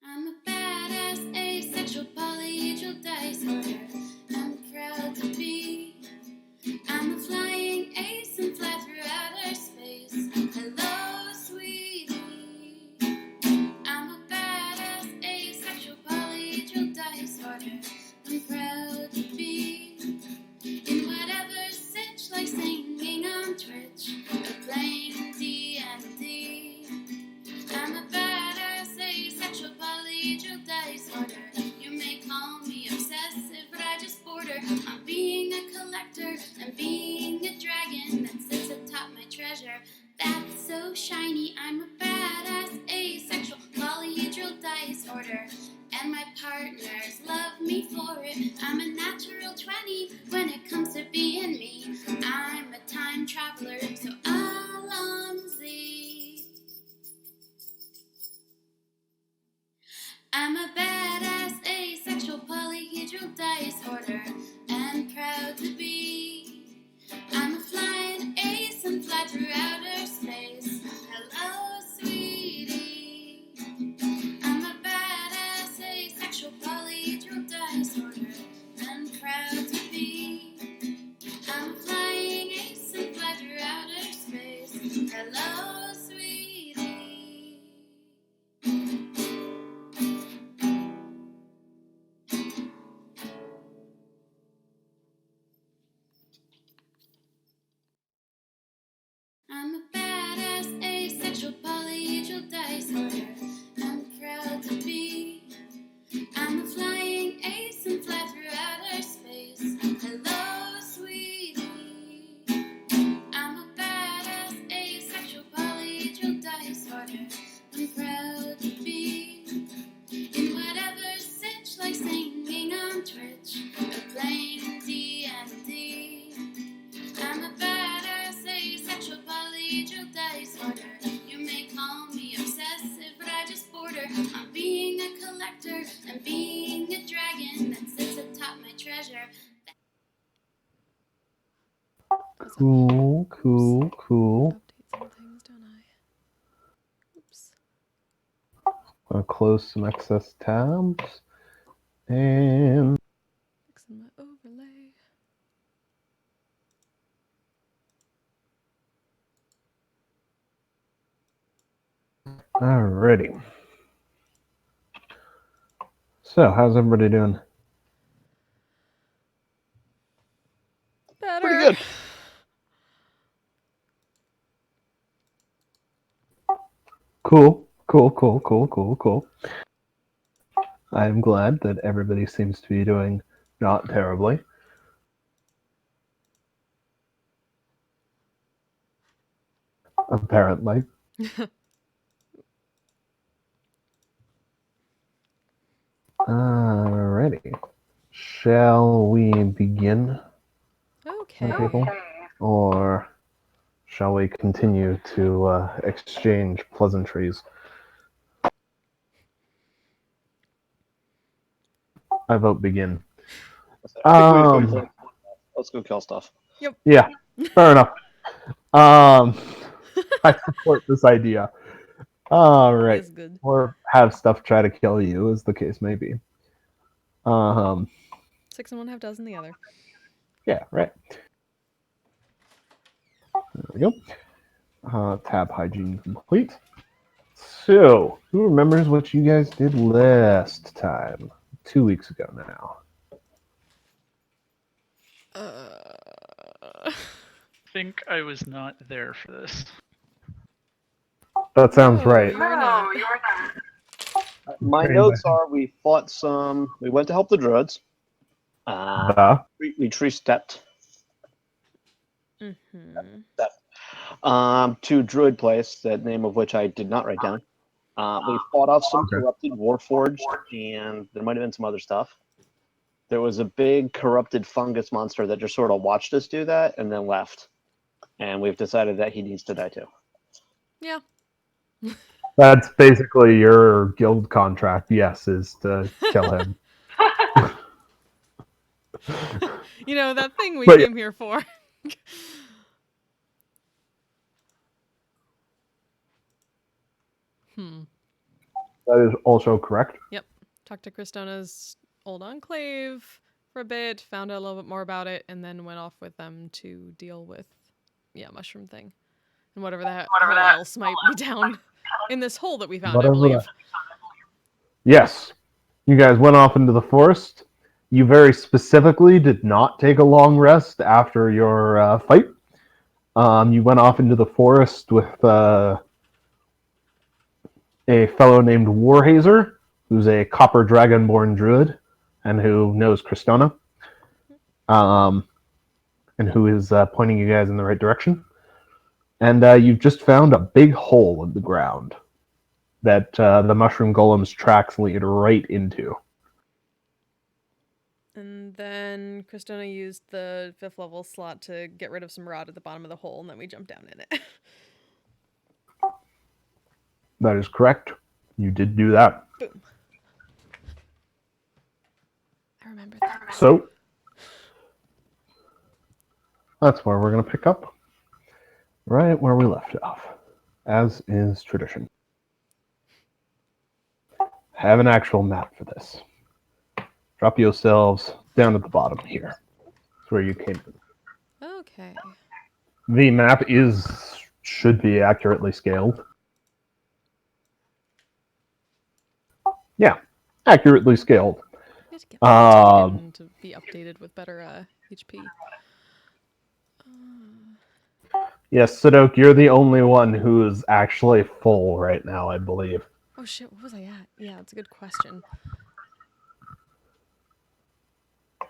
I'm a badass, asexual, polyhedral disorder. I'm proud to be. I'm a flying ace and fly through outer space. Hello, sweetie. I'm a badass, asexual, polyhedral disorder. I'm proud to be in whatever sitch, like singing on Twitch or playing D&D. I'm a badass, asexual, polyhedral disorder. You may call me obsessive, but I just border on being a collector and being a dragon that sits atop my treasure. That's so shiny. I'm a badass, asexual, polyhedral disorder. And my partners love me for it. I'm a natural 20 when it comes to being me. I'm a time traveler, so Alonzi. I'm a badass, asexual, polyhedral disorder, and proud to be. I'm a flying ace and fly through outer space. Hello, sweetie. I'm a badass, asexual, polyhedral disorder, and proud to be. I'm a flying ace and fly through outer space. Hello, sweetie. I'm a badass, asexual, polyhedral disorder. I'm proud to be. I'm a flying ace and fly through outer space. Hello, sweetie. I'm a badass, asexual, polyhedral disorder. I'm proud to be in whatever sitch, like singing on Twitch or playing D&D. I'm a badass, asexual, polyhedral disorder. You may call me obsessive, but I just border on being a collector and being a dragon that sits atop my treasure. Cool. Update some things, don't I? Oops. I'll close some excess tabs. And Fixing my overlay. alrighty. So, how's everybody doing? Better. Pretty good. Cool. I'm glad that everybody seems to be doing not terribly. Apparently. Alrighty. Shall we begin, Okay. people? Or shall we continue to exchange pleasantries? I vote begin. Let's go kill stuff. Yep. Yeah, fair enough. I support this idea. All right. That's good. Or have stuff try to kill you, as the case may be. 6 and 1, half dozen the other. Yeah, right. There we go. Tab hygiene complete. So, who remembers what you guys did last time? 2 weeks ago now. I think I was not there for this. That sounds No, right. you were not. My Great. notes are we fought some. We went to help the druids. We tree stepped Mm-hmm. to druid place, the name of which I did not write down. We fought off some corrupted warforged, and there might have been some other stuff. There was a big corrupted fungus monster that just sort of watched us do that and then left. And we've decided that he needs to die too. Yeah. That's basically your guild contract, yes, is to kill him. You know, that thing we But- came here for. That is also correct. Yep. Talked to Kristona's old enclave for a bit, found out a little bit more about it, and then went off with them to deal with, mushroom thing. And whatever that else might be down in this hole that we found, I Whatever believe. Yes. You guys went off into the forest. You very specifically did not take a long rest after your fight. You went off into the forest with a fellow named Warhazer, who's a copper dragonborn druid, and who knows Kristona, and who is pointing you guys in the right direction. And you've just found a big hole in the ground that the mushroom golem's tracks lead right into. And then Kristona used the 5th level slot to get rid of some rot at the bottom of the hole, and then we jumped down in it. That is correct. You did do that. Boom. I remember that. So, that's where we're going to pick up. Right where we left off, as is tradition. Have an actual map for this. Drop yourselves down at the bottom here. That's where you came from. Okay. The map should be accurately scaled. Yeah, accurately scaled. We have to get my token to be updated with better HP. Yes, Sadok, you're the only one who is actually full right now, I believe. Oh shit, what was I at? Yeah, that's a good question.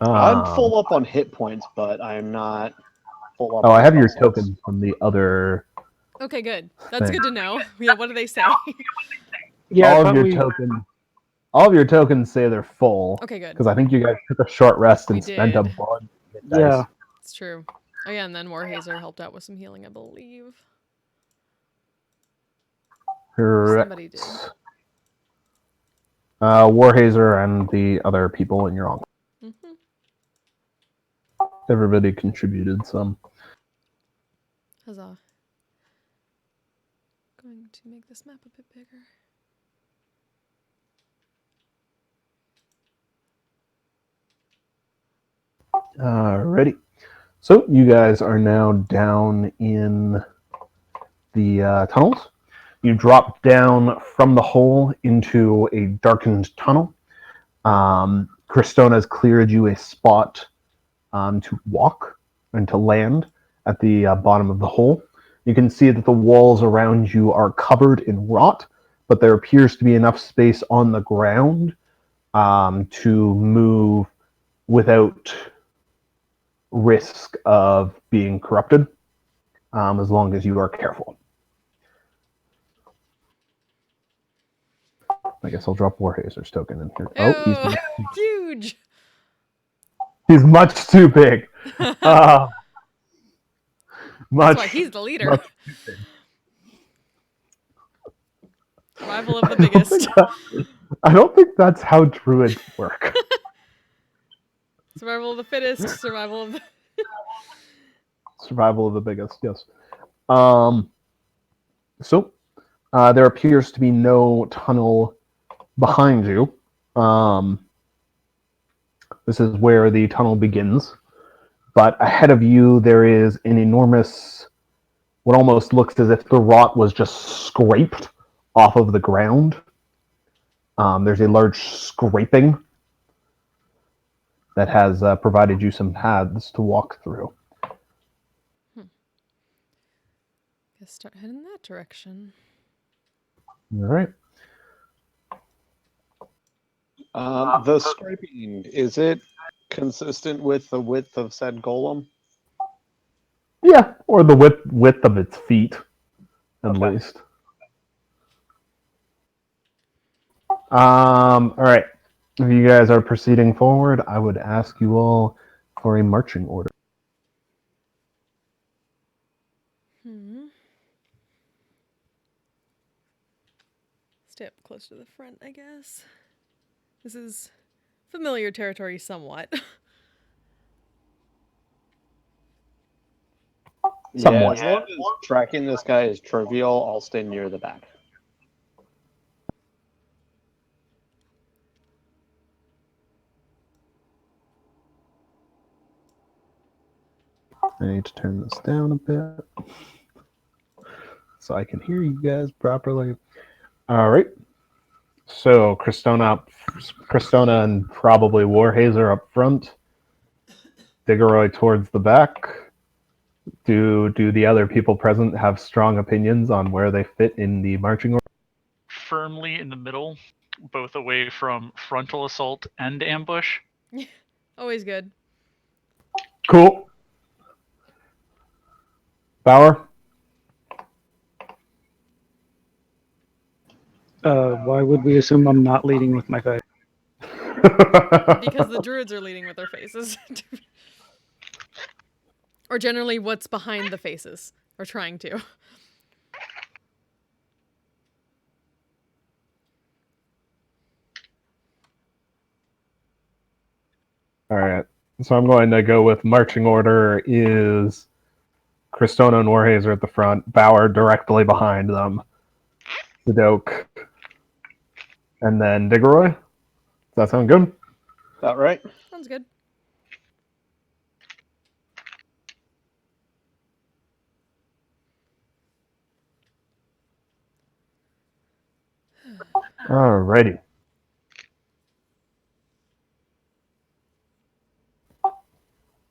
I'm full up on hit points, but I'm not full up. Oh, I have your spell slots. token from the other. Okay, good. That's Thanks. good to know. Yeah, what do they say? Yeah, all but of your tokens say they're full. Okay, good. Because I think you guys took a short rest and We spent a did. bunch of Yeah. dice. It's true. Oh yeah, and then Warhazer helped out with some healing, I believe. Correct. Somebody did. Warhazer and the other people in your entourage. Mm-hmm. Everybody contributed some. Huzzah. Going to make this map a bit bigger. Alrighty. So you guys are now down in the tunnels. You drop down from the hole into a darkened tunnel. Kristona has cleared you a spot to walk and to land at the bottom of the hole. You can see that the walls around you are covered in rot, but there appears to be enough space on the ground to move without risk of being corrupted, as long as you are careful. I guess I'll drop Warhazer's token in here. Oh, Huge! he's much too big. Much. That's why he's the leader. Survival of the biggest. I don't think that's how druids work. Survival of the fittest. Survival of the... Survival of the biggest, yes. So, there appears to be no tunnel behind you. This is where the tunnel begins. But ahead of you, there is an enormous, what almost looks as if the rot was just scraped off of the ground. There's a large scraping that has provided you some paths to walk through. Guess start heading that direction. All right. The scraping, is it consistent with the width of said golem? Yeah, or the width of its feet, at least. All right. If you guys are proceeding forward, I would ask you all for a marching order. Stay up close to the front, I guess. This is familiar territory somewhat. Somewhat. Yeah, as long as tracking this guy is trivial, I'll stay near the back. I need to turn this down a bit so I can hear you guys properly. All right. So Cristona and probably Warhazer up front. Diggeroy towards the back. Do the other people present have strong opinions on where they fit in the marching order? Firmly in the middle, both away from frontal assault and ambush. Always good. Cool. Bauer? Why would we assume I'm not leading with my face? Because the druids are leading with their faces. Or generally what's behind the faces. Or trying to. All right. So I'm going to go with marching order is Cristona and Warhazer at the front, Bauer directly behind them, Sadok, and then Diggeroy. Does that sound good? About right. Sounds good. Alrighty.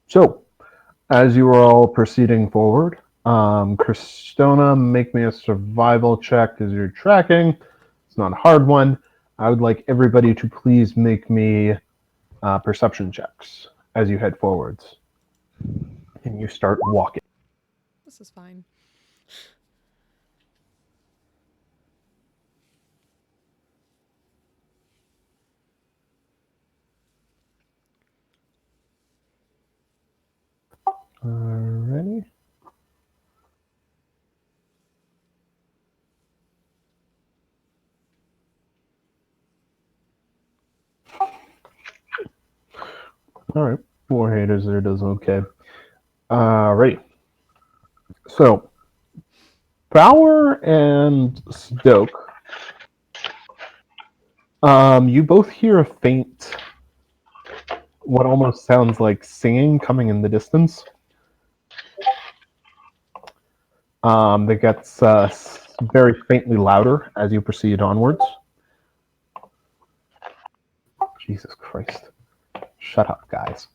So, as you are all proceeding forward, Cristona, make me a survival check as you're tracking. It's not a hard one. I would like everybody to please make me perception checks as you head forwards. And you start walking. This is fine. Alrighty. Alright. Warhazer does okay. Alrighty. So, Bauer and Stoke, you both hear a faint, what almost sounds like singing coming in the distance. That gets very faintly louder as you proceed onwards. Jesus Christ. Shut up, guys.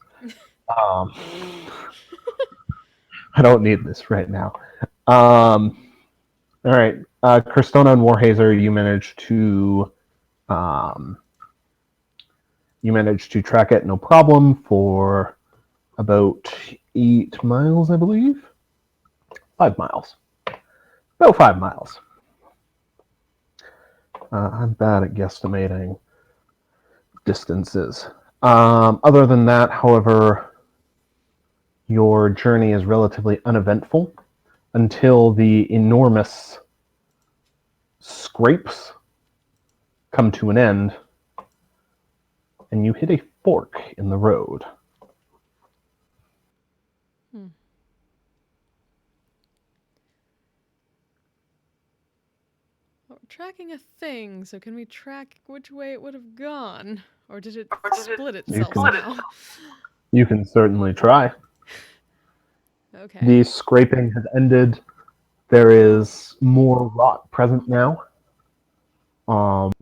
I don't need this right now. All right. Cristona and Warhazer, you managed to track it no problem for about 8 miles, I believe. 5 miles. About 5 miles. I'm bad at guesstimating distances. Other than that, however, your journey is relatively uneventful until the enormous scrapes come to an end and you hit a fork in the road. Well, we're tracking a thing, so can we track which way it would have gone? Or did it split itself somehow? You can certainly try. Okay. The scraping has ended. There is more rot present now. Alright.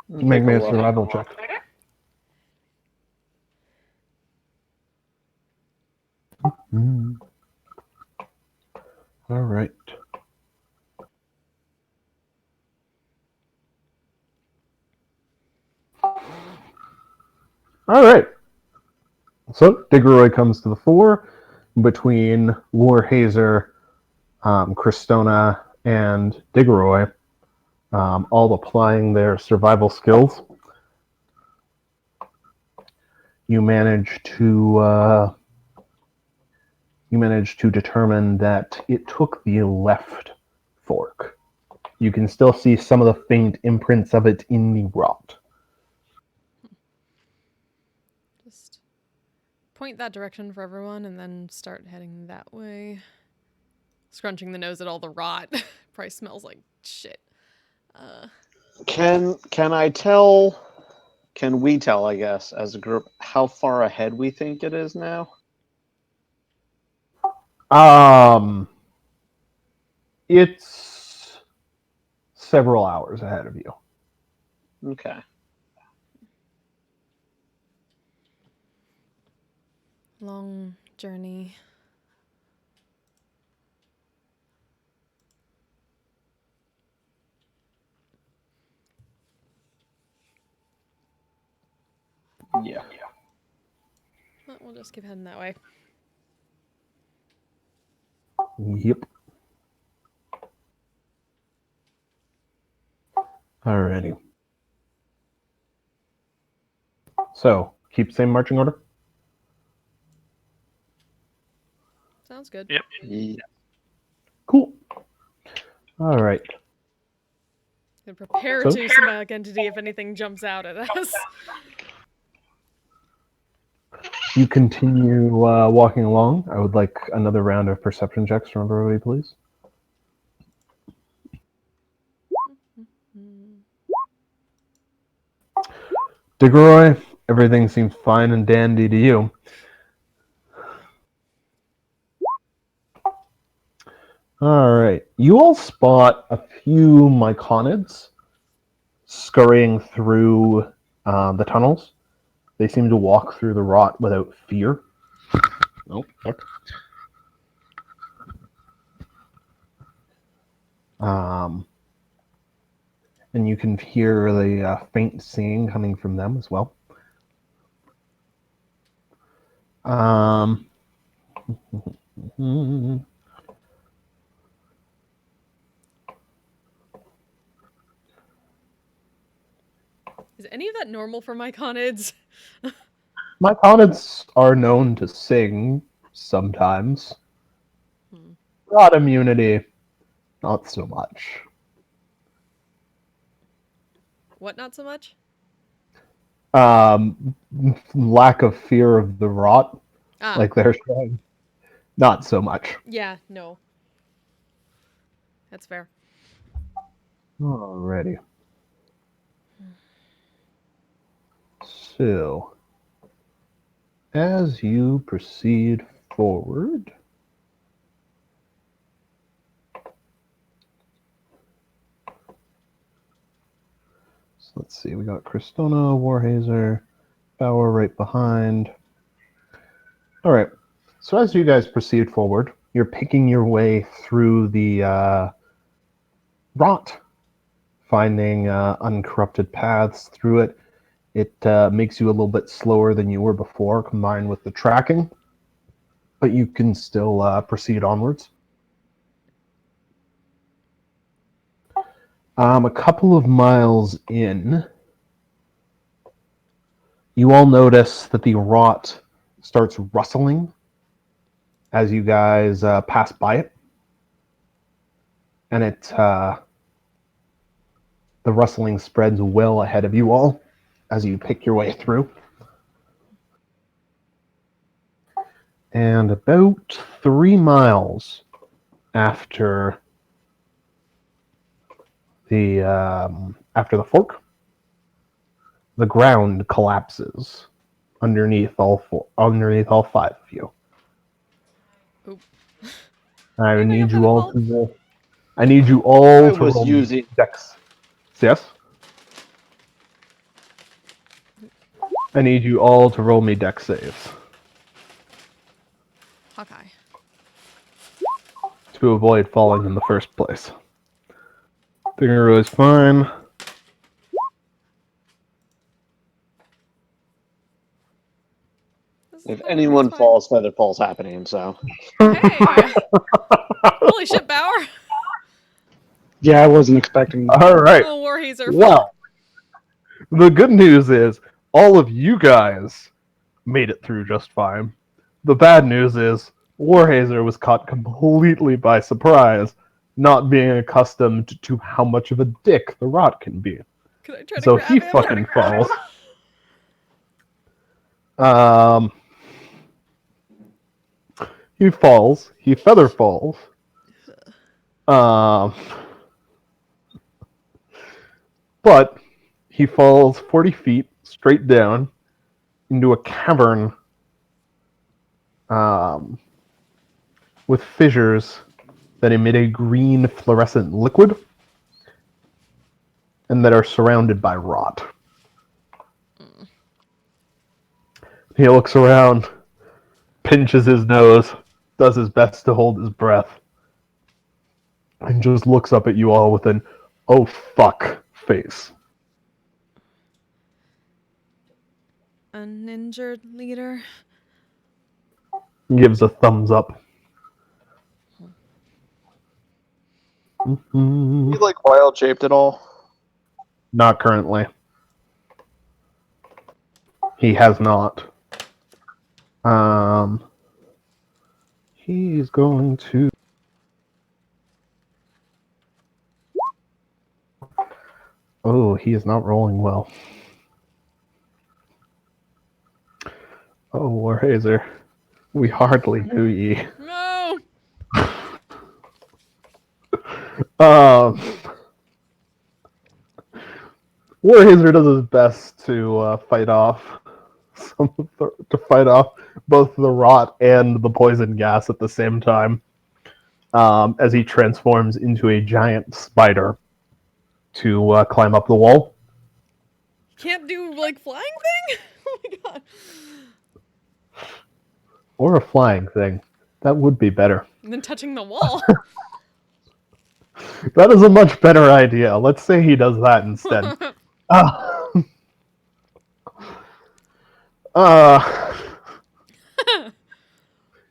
Make me a survival check. All right. All right. So Diggeroy comes to the fore between Warhazer, Cristona, and Diggeroy, all applying their survival skills. You manage to determine that it took the left fork. You can still see some of the faint imprints of it in the rot. Just point that direction for everyone and then start heading that way. Scrunching the nose at all the rot. Probably smells like shit. Can I tell? Can we tell? I guess as a group, how far ahead we think it is now? It's several hours ahead of you. Okay. Long journey. Yeah. Well, we'll just keep heading that way. Yep. Alrighty. So, keep same marching order? Sounds good. Yep. Yeah. Cool. Alright. And prepare So- to symbiotic entity if anything jumps out at us. You continue walking along. I would like another round of perception checks from everybody, please. DeGroy, everything seems fine and dandy to you. Alright. You all spot a few myconids scurrying through the tunnels. They seem to walk through the rot without fear. Oh, fuck. And you can hear the faint singing coming from them as well. Is any of that normal for myconids? Myconids are known to sing sometimes. Hmm. Rot immunity, not so much. What not so much? Lack of fear of the rot, Ah, like they're saying, not so much. yeah, no. That's fair. Alrighty. So, as you proceed forward, so let's see, we got Cristona, Warhazer, Bauer right behind. Alright, so as you guys proceed forward, you're picking your way through the rot, finding uncorrupted paths through it. It makes you a little bit slower than you were before, combined with the tracking, but you can still proceed onwards. A couple of miles in, you all notice that the rot starts rustling as you guys pass by it, and the rustling spreads well ahead of you all as you pick your way through. And about 3 miles after the fork, the ground collapses underneath all 5 of you. Oop. I Anybody need got you all Featherfall? to roll. I need you all I to was roll using- dex. Yes. I need you all to roll me dex saves Hawkeye. to avoid falling in the first place. Finger is fine. This is If fine, anyone it's fine. falls, feather fall's happening. So Hey! Holy shit, Bauer! Yeah, I wasn't expecting that. All right. Oh, Warhazer. Well, the good news is all of you guys made it through just fine. The bad news is Warhazer was caught completely by surprise, not being accustomed to how much of a dick the rot can be. Could I try to So grab he him? fucking falls. He falls. He feather falls. but he falls 40 feet straight down into a cavern with fissures that emit a green fluorescent liquid and that are surrounded by rot. He looks around, pinches his nose, does his best to hold his breath, and just looks up at you all with an "oh fuck" face. An injured leader. Gives a thumbs up. You like wild shaped at all? Not currently. He has not. He's going to. Oh, he is not rolling well. Oh, Warhazer, we hardly knew ye. No! Warhazer does his best to fight off both the rot and the poison gas at the same time, as he transforms into a giant spider to climb up the wall. Can't do, like, flying thing? Oh my god. Or a flying thing. That would be better. And then touching the wall. That is a much better idea. Let's say he does that instead.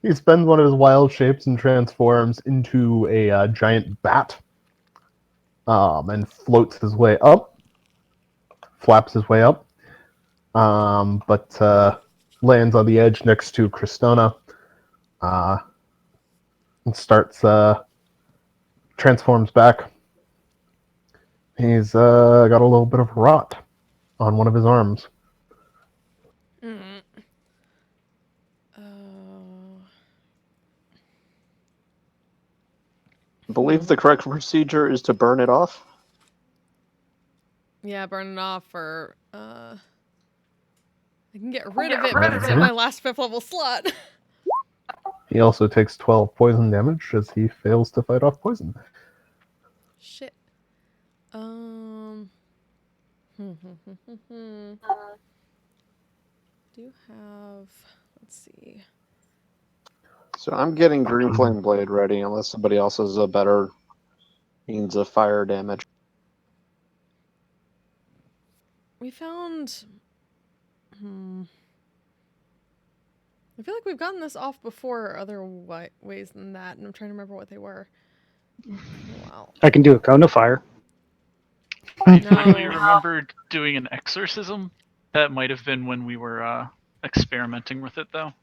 He spends one of his wild shapes and transforms into a giant bat, and floats his way up, flaps his way up, but lands on the edge next to Cristona, and transforms back. He's got a little bit of rot on one of his arms. Mm. I believe the correct procedure is to burn it off. Yeah, burn it off, or I can get rid of it, but it's in my last 5th level slot. He also takes 12 poison damage as he fails to fight off poison. Shit. Do have, let's see. So I'm getting Green Flame Blade ready unless somebody else has a better means of fire damage. We found, I feel like we've gotten this off before other ways than that, and I'm trying to remember what they were. Wow. I can do a cone of fire. I vaguely remember doing an exorcism. That might have been when we were experimenting with it, though.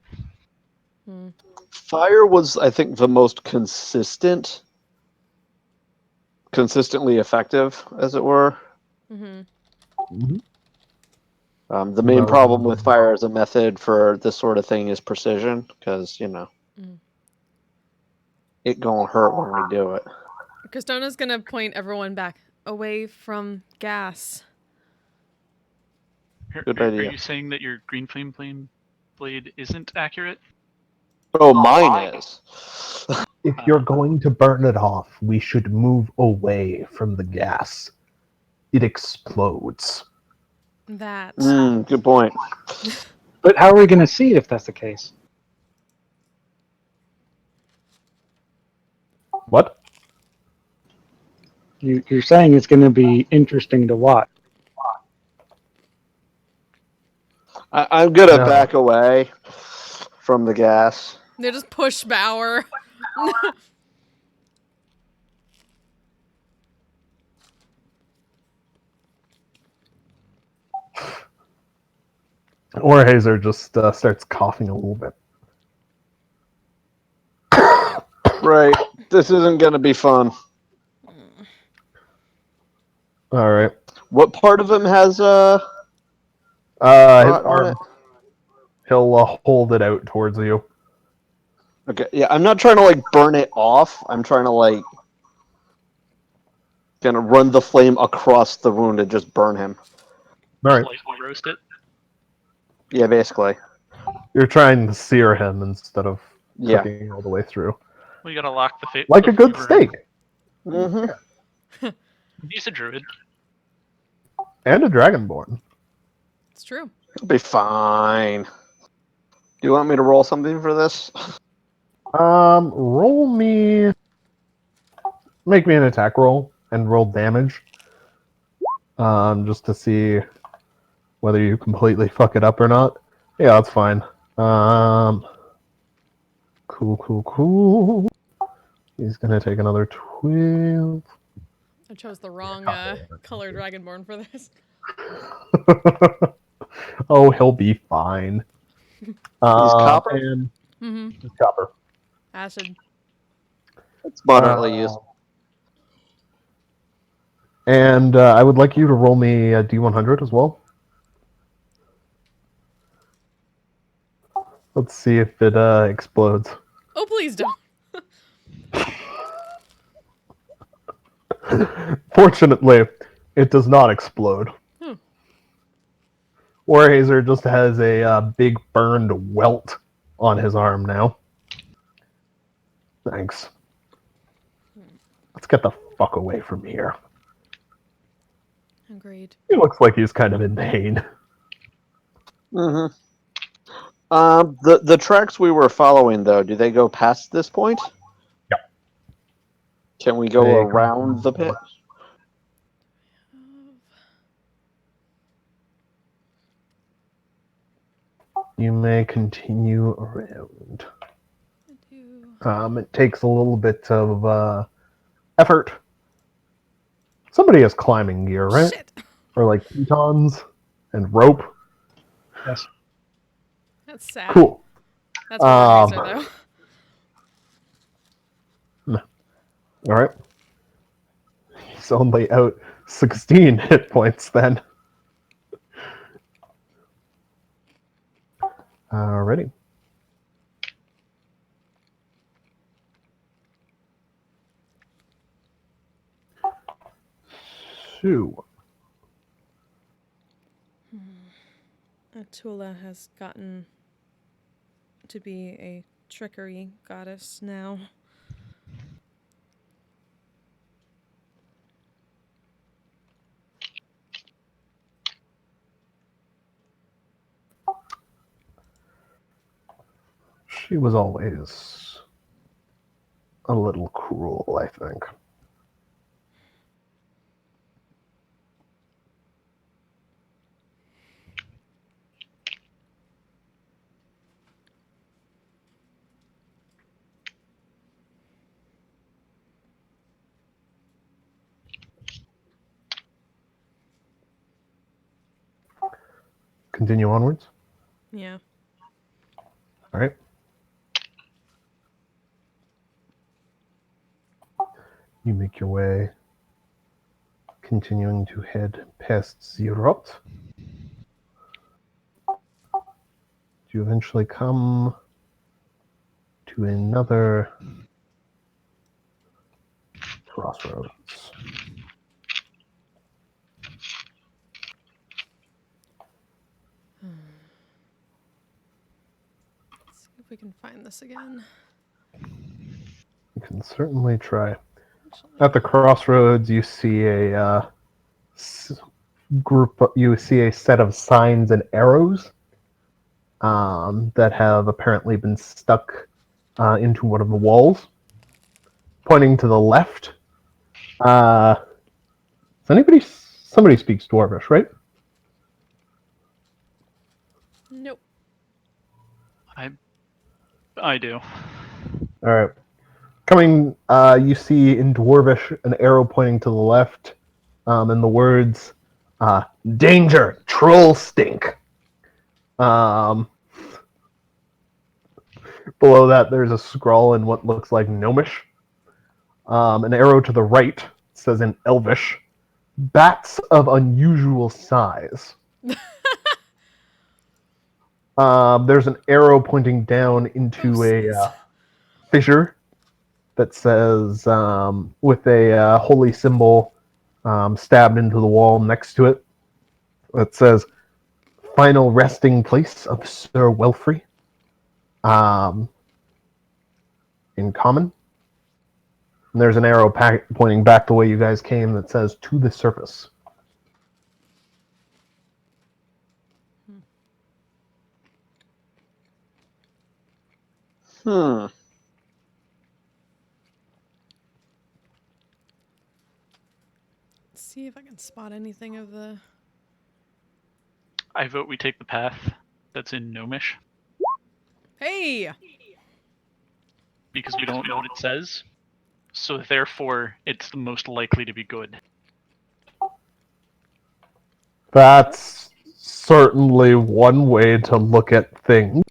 Fire was, I think, the most consistently effective, as it were. Mm-hmm. The main problem with fire as a method for this sort of thing is precision, because, it gonna hurt when we do it. Cristona's gonna point everyone back away from gas. Good idea. Are you saying that your Green Flame Blade isn't accurate? Oh, mine is. If you're going to burn it off, we should move away from the gas. It explodes. That. Good point. But how are we going to see if that's the case? What? You're saying it's going to be interesting to watch. I'm gonna back away from the gas. They just push Bauer. Warhazer just starts coughing a little bit. Right. This isn't gonna be fun. All right. What part of him has His on arm. it? He'll hold it out towards you. Okay. Yeah, I'm not trying to burn it off. I'm trying to Gonna run the flame across the wound and just burn him. All right. Slightly roast it. Yeah, basically. You're trying to sear him instead of Yeah. cooking all the way through. We gotta lock the Like the a good flavor in. steak. Mm-hmm. He's a druid. And a dragonborn. It's true. It'll be fine. Do you want me to roll something for this? Roll me... Make me an attack roll and roll damage. Just to see whether you completely fuck it up or not. Yeah, that's fine. Cool. He's gonna take another 12. I chose the wrong color dragonborn for this. Oh, he'll be fine. He's copper? And Mm-hmm. he's copper. Acid. It's moderately used. And I would like you to roll me a D100 as well. Let's see if it explodes. Oh, please don't. Fortunately, it does not explode. Warhazer just has a big burned welt on his arm now. Thanks. Let's get the fuck away from here. Agreed. He looks like he's kind of in pain. Mm-hmm. The tracks we were following, though, do they go past this point? Yeah. Can we go They around the pit? You may continue around. I do. It takes a little bit of effort. Somebody has climbing gear, right? Shit. Or like pitons and rope. Yes. That's sad. Cool. That's Warhazer, though. All right. He's only out 16 hit points then. Alrighty. So, Atula has gotten to be a trickery goddess now. she was always a little cruel, I think. Continue onwards. Yeah. All right. You make your way, continuing to head past Zerot. You eventually come to another crossroads. Let's see if we can find this again. You can certainly try. Actually, At the crossroads, you see a you see a set of signs and arrows that have apparently been stuck into one of the walls, pointing to the left. Somebody speaks Dwarvish, right? nope. I do. All right. Coming, you see in Dwarvish an arrow pointing to the left, and the words, "Danger, troll stink." Below that, there's a scrawl in what looks like Gnomish. An arrow to the right says in Elvish, "Bats of unusual size." There's an arrow pointing down into a fissure that says, with a holy symbol, stabbed into the wall next to it. It says, "Final resting place of Sir Welfrey." In common. And there's an arrow pointing back the way you guys came that says, "To the surface." Hmm. Let's see if I can spot anything of the. I vote we take the path that's in Gnomish Hey! because we don't know what it says. So therefore, it's the most likely to be good. That's certainly one way to look at things.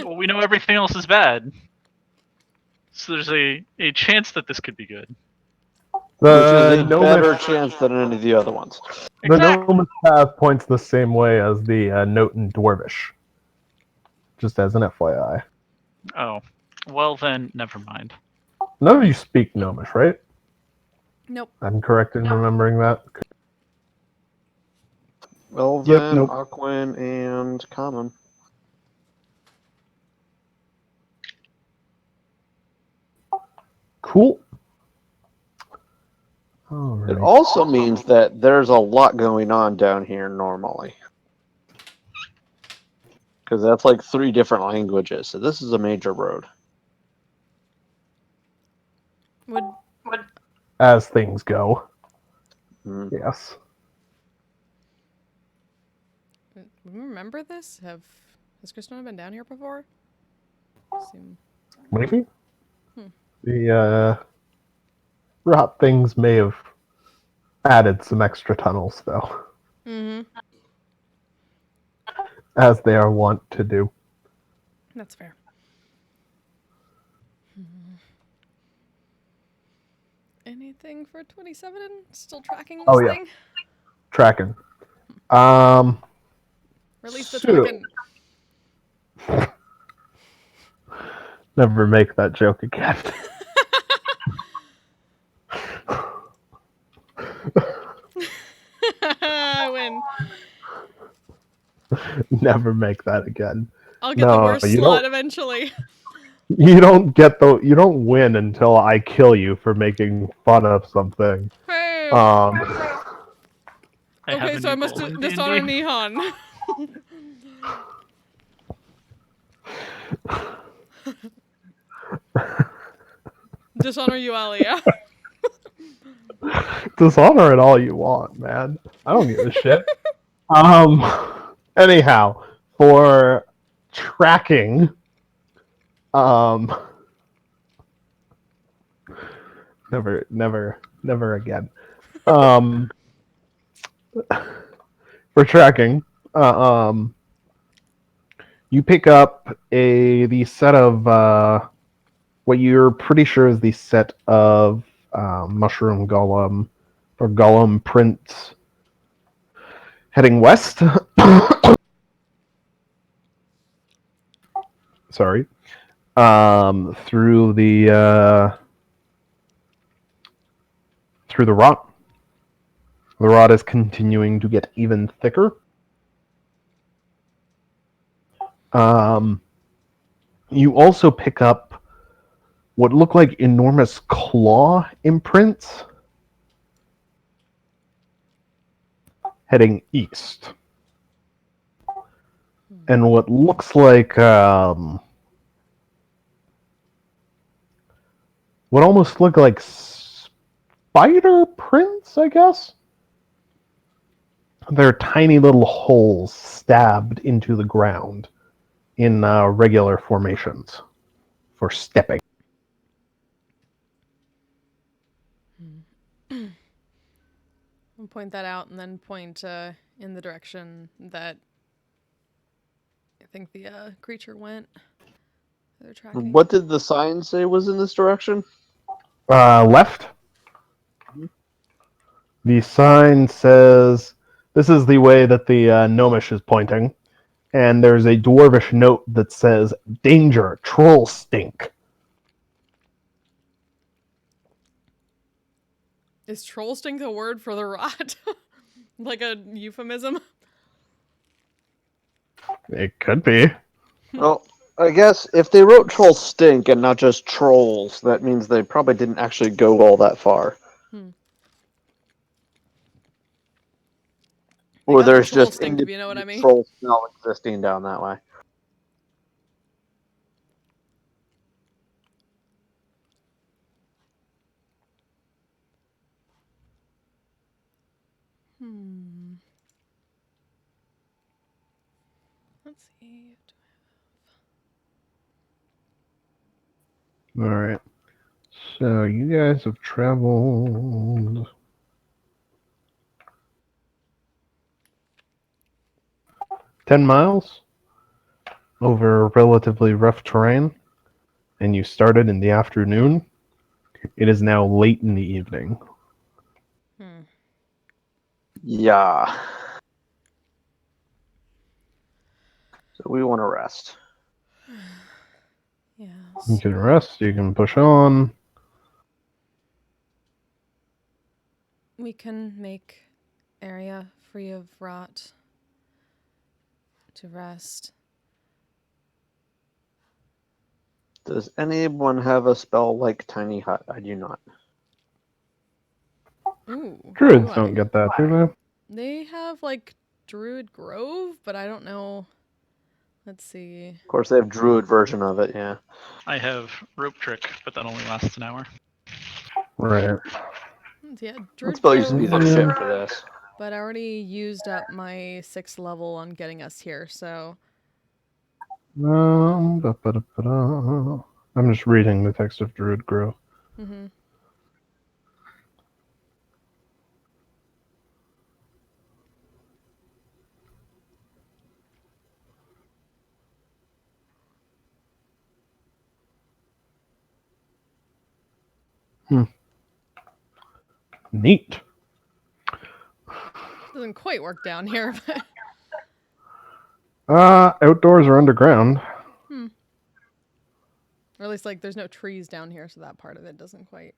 Well, we know everything else is bad. So there's a chance that this could be good. Which is a Gnomish- better chance than any of the other ones. The Exactly. Gnomish path points the same way as the note in Dwarvish. Just as an FYI. Oh, well then, never mind. None of you speak Gnomish, right? Nope. I'm correct in remembering that. Elven, Yep, nope. Aquan, and Common. Cool. It Alright. also means that there's a lot going on down here normally. Because that's like 3 different languages, so this is a major road. Would As things go. Mm. Yes. we remember this? Has Kristona been down here before? Seem... Maybe? Hmm. The rot things may have added some extra tunnels, though. Mm-hmm. As they are wont to do. That's fair. Anything for 27? Still tracking this Oh, yeah. thing? Tracking. Release the So- token. Never make that joke again. I win. Never make that again. I'll get the No, worst you slot don't- eventually. You don't win until I kill you for making fun of something. Hey. I have Okay, a so I new must goal in dishonor D&D. Nihon. Dishonor Yualia. Dishonor it all you want, man. I don't give a shit. Anyhow, for tracking, never again. For tracking, you pick up the set of what you're pretty sure is the set of mushroom golem or golem prints heading west. Sorry. Through the rot. The rot is continuing to get even thicker. You also pick up what look like enormous claw imprints heading east. And what looks like what almost look like spider prints, I guess. They're tiny little holes stabbed into the ground in regular formations for stepping. I'll point that out and then point in the direction that I think the creature went. They're tracking. What did the sign say was in this direction? Left. The sign says, this is the way that the Gnomish is pointing. And there's a Dwarvish note that says, "Danger, troll stink." Is troll stink a word for the rot? Like a euphemism? It could be. Well, I guess if they wrote troll stink and not just trolls, that means they probably didn't actually go all that far. They Or got the there's troll just stink, if you know what I independent mean. troll smell existing down that way. Let's see. All right. So you guys have traveled 10 miles over relatively rough terrain, and you started in the afternoon. It is now late in the evening. Yeah. So we want to rest. Yeah. You can rest, you can push on. We can make area free of rot to rest. Does anyone have a spell like Tiny Hut? I do not. Ooh. Druids do don't I? get that, do they? They have like Druid Grove, but I don't know. Let's see. Of course, they have Druid version of it, yeah. I have rope trick, but that only lasts an hour. Right. Yeah, That Druid spell used to be Grove, the shit for this. but I already used up my 6th level on getting us here, so Ba-ba-da-ba-da. I'm just reading the text of Druid Grove. Neat. doesn't quite work down here, but Outdoors or underground. or at least like there's no trees down here, so that part of it doesn't quite.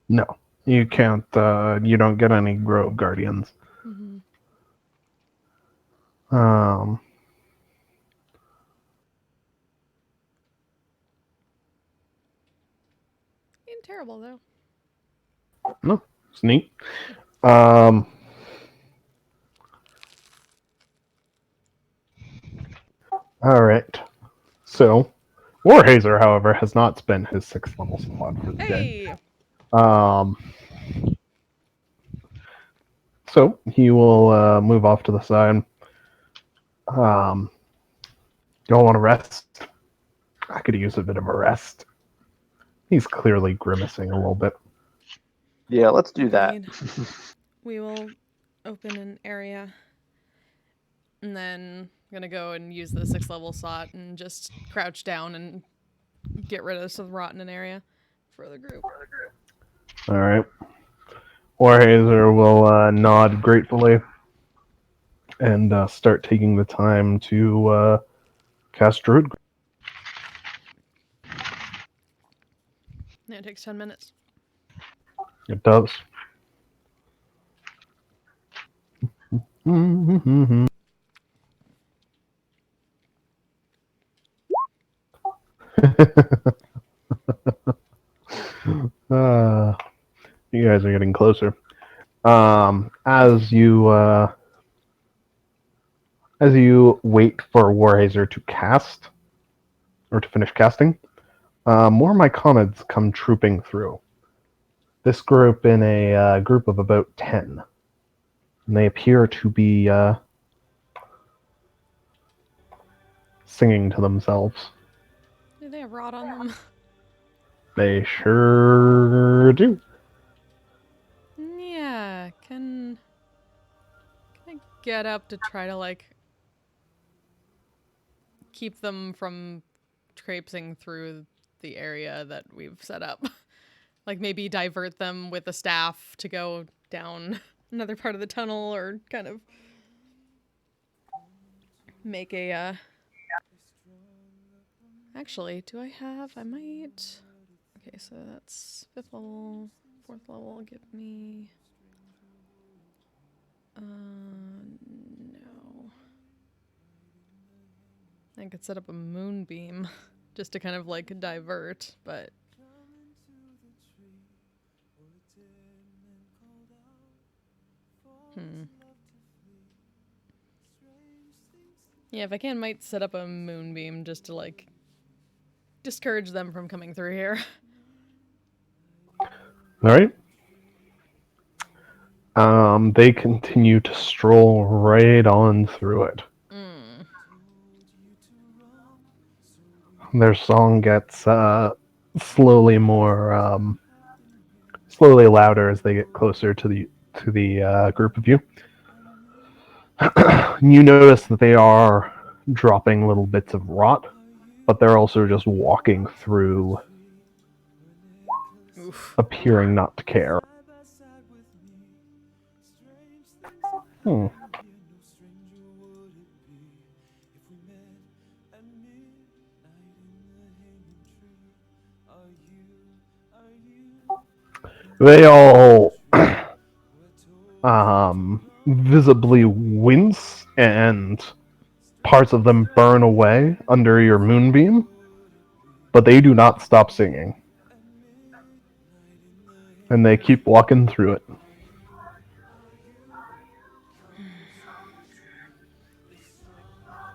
No, you can't. You don't get any grove guardians. Um, Ain't terrible though. no, it's neat. All right. So, Warhazer, however, has not spent his 6th level slot for the day. Hey, So he will move off to the side. Y'all want to rest? I could use a bit of a rest. He's clearly grimacing a little bit. Yeah, let's do that. agreed. We will open an area, and then I'm gonna go and use the 6th level slot and just crouch down and get rid of some rot in an area for the group. All right. Warhazer will nod gratefully and start taking the time to cast Druid. Yeah, it takes 10 minutes. It does. You guys are getting closer. As you wait for Warhazer to cast or to finish casting, more Myconids come trooping through. This group in a group of about 10. And they appear to be singing to themselves. Do they have rot on them? They sure do. Yeah, can I get up to try to like keep them from traipsing through the area that we've set up? Like maybe divert them with a staff to go down another part of the tunnel, or kind of make a Actually, do I have? I might. Okay, so that's 5th level. 4th level give me... no. I could set up a moonbeam just to kind of like divert, but... Yeah, if I can, might set up a moonbeam just to like discourage them from coming through here. All right. They continue to stroll right on through it. Their song gets slowly louder as they get closer to the group of you. You notice that they are dropping little bits of rot, but they're also just walking through, Oof. appearing not to care. They all visibly wince, and parts of them burn away under your moonbeam, but they do not stop singing. And they keep walking through it.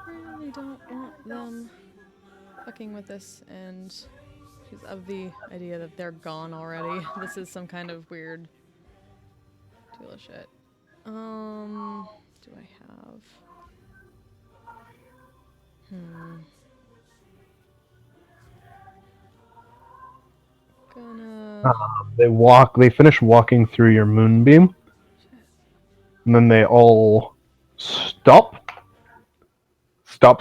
Really don't want them fucking with this, and she's of the idea that they're gone already. This is some kind of weird deal of shit. Do I have... Gonna... They finish walking through your moonbeam, and then they all stop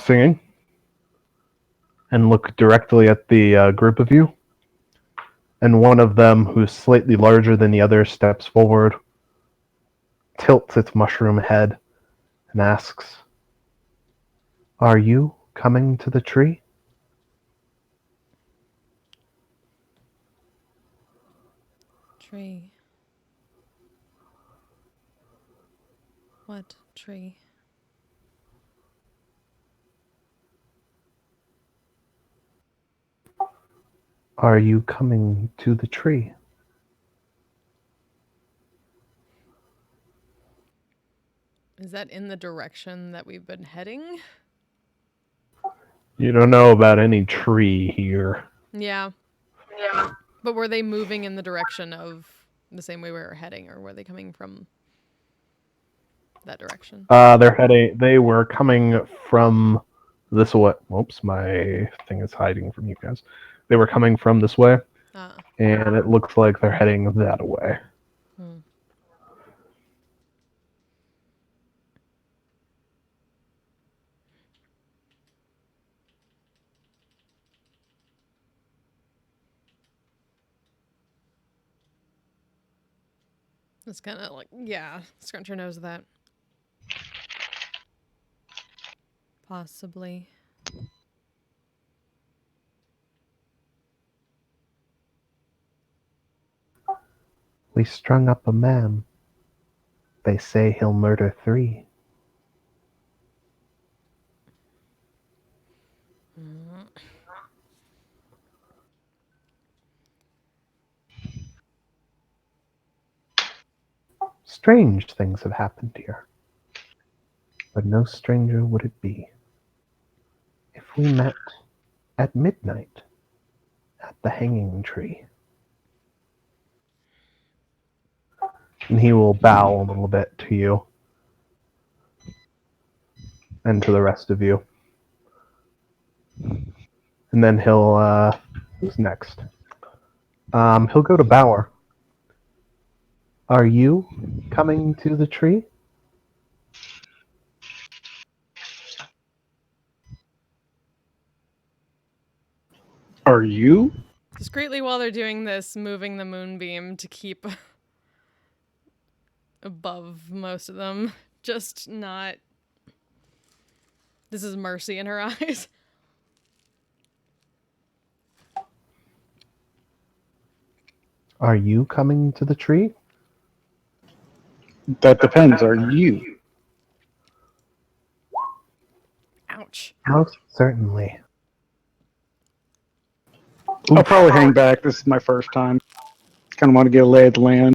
singing, and look directly at the group of you. And one of them, who's slightly larger than the other, steps forward, tilts its mushroom head, and asks, "Are you coming to the tree?" Tree. What tree? Are you coming to the tree? Is that in the direction that we've been heading? You don't know about any tree here. Yeah. But were they moving in the direction of the same way we were heading, or were they coming from that direction? They were coming from this way. Oops, my thing is hiding from you guys. They were coming from this way, and it looks like they're heading that way. It's kind of like, yeah, scrunch your nose at that. Possibly. We strung up a man. They say he'll murder 3. Strange things have happened here. But no stranger would it be if we met at midnight at the hanging tree. And he will bow a little bit to you and to the rest of you. And then who's next? He'll go to Bauer. Are you coming to the tree? Are you? Discreetly while they're doing this, moving the moonbeam to keep above most of them. Just not... This is mercy in her eyes. Are you coming to the tree? That depends. Are you? Ouch. Most certainly. I'll probably hang back. This is my first time. Kind of want to get a lay of the land.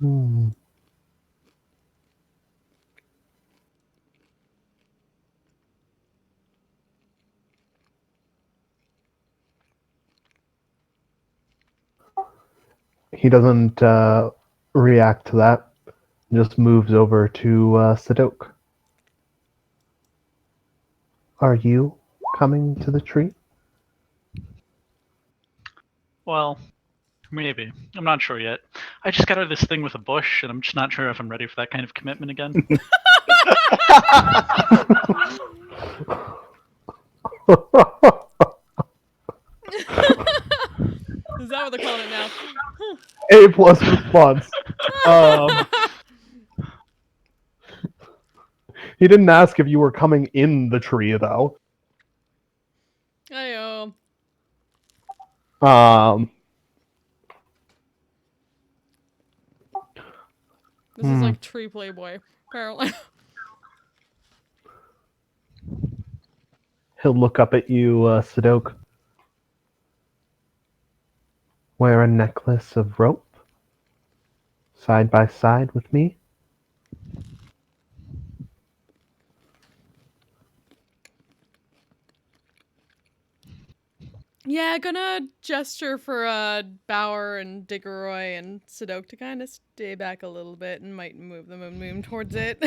Hmm. He doesn't react to that. Just moves over to Sadok. Are you coming to the tree? Well, maybe. I'm not sure yet. I just got out of this thing with a bush, and I'm just not sure if I'm ready for that kind of commitment again. Is that what they're calling it now? A plus response. He didn't ask if you were coming in the tree, though. Ayo. This is like Tree Playboy, apparently. He'll look up at you, Sadok. Wear a necklace of rope side by side with me. Yeah, gonna gesture for Bauer and Diggeroy and Sadok to kind of stay back a little bit and might move the moon towards it.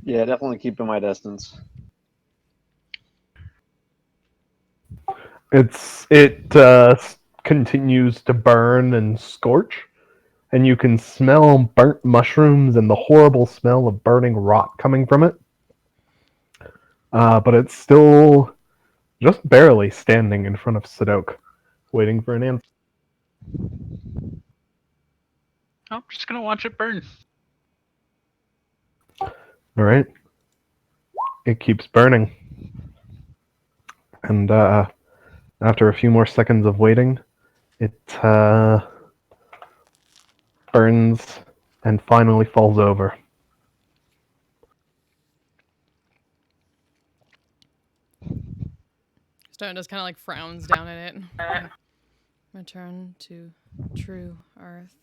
Yeah, definitely keeping my distance. It continues to burn and scorch, and you can smell burnt mushrooms and the horrible smell of burning rot coming from it. But it's still just barely standing in front of Sadok, waiting for an answer. I'm just gonna watch it burn. All right. It keeps burning. And after a few more seconds of waiting, it burns and finally falls over. Stone just kind of like frowns down at it. Return to true earth.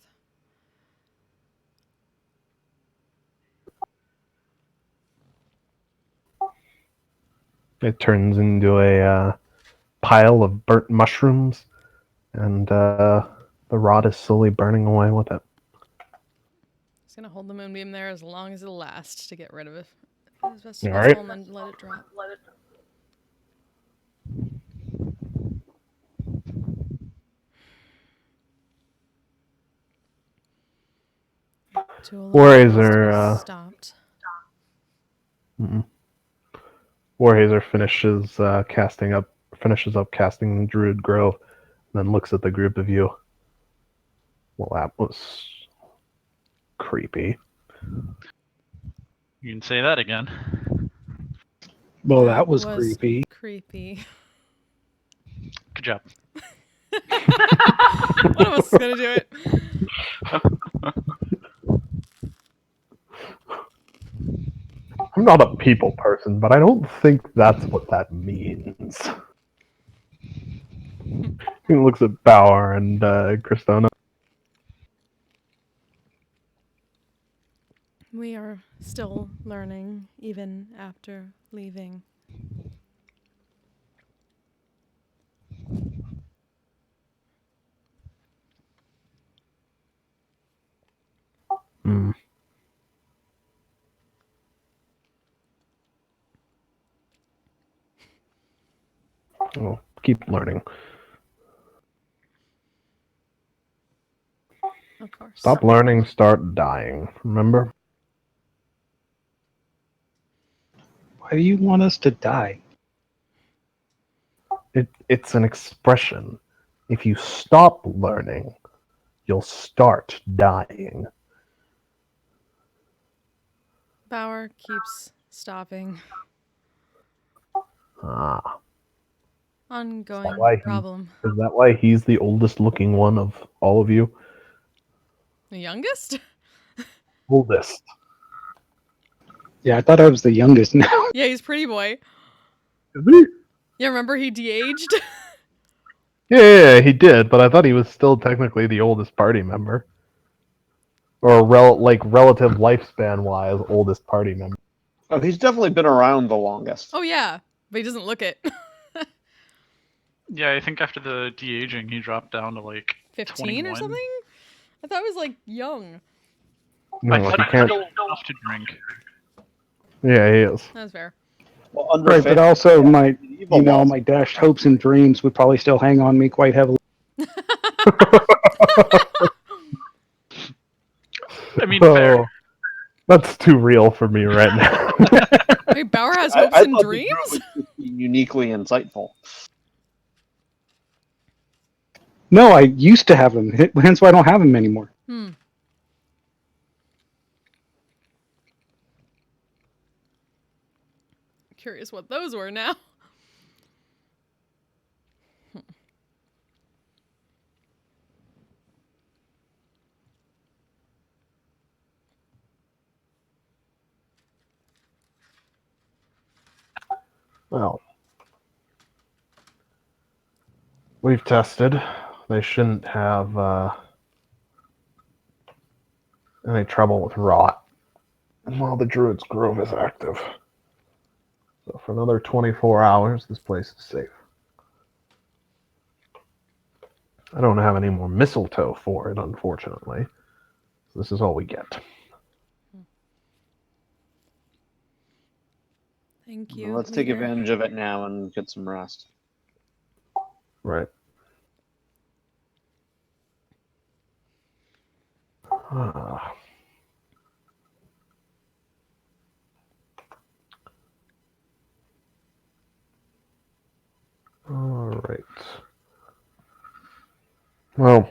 It turns into a pile of burnt mushrooms, and the rot is slowly burning away with it. Just gonna hold the moonbeam there as long as it'll last to get rid of it as best as All possible right. and then let it drop. Warhazer stopped. Warhazer finishes up casting Druid Grove, and then looks at the group of you. Well, that was creepy. You can say that again. Well, that was creepy. Creepy. Good job. One of us is gonna do it. I'm not a people person, but I don't think that's what that means. He looks at Bauer and Christona. We are still learning, even after leaving. Mm. Well, keep learning. Of course. Stop learning, start dying. Remember? Why do you want us to die? It's an expression. If you stop learning, you'll start dying. Bauer keeps stopping. Ah. Ongoing why he- problem. Is that why he's the oldest looking one of all of you? The youngest? Oldest. Yeah, I thought I was the youngest now. Yeah, he's pretty boy. Is he? Yeah, remember he de-aged? Yeah, he did, but I thought he was still technically the oldest party member. Or relative lifespan wise, oldest party member. Oh, he's definitely been around the longest. Oh yeah, but he doesn't look it. Yeah, I think after the de-aging, he dropped down to like 15 or 21. something? I thought it was like young. No, I thought he he was can't. still old enough to drink. Yeah, he is. That's fair. Well, under Right, but 50, also my, medieval laws. my dashed hopes and dreams would probably still hang on me quite heavily. I mean, fair. Oh, that's too real for me right now. Wait, Bauer has I hopes thought and the dreams? druid was just being uniquely insightful. No, I used to have them. Hence why I don't have them anymore. Curious what those were now. Well, we've tested. They shouldn't have any trouble with rot while the Druid's Grove is active. So for another 24 hours, this place is safe. I don't have any more mistletoe for it, unfortunately. So this is all we get. Thank you. Let's take leader. advantage of it now and get some rest. Right. Ah. All right. Well,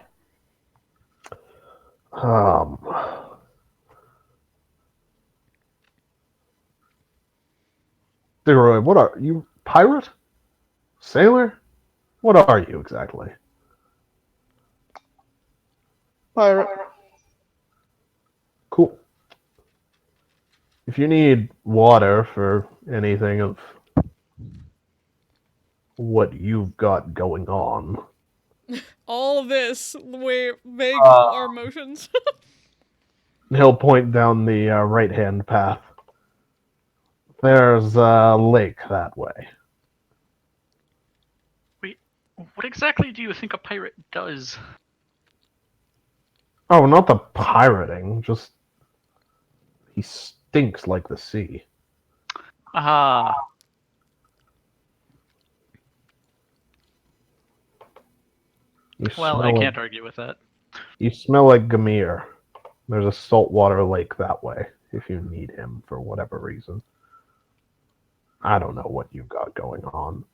Leroy, what are you? Pirate? Sailor? What are you exactly? Pirate. Cool. If you need water for anything of what you've got going on, All this way vague our emotions. he'll point down the right-hand path. There's a lake that way. Wait, what exactly do you think a pirate does? Oh, not the pirating, just he stinks like the sea. Ah, You well, I can't argue with that. You smell like Gamir. There's a saltwater lake that way if you need him for whatever reason. I don't know what you've got going on.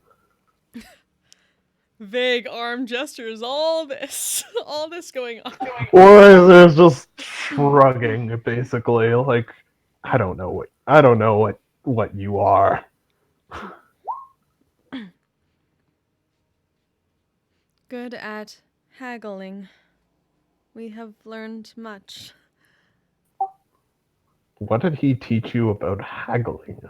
Vague arm gestures, all this. All this going on. Or there's just shrugging, basically, like I don't know what you are. Good at haggling. We have learned much. What did he teach you about haggling?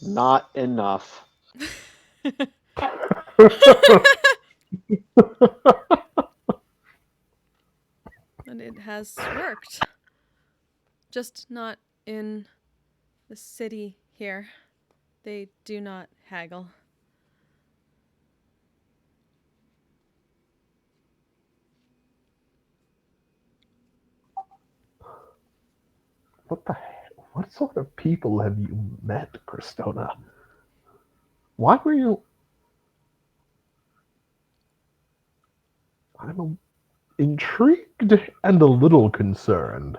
Not enough. And it has worked. Just not in the city here. They do not haggle. What the heck? What sort of people have you met, Christona? Why were you... I'm intrigued and a little concerned.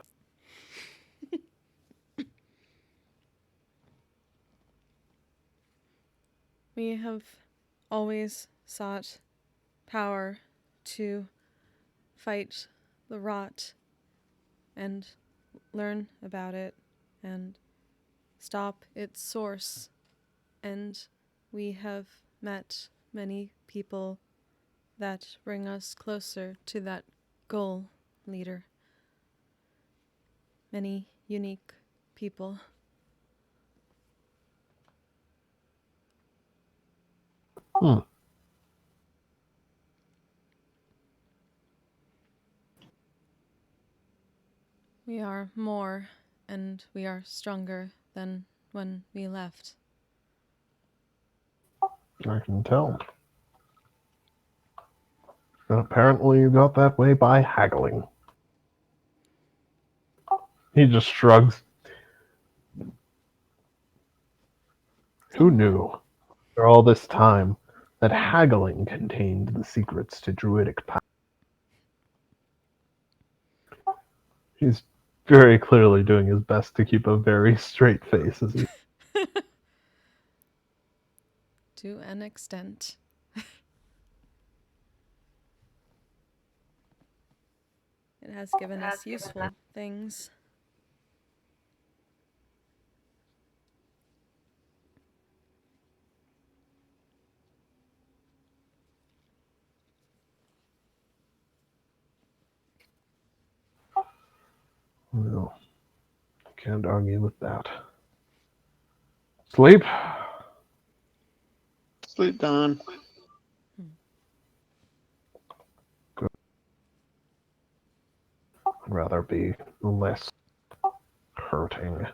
We have always sought power to fight the rot and learn about it and stop its source. And we have met many people that bring us closer to that goal, leader. Many unique people. Hmm. We are more, and we are stronger than when we left. I can tell. And apparently you got that way by haggling. He just shrugs. Who knew, after all this time, that haggling contained the secrets to druidic power? He's very clearly doing his best to keep a very straight face as he... To an extent. It has given us useful things. Well, can't argue with that. Sleep? Sleep, Don. I'd rather be less hurting.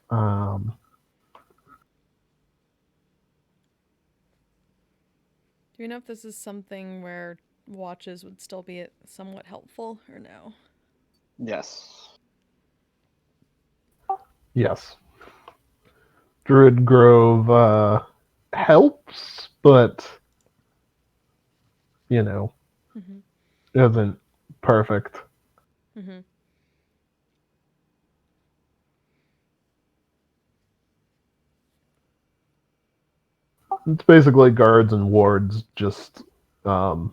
Um, Do you know if this is something where watches would still be somewhat helpful, or no? Yes. yes. Druid Grove helps, but, you know, isn't perfect. Mm-hmm. It's basically guards and wards just with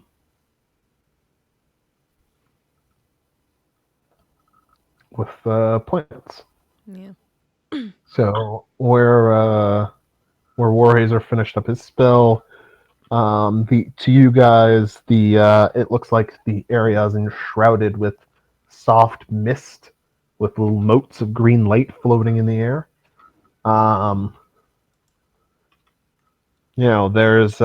plants. Yeah. So where Warhazer finished up his spell, to you guys, it looks like the area is enshrouded with soft mist, with little motes of green light floating in the air. There's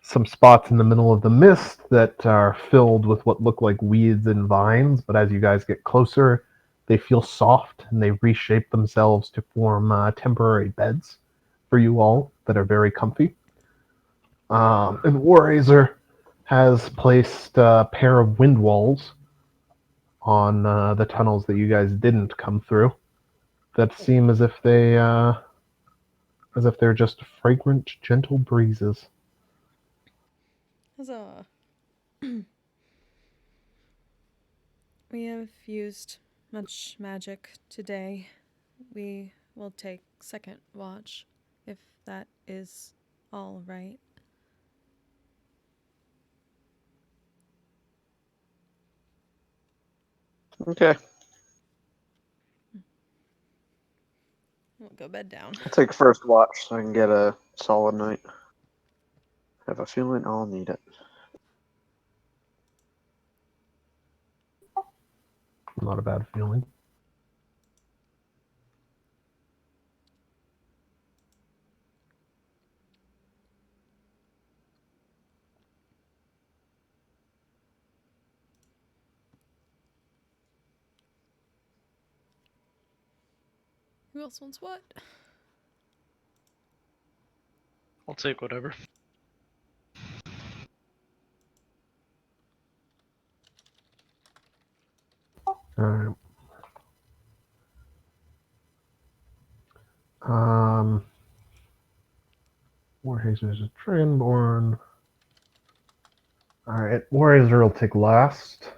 some spots in the middle of the mist that are filled with what look like weeds and vines, but as you guys get closer, they feel soft and they reshape themselves to form temporary beds for you all that are very comfy. And Warhazer has placed a pair of wind walls on the tunnels that you guys didn't come through that seem as if they're just fragrant, gentle breezes. Huzzah. We have used much magic today. We will take second watch, if that is all right. Okay. We'll go bed down. I'll take first watch so I can get a solid night. I have a feeling I'll need it. Not a bad feeling. Who else wants what? I'll take whatever. Alright. Warhazer's a Dragonborn. Alright, Warhazer will take last.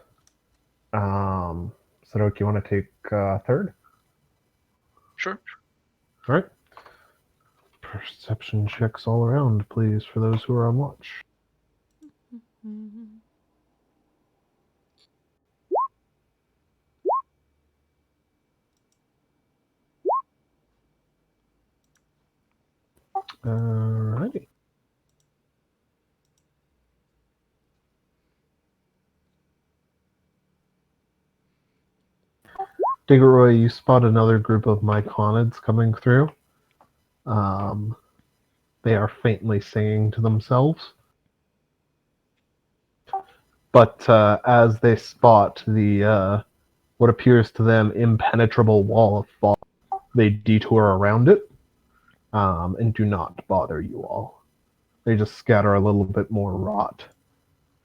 Sadoki, you want to take third? Sure. Alright. Perception checks all around, please, for those who are on watch. Alrighty. Diggeroy, you spot another group of myconids coming through. They are faintly singing to themselves. But as they spot the what appears to them impenetrable wall of fog, they detour around it and do not bother you all. They just scatter a little bit more rot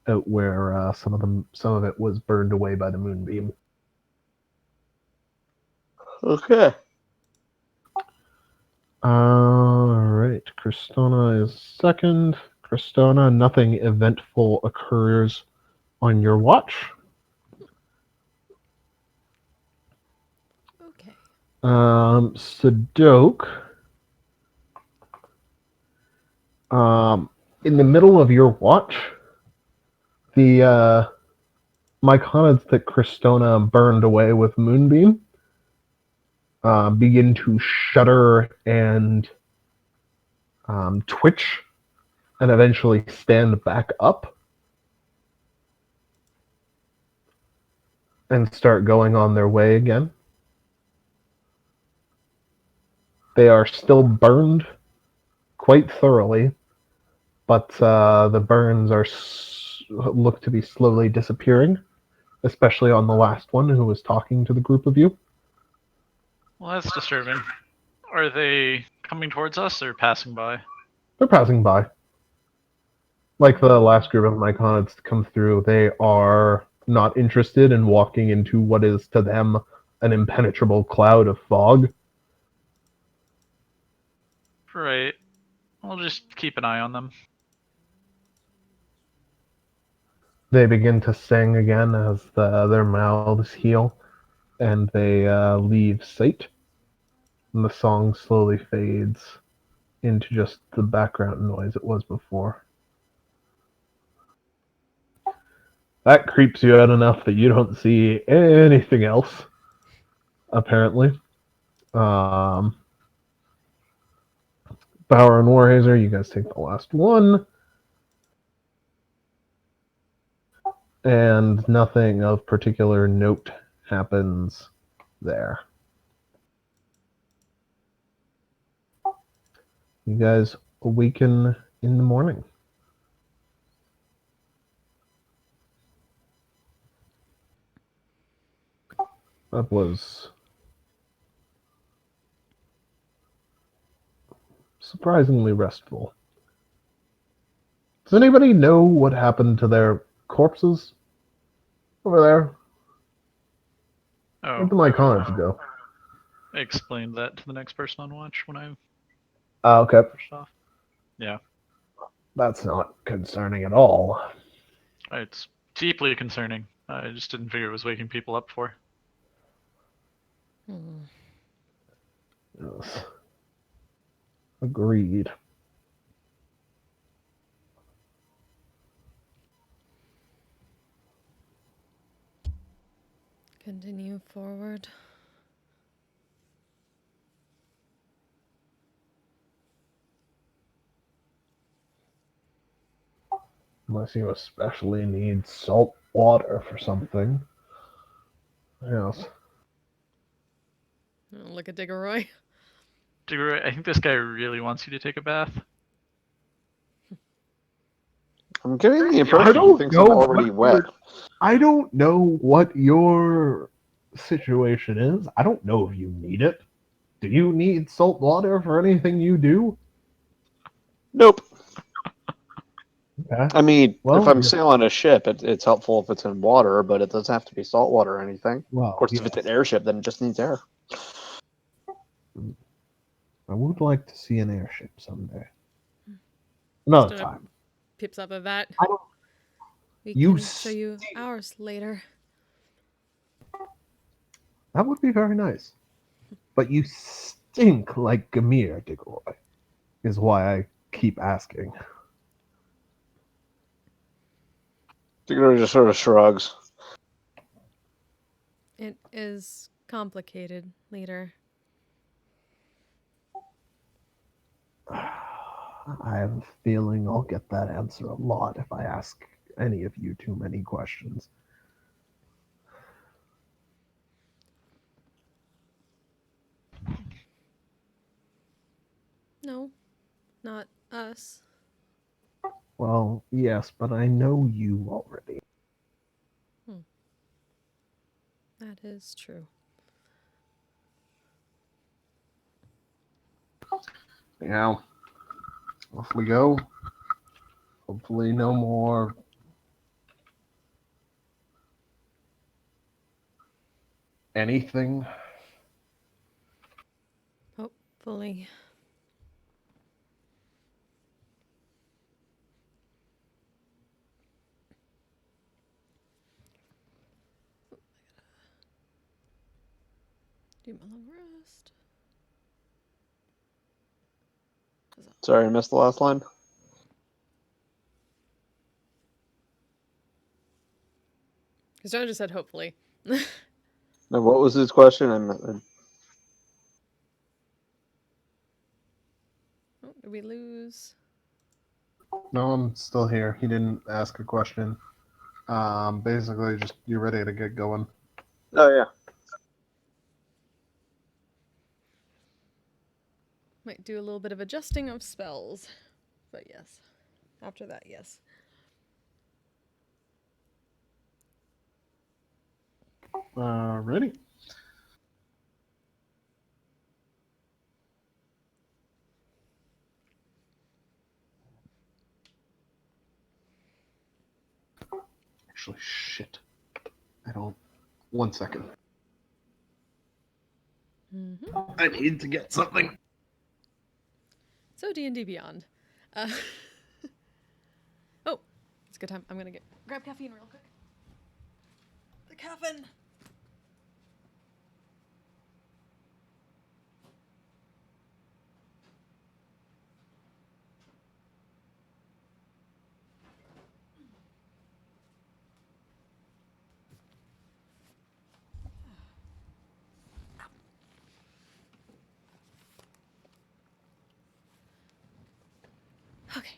out where some of it was burned away by the moonbeam. Okay. Alright, Cristona is second. Cristona, nothing eventful occurs on your watch. Okay. Sadok, in the middle of your watch, the myconids that Cristona burned away with Moonbeam begin to shudder and twitch and eventually stand back up and start going on their way again. They are still burned quite thoroughly, but the burns look to be slowly disappearing, especially on the last one who was talking to the group of you. Well, that's disturbing. Are they coming towards us or passing by? They're passing by. Like the last group of myconids to come through, they are not interested in walking into what is to them an impenetrable cloud of fog. Right. I'll just keep an eye on them. They begin to sing again as their mouths heal, and they leave sight. And the song slowly fades into just the background noise it was before. That creeps you out enough that you don't see anything else, apparently. Bauer and Warhazer, you guys take the last one. And nothing of particular note happens there. You guys awaken in the morning. That was surprisingly restful. Does anybody know what happened to their corpses over there? Oh, Where'd the myconids go? I explained that to the next person on watch when I Okay. pushed off. Yeah. That's not concerning at all. It's deeply concerning. I just didn't figure it was waking people up for. Yes. Agreed. Continue forward. Unless you especially need salt water for something. Yes. Look at Diggeroy. I think this guy really wants you to take a bath. I'm getting the I impression he don't thinks know I'm already what wet. I don't know what your situation is. I don't know if you need it. Do you need salt water for anything you do? Nope. Okay. I mean, Well, if I'm yes. sailing a ship, it's helpful if it's in water, but it doesn't have to be salt water or anything. Well, Of course, if it's yes. an airship, then it just needs air. I would like to see an airship someday. Another Stona time. Pips up at that. I don't. We You can show you stink. ours later. That would be very nice. But you stink like Gamir, Digoroy. is why I keep asking. Tigger just sort of shrugs. It is complicated, leader. I have a feeling I'll get that answer a lot if I ask any of you too many questions. No, not us. Well, yes, but I know you already. That is true. Now, off we go. Hopefully no more anything. Hopefully. Do my long rest. Sorry, I missed the last line. Because John just said hopefully. No, what was his question? Oh, did we lose? No, I'm still here. He didn't ask a question. Basically, just you ready to get going. Oh, yeah. Might do a little bit of adjusting of spells. But yes. After that, yes. Ready? Actually, shit. I don't. 1 second. I need to get something. So D&D Beyond. Oh, it's a good time. I'm gonna grab caffeine real quick. The caffeine. Okay.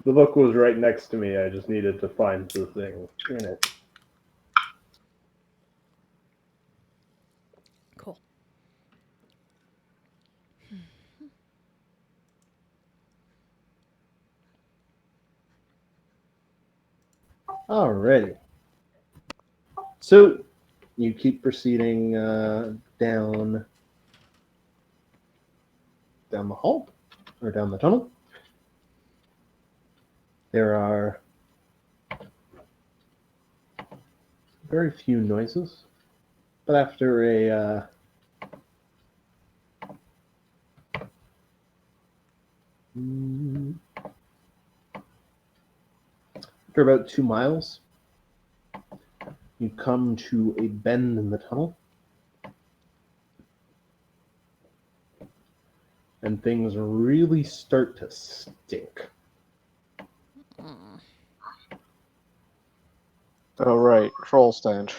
The book was right next to me. I just needed to find the thing in it. Cool. Alrighty. So you keep proceeding down the hall or down the tunnel. There are very few noises, but after about 2 miles, you come to a bend in the tunnel, and things really start to stink. Oh, right. Troll stench.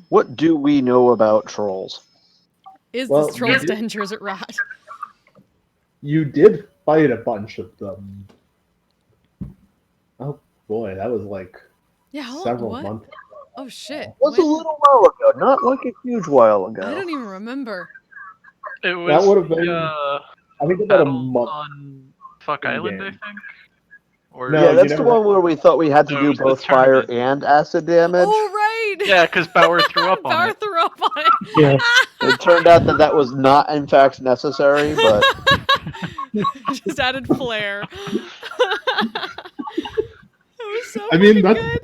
What do we know about trolls? Is Well, this troll you stench or is it rot? You did fight a bunch of them. Oh boy, that was like Yeah, how long? several What? months. Oh shit. It was a little while ago, not like a huge while ago. I don't even remember. It That was would have been, the I think, about a battle month. on Fuck in Island, game. I think. Or No, Yeah, you that's never the one where we thought we had to No, it do was the both fire tournament. and acid damage. Oh right. Yeah, because Bauer threw up on Bauer it. threw up on it. Yeah. It turned out that was not, in fact, necessary, but Just added flair. That was so I mean, fucking good.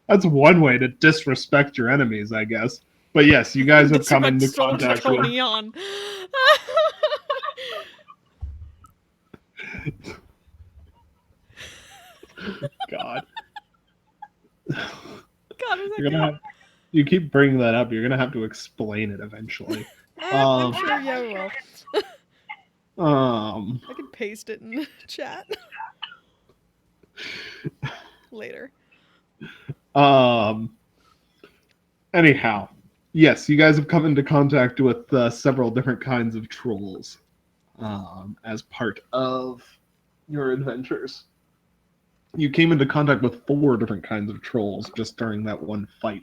that's one way to disrespect your enemies, I guess. But yes, you guys have come into Disrespect contact Troll with. Neon. God, God, was that you're gonna good? you keep bringing that up. You're gonna have to explain it eventually. I'm sure, yeah, we will. I could paste it in chat later. Anyhow, yes, you guys have come into contact with several different kinds of trolls as part of your adventures. You came into contact with 4 different kinds of trolls just during that one fight.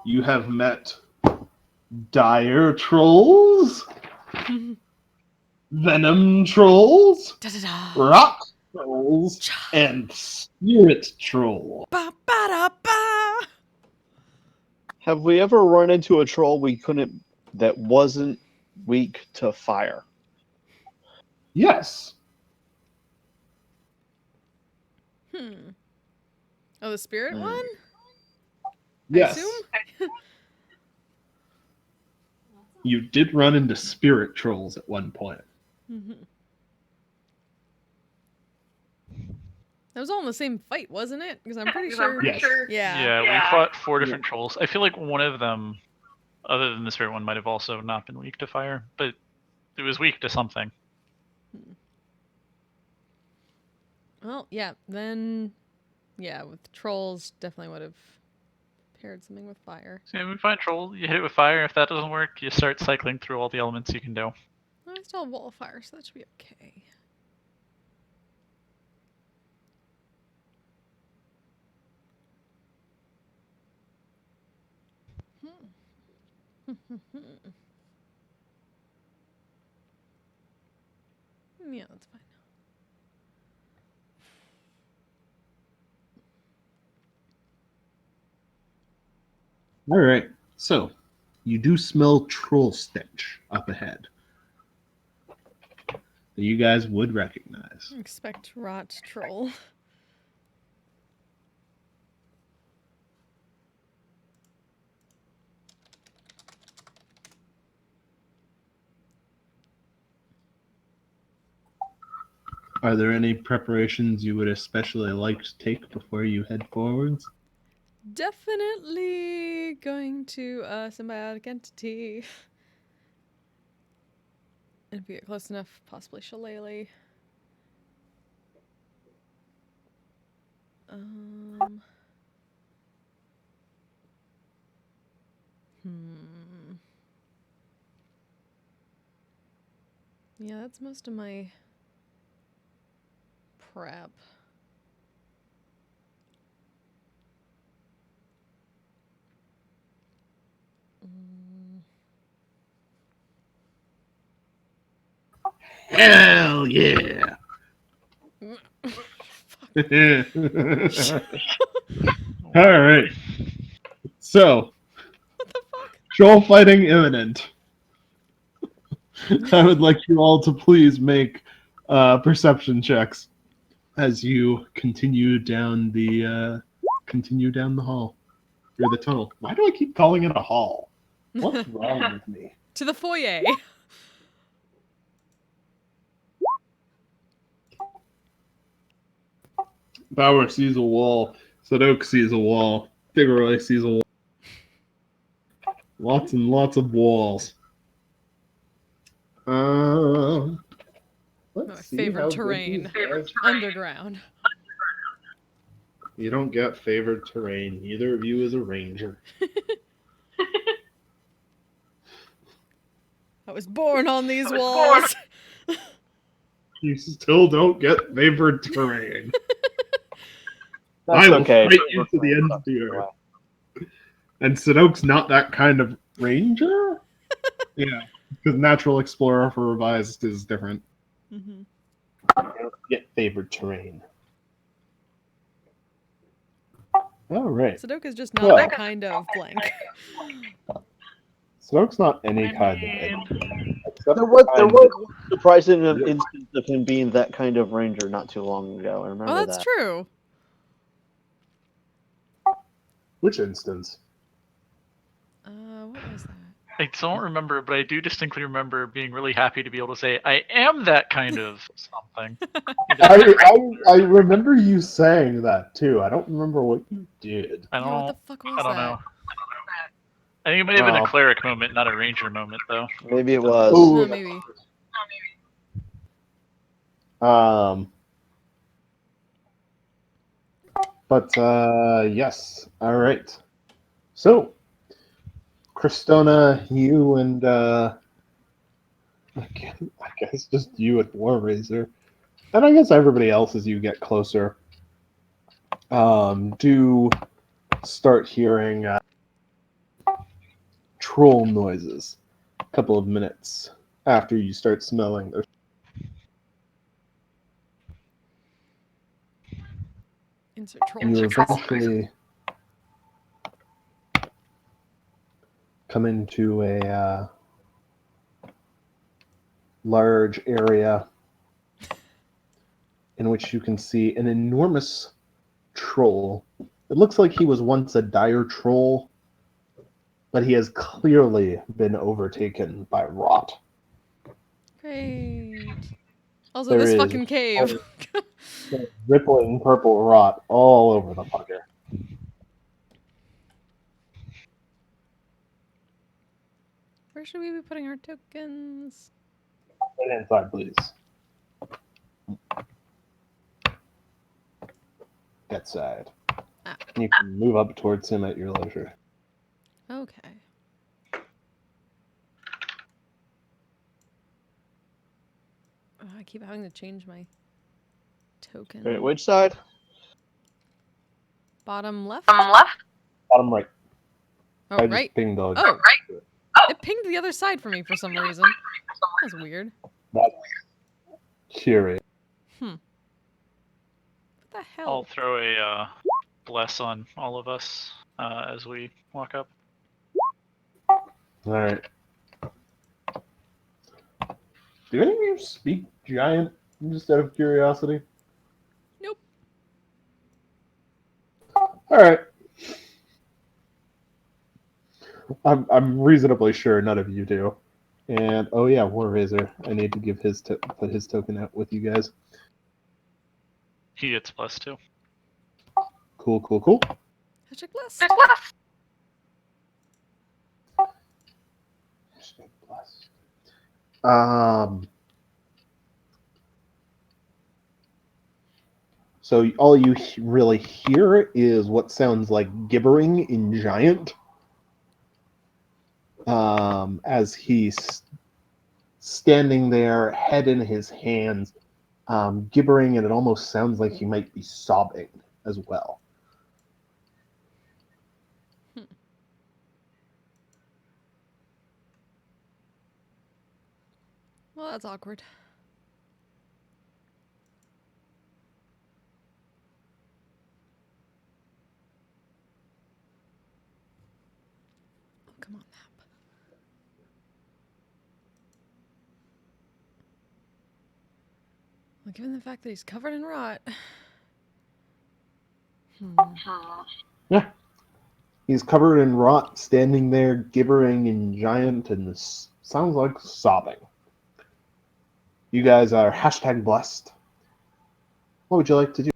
You have met dire trolls, venom trolls, Da-da-da. rock trolls, and spirit trolls. Ba-ba-da-ba. Have we ever run into a troll that wasn't weak to fire? Yes. Oh, the spirit one? Yes. I assume? You did run into spirit trolls at one point. That was all in the same fight, wasn't it? Because I'm pretty sure. Yes. Yeah. We fought 4 different trolls. I feel like one of them, other than the spirit one, might have also not been weak to fire, but it was weak to something. Well, yeah. Then, yeah, with trolls, definitely would have paired something with fire. So we find a troll, you hit it with fire. If that doesn't work, you start cycling through all the elements you can do. I still have wall of fire, so that should be okay. Yeah, that's fine. All right. So, you do smell troll stench up ahead that you guys would recognize. Expect rot troll. Are there any preparations you would especially like to take before you head forwards? Definitely going to symbiotic entity. And if we get close enough, possibly Shillelagh. Yeah, that's most of my prep. Hell yeah! All right. So, What the fuck? troll fighting imminent. I would like you all to please make perception checks as you continue down the hall or the tunnel. Why do I keep calling it a hall? What's wrong with me? To the foyer. Bauer sees a wall. Sadok sees a wall. Figueroa sees a wall. Lots and lots of walls. My Let's see favorite how good terrain. these guys- Underground. You don't get favored terrain. Neither of you is a ranger. I was born on these walls. You still don't get favored terrain. That's I will okay. fight you to the end of the earth. And Sadok's not that kind of ranger? Yeah, because Natural Explorer for Revised is different. You don't get favored terrain. All right. Sudoku's just not that kind of blank. Sadok's not any kind of ranger. Except There was for a surprising instance of him being that kind of ranger not too long ago. I remember Oh, that's that. true. which instance? What was that? I don't remember, but I do distinctly remember being really happy to be able to say, I am that kind of something. I remember you saying that too. I don't remember what you did. I Yeah, what the don't, fuck was I don't that? know. I think it might have been Oh. a cleric moment, not a ranger moment, though. Maybe it was. Ooh. No, maybe. But yes. All right. So, Kristona, you and I guess just you and Warraiser, and I guess everybody else as you get closer, do start hearing troll noises. A couple of minutes after you start smelling their. Insert troll. You eventually come into a large area in which you can see an enormous troll. It looks like he was once a dire troll, but he has clearly been overtaken by rot. Great. Also, There this is fucking cave. rippling purple rot all over the fucker. Where should we be putting our tokens? Right inside, please. That side. Ah. You can move up towards him at your leisure. Okay. Oh, I keep having to change my token. Wait, which side? Bottom left? Bottom right. Oh, I just right. pinged all Oh, it pinged the other side for me for some reason. That's weird. That's curious. What the hell? I'll throw a bless on all of us as we walk up. Alright. Do any of you speak giant, just out of curiosity? Nope. Alright. I'm reasonably sure none of you do. And, oh yeah, Warraiser. I need to give his put his token out with you guys. He gets blessed too. Cool, cool, cool. Hashtag blessed. So all you really hear is what sounds like gibbering in giant. As he's standing there, head in his hands, gibbering, and it almost sounds like he might be sobbing as well. Well, that's awkward. Oh, come on, map. Well, given the fact that he's covered in rot. Yeah. He's covered in rot, standing there, gibbering in giant, and this sounds like sobbing. You guys are hashtag blessed. What would you like to do?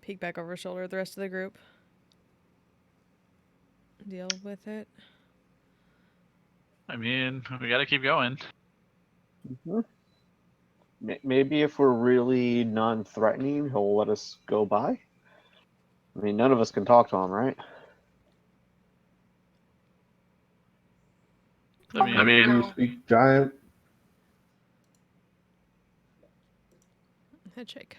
Peek back over his shoulder at the rest of the group. Deal with it. I mean, we gotta keep going. Mm-hmm. Maybe if we're really non-threatening, he'll let us go by. I mean, none of us can talk to him, right? I mean, You speak giant. Headshake.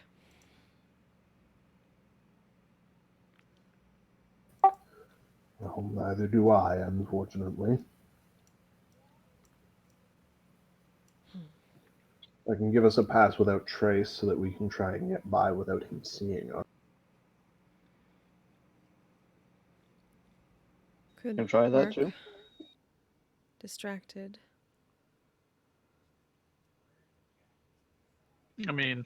Well, neither do I, unfortunately. I can give us a pass without trace so that we can try and get by without him seeing us. Could Can try that work. too. Distracted. I mean,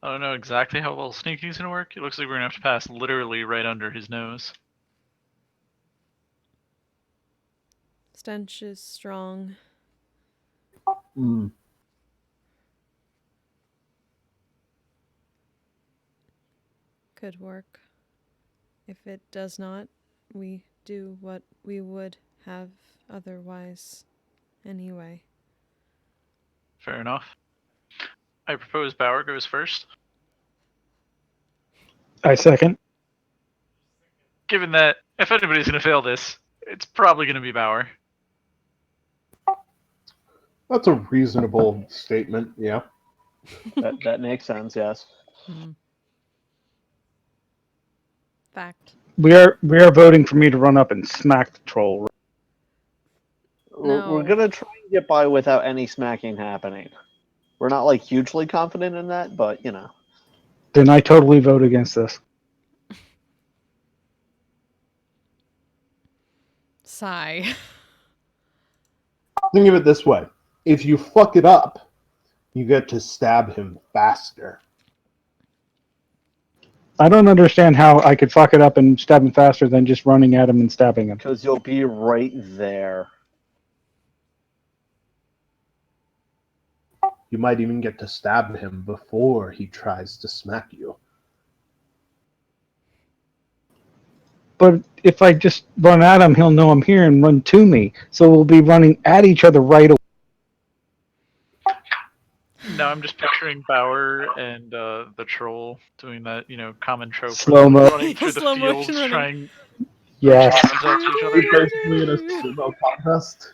I don't know exactly how well sneaking's gonna work. It looks like we're gonna have to pass literally right under his nose. Stench is strong. Mm. could work. If it does not, we do what we would have otherwise anyway. Fair enough. I propose Bauer goes first. I second. Given that if anybody's going to fail this, it's probably going to be Bauer. That's a reasonable statement, yeah. That makes sense. Yes. Fact. We are voting for me to run up and smack the troll. No. We're gonna try and get by without any smacking happening. We're not like hugely confident in that, but you know. Then I totally vote against this. Sigh. Think of it this way. If you fuck it up, you get to stab him faster. I don't understand how I could fuck it up and stab him faster than just running at him and stabbing him. Because you'll be right there. You might even get to stab him before he tries to smack you. But if I just run at him, he'll know I'm here and run to me. So we'll be running at each other right away. No, I'm just picturing Bauer and the troll doing that, common trope. Slow-mo. Running through the Slow fields, motion running. trying Yes. to out to each other. You're basically in a sumo contest.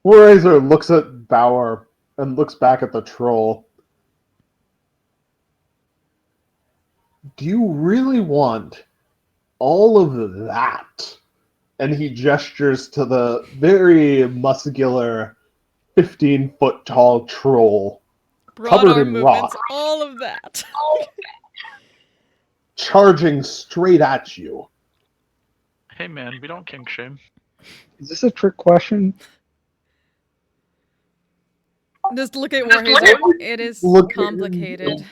Warrazor looks at Bauer and looks back at the troll. Do you really want all of that? And he gestures to the very muscular, 15-foot tall troll, Broad covered arm in movements, rock, all of that. charging straight at you. Hey man, we don't kink shame. Is this a trick question? Just look at Warhazer. It is Look at- complicated.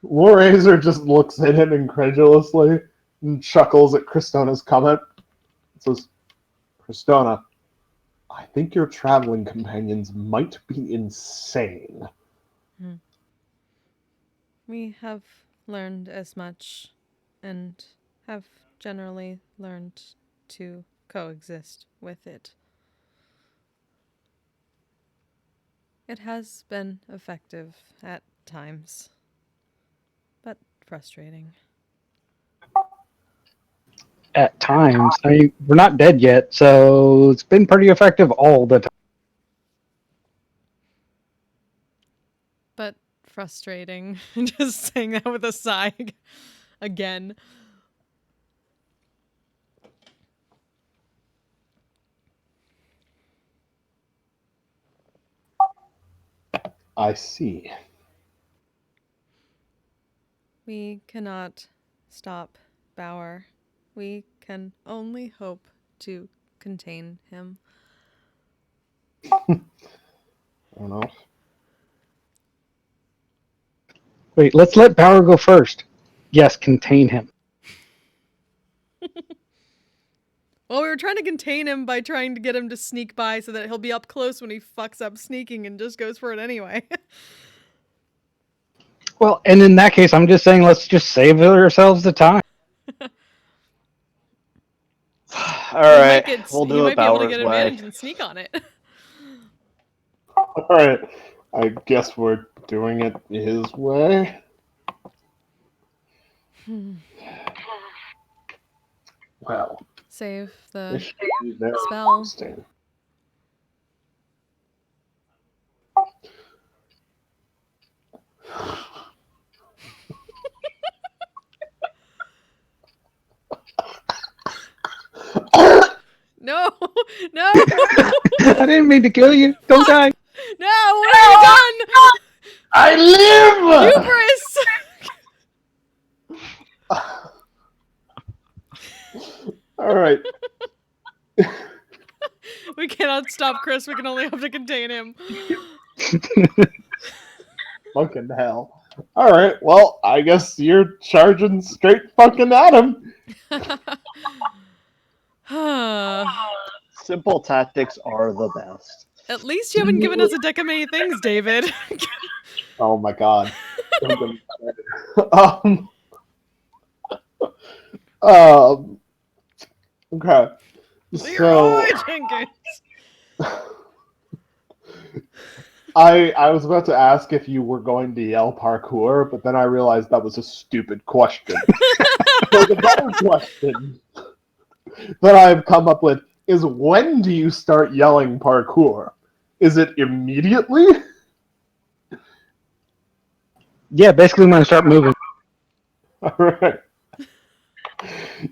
Warrazor just looks at him incredulously and chuckles at Kristona's comment. Says, Kristona, I think your traveling companions might be insane. We have learned as much and have generally learned to coexist with it. It has been effective at times, but frustrating. At times. I mean, we're not dead yet, so it's been pretty effective all the time. But frustrating. Just saying that with a sigh again. I see. We cannot stop Bauer. We can only hope to contain him. I don't know. Wait, let's let Bauer go first. Yes, contain him. Well, we were trying to contain him by trying to get him to sneak by so that he'll be up close when he fucks up sneaking and just goes for it anyway. Well, and in that case, I'm just saying let's just save ourselves the time. All right, we'll He do might it be able to Bauer's get way. advantage and sneak on it. All right. I guess we're doing it his way. Well, Save the this should be very spell. interesting. No! No! I didn't mean to kill you. Don't die. No! What have you done? I live! Hubris! All right. We cannot stop Chris. We can only hope to contain him. Fucking hell. All right. Well, I guess you're charging straight fucking at him. Simple tactics are the best. At least you haven't given us a deck of many things, David. Oh my god. Don't get me started. Um, okay. So Leroy Jenkins. I was about to ask if you were going to yell parkour, but then I realized that was a stupid question. So the better question that I've come up with is, when do you start yelling parkour? Is it immediately? Yeah, basically when I start moving. Alright.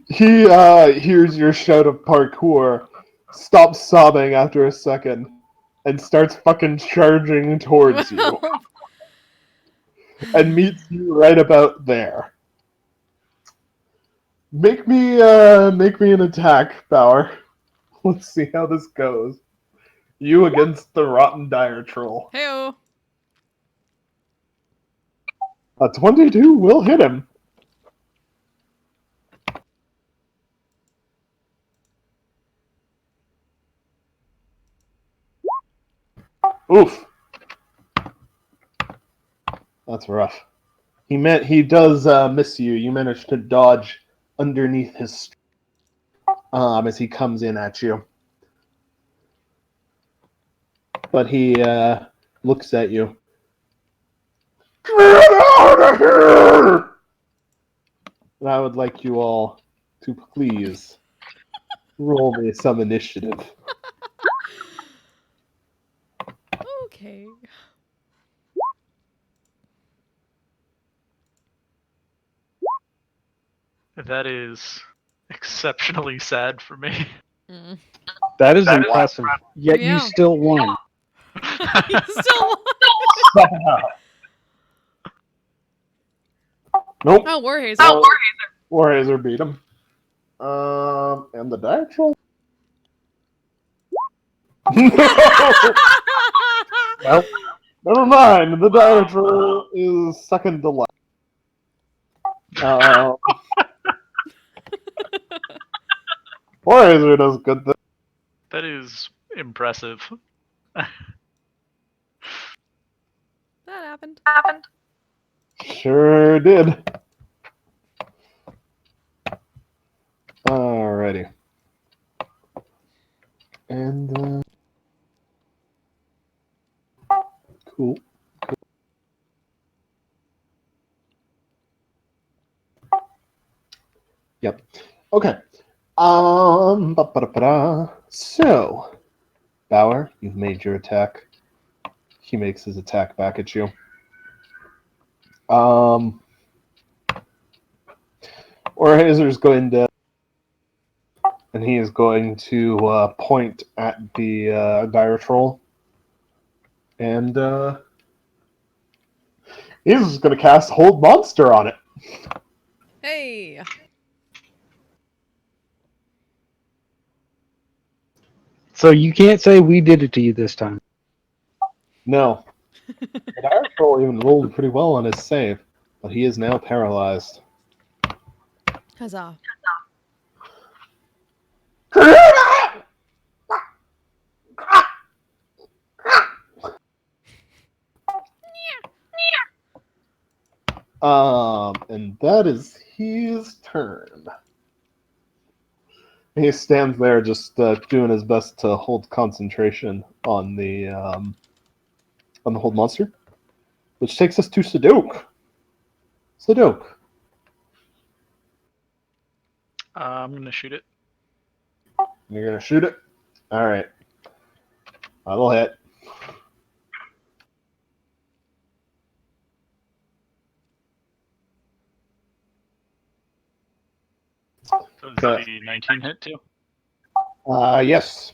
He hears your shout of parkour, stops sobbing after a second, and starts fucking charging towards you, and meets you right about there. Make me an attack, Bauer. Let's see how this goes. You against the rotten dire troll. Heyo. A 22 will hit him. Oof. That's rough. He does miss you. You managed to dodge underneath his as he comes in at you. But he looks at you. Get out of here! And I would like you all to please roll me some initiative. Okay. That is exceptionally sad for me. Mm. That is impressive. Yet you Yeah. still won. You still Nope. Oh, Warhazer. Warhazer beat him. And the dire troll. Well, never mind. The dire troll is second to last. Warhazer does good things. That is impressive. That happened. Sure did. Alrighty. And cool. Yep. Okay. Ba-ba-da-ba-da. So, Bauer, you've made your attack. He makes his attack back at you. Orhazer's going to, and he is going to point at the dire troll, and he's going to cast Hold Monster on it. Hey. So you can't say we did it to you this time. No. The dire troll even rolled pretty well on his save, but he is now paralyzed. Huzzah. And that is his turn. He stands there just doing his best to hold concentration on the hold monster, which takes us to Sadok. Sadok. I'm gonna shoot it. You're gonna shoot it? Alright. That'll hit. So is the 19 hit too? Yes.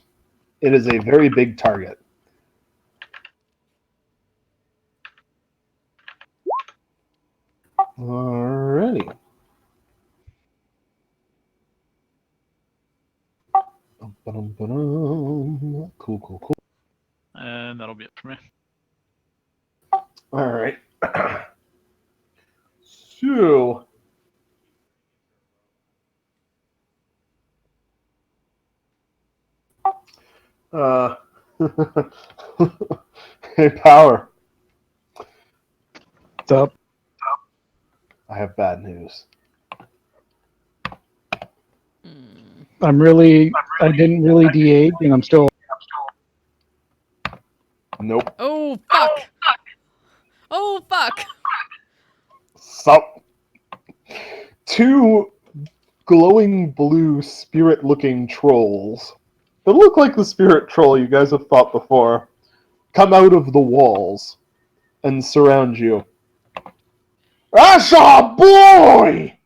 It is a very big target. Alrighty. Cool. And that'll be it for me. Alright. So. Hey, Power. What's up? I have bad news. I didn't really D8, and I'm still. Nope. Oh fuck! Oh fuck! So, two glowing blue spirit-looking trolls that look like the spirit troll you guys have fought before come out of the walls and surround you. That's our boy!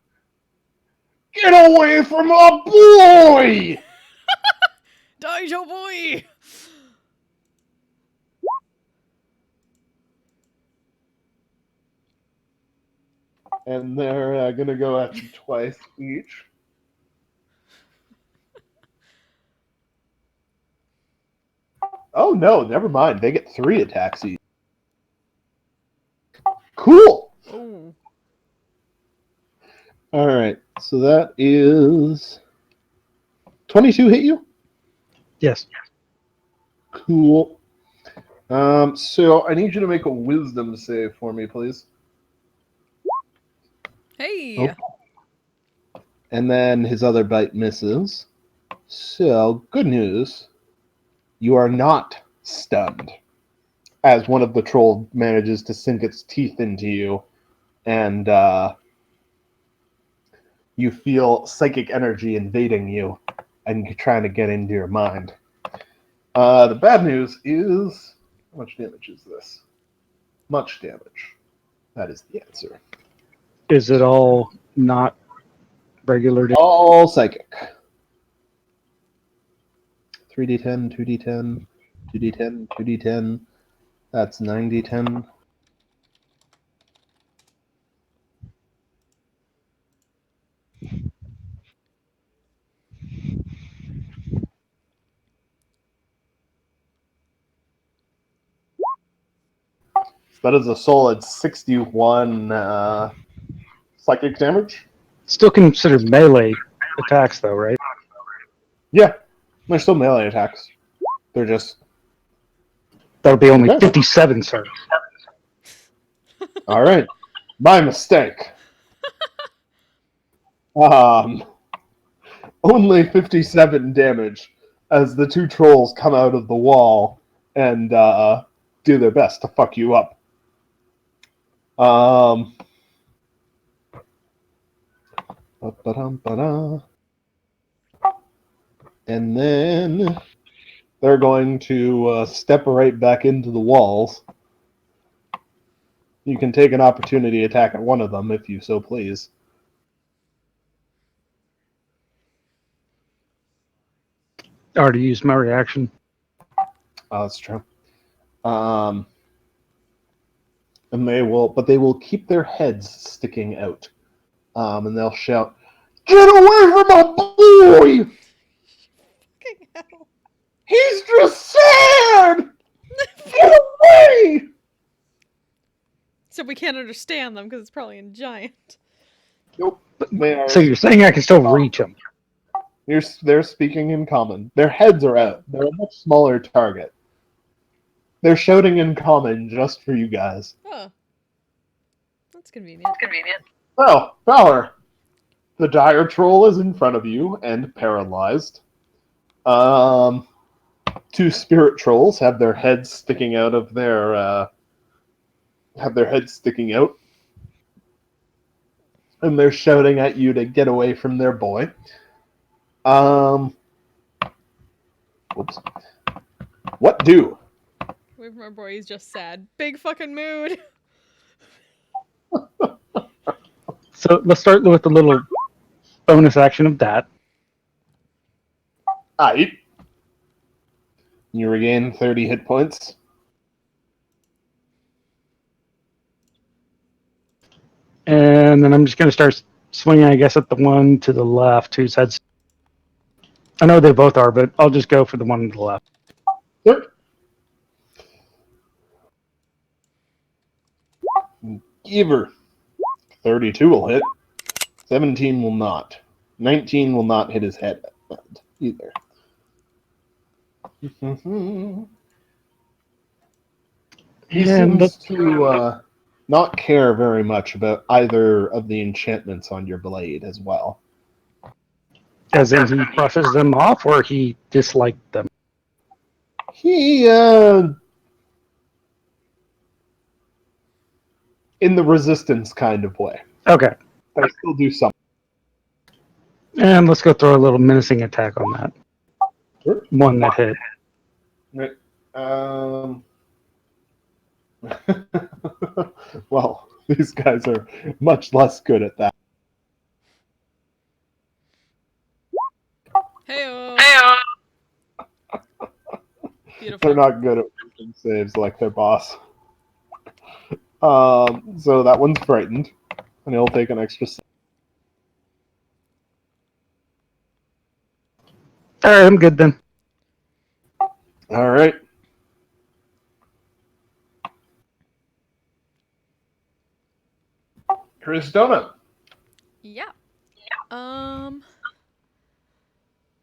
Get away from our boy! Die, Joe boy! And they're gonna go at you twice each. Oh no, never mind. They get 3 attacks each. Cool! Oh. Alright, so that is 22 hit you? Yes. Cool. So I need you to make a wisdom save for me, please. Hey! Oh. And then his other bite misses. So, good news. You are not stunned. As one of the trolls manages to sink its teeth into you, and you feel psychic energy invading you and trying to get into your mind. The bad news is... How much damage is this? Much damage. That is the answer. Is it all not regular? All psychic. 3d10, 2d10, 2d10, 2d10. That's 9d10. That is a solid 61 psychic damage. Still considered melee attacks, though, right? Yeah, they're still melee attacks. They're just... That'll be only Okay. 57, sir. All right. My mistake. Only 57 damage as the 2 trolls come out of the wall and do their best to fuck you up. And then they're going to step right back into the walls. You can take an opportunity attack at one of them if you so please. I already used my reaction. Oh, that's true. And they will keep their heads sticking out. And they'll shout, "Get away from my boy! Fucking hell. He's just sad! Get away!" So we can't understand them because it's probably in giant. Nope. They are, So you're saying I can still reach them? they're speaking in common. Their heads are out. They're a much smaller target. They're shouting in common just for you guys. Oh. That's convenient. Well, Valor, the dire troll is in front of you and paralyzed. 2 spirit trolls have their heads sticking out of their and they're shouting at you to get away from their boy. Whoops. What do? Away from our boy, he's just sad. Big fucking mood. So let's start with the little bonus action of that. Aight. You regain 30 hit points. And then I'm just going to start swinging, I guess, at the one to the left whose head's... I know they both are, but I'll just go for the one to the left. Yep. Giver. 32 will hit. 17 will not. 19 will not hit his head either. He seems to not care very much about either of the enchantments on your blade as well. As in, he brushes them off, or he disliked them. He, in the resistance kind of way. Okay. I still do something. And let's go throw a little menacing attack on that. Sure. One that hit. Right. Well, these guys are much less good at that. Heyo. Beautiful. They're not good at wisdom saves like their boss. So that one's frightened, and he'll take an extra. All right, I'm good then. All right. Chris Donut. Yeah.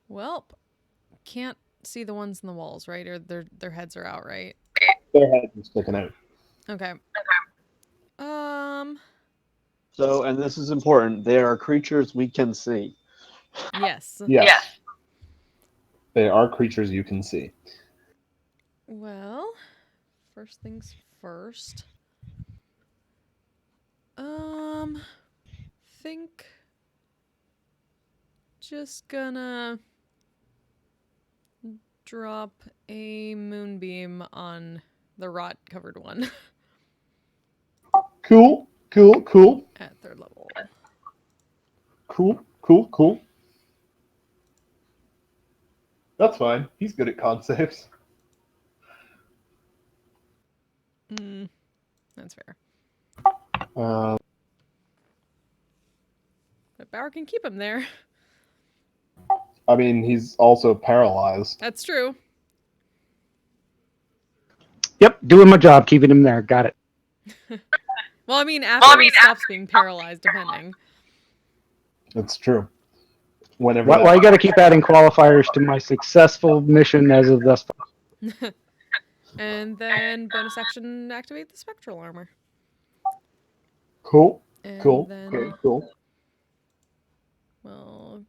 Well, can't see the ones in the walls, right? Or their heads are out, right? Their heads are sticking out. Okay. So, and this is important, they are creatures we can see. Yes. Yes. They are creatures you can see. Well, first things first. Think just gonna drop a moonbeam on the rot covered one. Cool. At 3rd level. Cool. That's fine. He's good at con saves. That's fair. Uh, But Bauer can keep him there. I mean, he's also paralyzed. That's true. Yep, doing my job, keeping him there. Got it. Well, I mean, after he stops being paralyzed, depending. That's true. Whenever Why you got to keep adding qualifiers to my successful mission as of thus far? And then bonus action, activate the spectral armor. Cool. And Cool. then Cool. we'll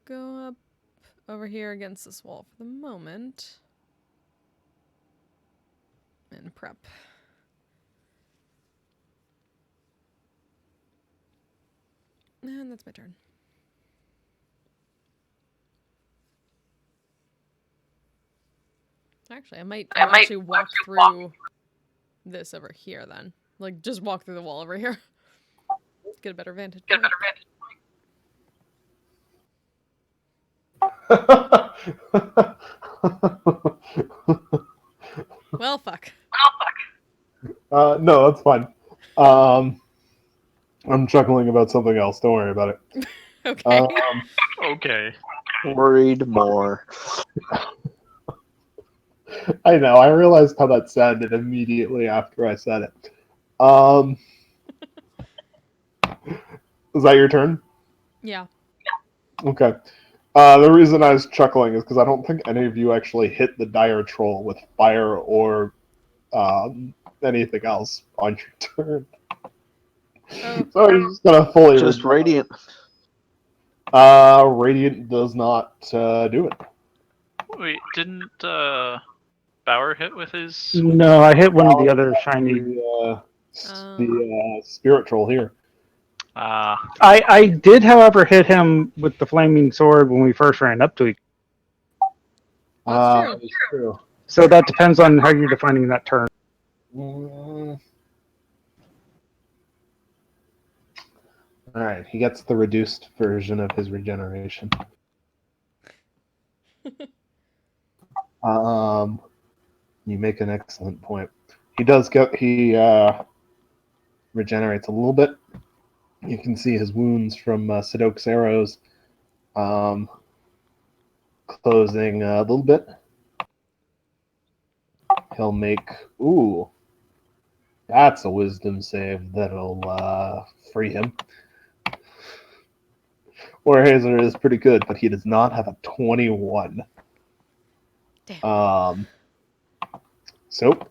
go up over here against this wall for the moment. And prep. And that's my turn. Actually, I might actually walk through this over here then. Like, just walk through the wall over here. Get a better vantage point. Well, fuck. No, that's fine. I'm chuckling about something else. Don't worry about it. Okay. Okay. Worried more. I know. I realized how that sounded immediately after I said it. Is that your turn? Yeah. Okay. The reason I was chuckling is because I don't think any of you actually hit the dire troll with fire or anything else on your turn. Oh. So I'm just gonna fully Just radiant. Radiant does not do it. Wait, didn't Bauer hit with his? No, I hit one of the other shiny. The spirit troll here. I did, however, hit him with the flaming sword when we first ran up to each. That's true. So that depends on how you're defining that turn. All right, he gets the reduced version of his regeneration. You make an excellent point. He regenerates a little bit. You can see his wounds from Sadok's arrows closing a little bit. He'll make that's a wisdom save that'll free him. Warhazer is pretty good, but he does not have a 21. Damn. So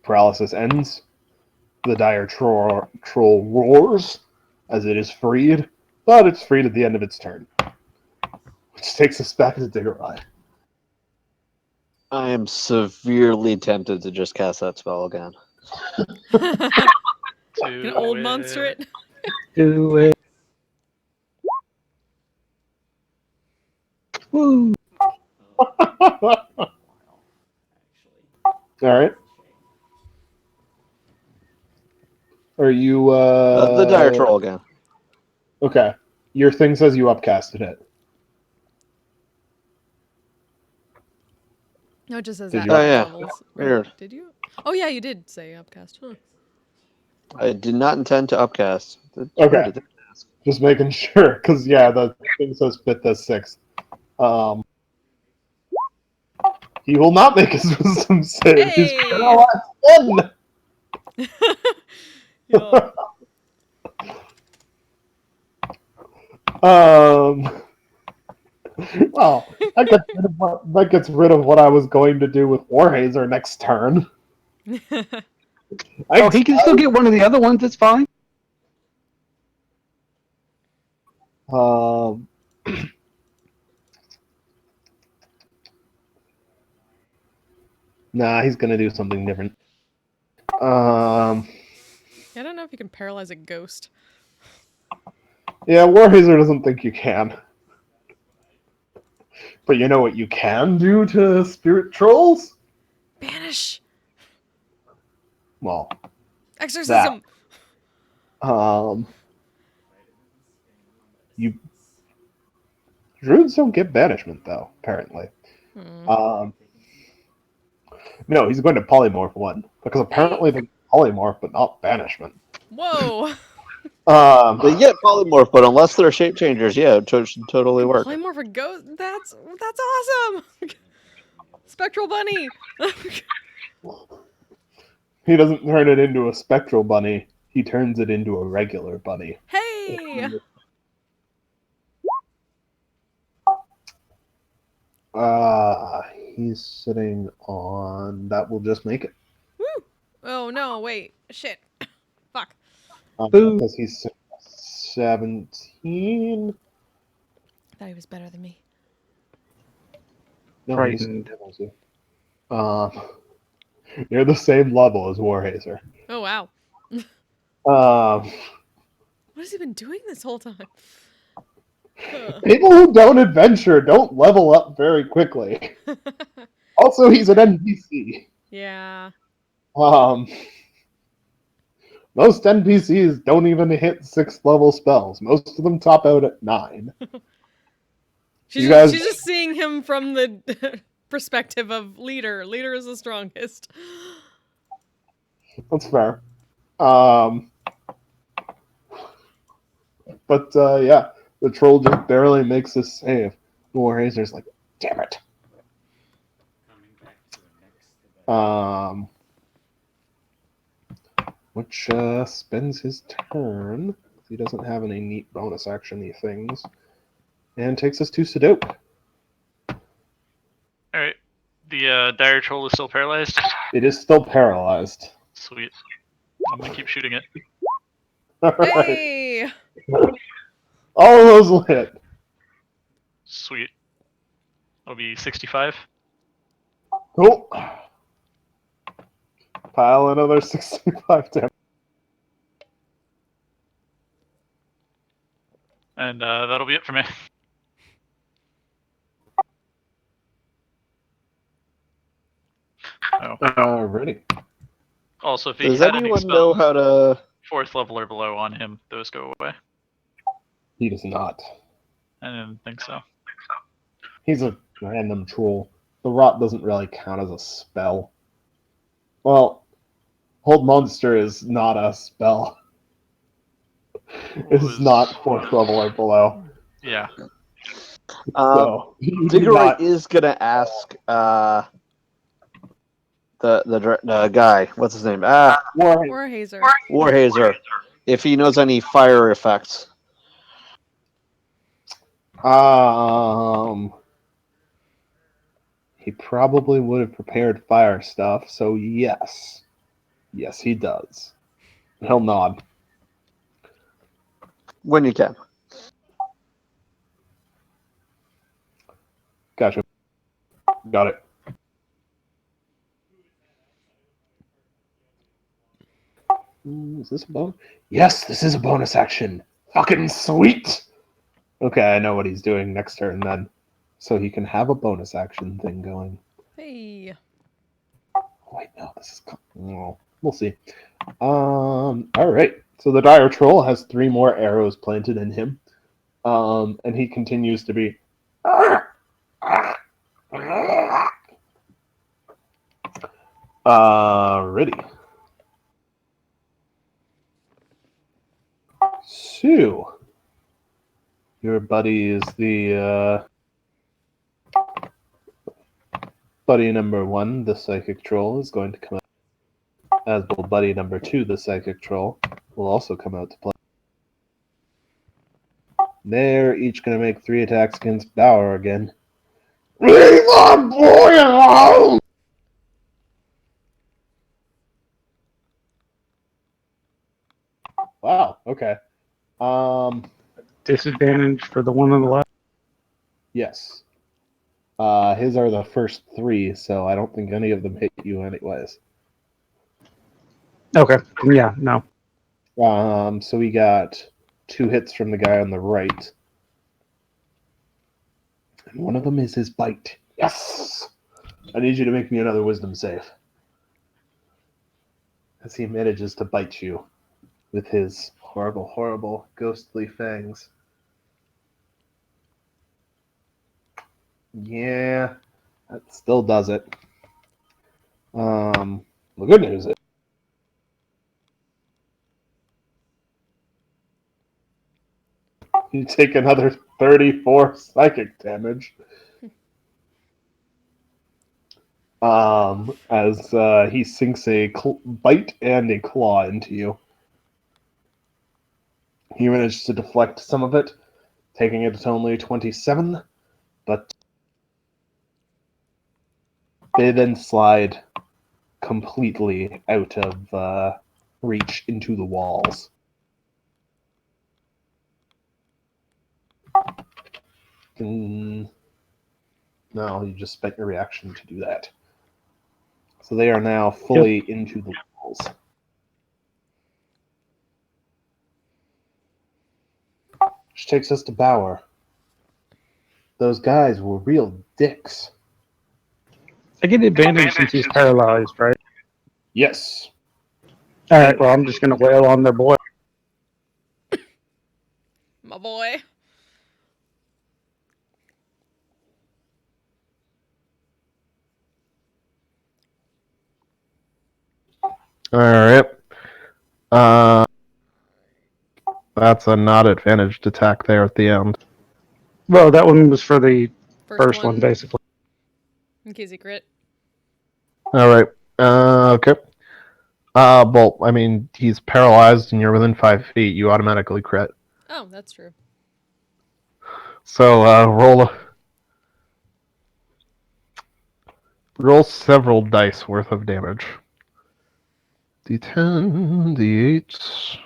paralysis ends. The dire troll roars as it is freed, but it's freed at the end of its turn, which takes us back to Digger Eye. I am severely tempted to just cast that spell again. An old monster it. Do it. Woo. All right. Are you The dire troll again. Okay. Your thing says you upcasted it. No, it just says Did at you? Oh, third yeah. levels. Weird. Did you? Oh yeah, you did say upcast. Huh. I did not intend to upcast. That's Okay. weird. Just making sure, because yeah, the thing says 5th as 6th. He will not make his wisdom save. He's Hey! paralyzed. Yo. Well, that gets rid of what I was going to do with Warhazer next turn. Oh, he can still get one of the other ones. It's fine. Um, nah, he's gonna do something different. I don't know if you can paralyze a ghost. Yeah, Warhazer doesn't think you can. But you know what you can do to spirit trolls? Banish. Well, Exorcism. You druids don't get banishment though, apparently. No, he's going to polymorph one because apparently they polymorph, but not banishment. Whoa. They get polymorph, but unless they're shape changers, yeah, it should totally work. Polymorph a ghost. That's awesome. Spectral bunny. He doesn't turn it into a spectral bunny. He turns it into a regular bunny. Hey. He's sitting on. That will just make it. Woo. Oh no! Wait. Shit. Fuck. Because he's 17. I thought he was better than me. No, Frightened. You're the same level as Warhazer. Oh wow. Um, What has he been doing this whole time? People who don't adventure don't level up very quickly. Also, he's an NPC. Yeah. Most NPCs don't even hit 6th level spells. Most of them top out at 9. She's guys- just seeing him from the perspective of leader. Leader is the strongest. That's fair. But yeah, the troll just barely makes this save. Warhazer's like, damn it. Which spends his turn. He doesn't have any neat bonus action-y things. And takes us to Sudoku. Alright. The dire troll is still paralyzed. It is still paralyzed. Sweet. I'm gonna keep shooting it. Alright. Hey. All of those will hit. Sweet. That'll be 65. Cool. Pile another 65 damage. And that'll be it for me. Oh. Alrighty. Also, if he Does had any anyone know spells how to? 4th level or below on him, those go away. He does not. I didn't think so. He's a random troll. The rot doesn't really count as a spell. Well, Hold Monster is not a spell. It's not 4th level or below. Yeah. So, you do Diggerite not- is gonna ask the guy. What's his name? Warhazer. Warhazer. If he knows any fire effects. He probably would have prepared fire stuff, so yes. Yes, he does. He'll nod. When you can. Gotcha. Got it. Is this a bonus? Yes, this is a bonus action. Fucking sweet. Okay, I know what he's doing next turn then. So he can have a bonus action thing going. Hey. Wait, no, this is... Well, we'll see. Alright. So the dire troll has 3 more arrows planted in him. And he continues to be... Ready. So, your buddy is the buddy number 1, the psychic troll, is going to come out. As will buddy number 2, the psychic troll, will also come out to play. They're each going to make 3 attacks against Bauer again. Leave our boy alone! Wow, okay. Disadvantage for the one on the left. Yes. His are the first 3, so I don't think any of them hit you anyways. Okay. Yeah, no. So we got 2 hits from the guy on the right. And one of them is his bite. Yes! I need you to make me another wisdom save. As he manages to bite you with his horrible, horrible, ghostly fangs. Yeah, that still does it. The good news is you take another 34 psychic damage. As he sinks a bite and a claw into you. He manages to deflect some of it, taking it to only 27, but they then slide completely out of reach into the walls. No, you just spent your reaction to do that. So they are now fully into the walls. Which takes us to Bauer. Those guys were real dicks. I get advantage since he's paralyzed, right? Yes. Alright, well, I'm just going to wail on their boy. My boy. Alright. That's a not advantaged attack there at the end. Well, that one was for the first one, basically. In case he crit. Alright. Okay. Well, I mean, he's paralyzed and you're within 5 feet. You automatically crit. Oh, that's true. So, roll several dice worth of damage. D10, D8,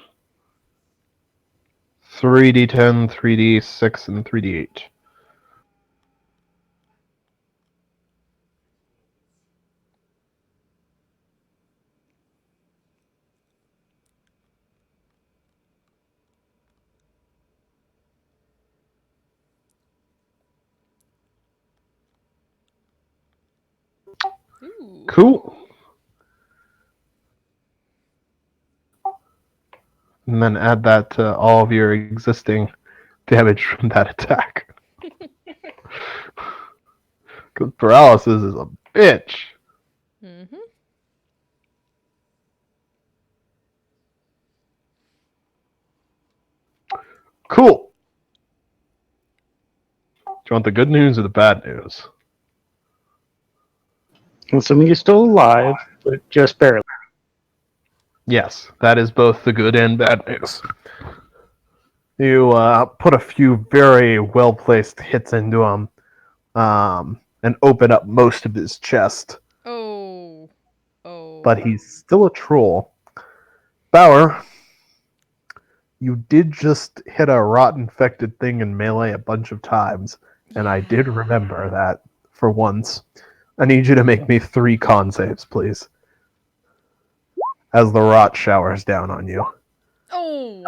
3D10, 3D6, and 3D8. Ooh. Cool. And then add that to all of your existing damage from that attack. Because paralysis is a bitch. Mm-hmm. Cool. Do you want the good news or the bad news? Assuming he's still alive, but just barely. Yes, that is both the good and bad news. You put a few very well-placed hits into him and open up most of his chest. Oh. Oh. But he's still a troll. Bauer, you did just hit a rot-infected thing in melee a bunch of times, and I did remember that for once. I need you to make me 3 con saves, please. As the rot showers down on you. Oh,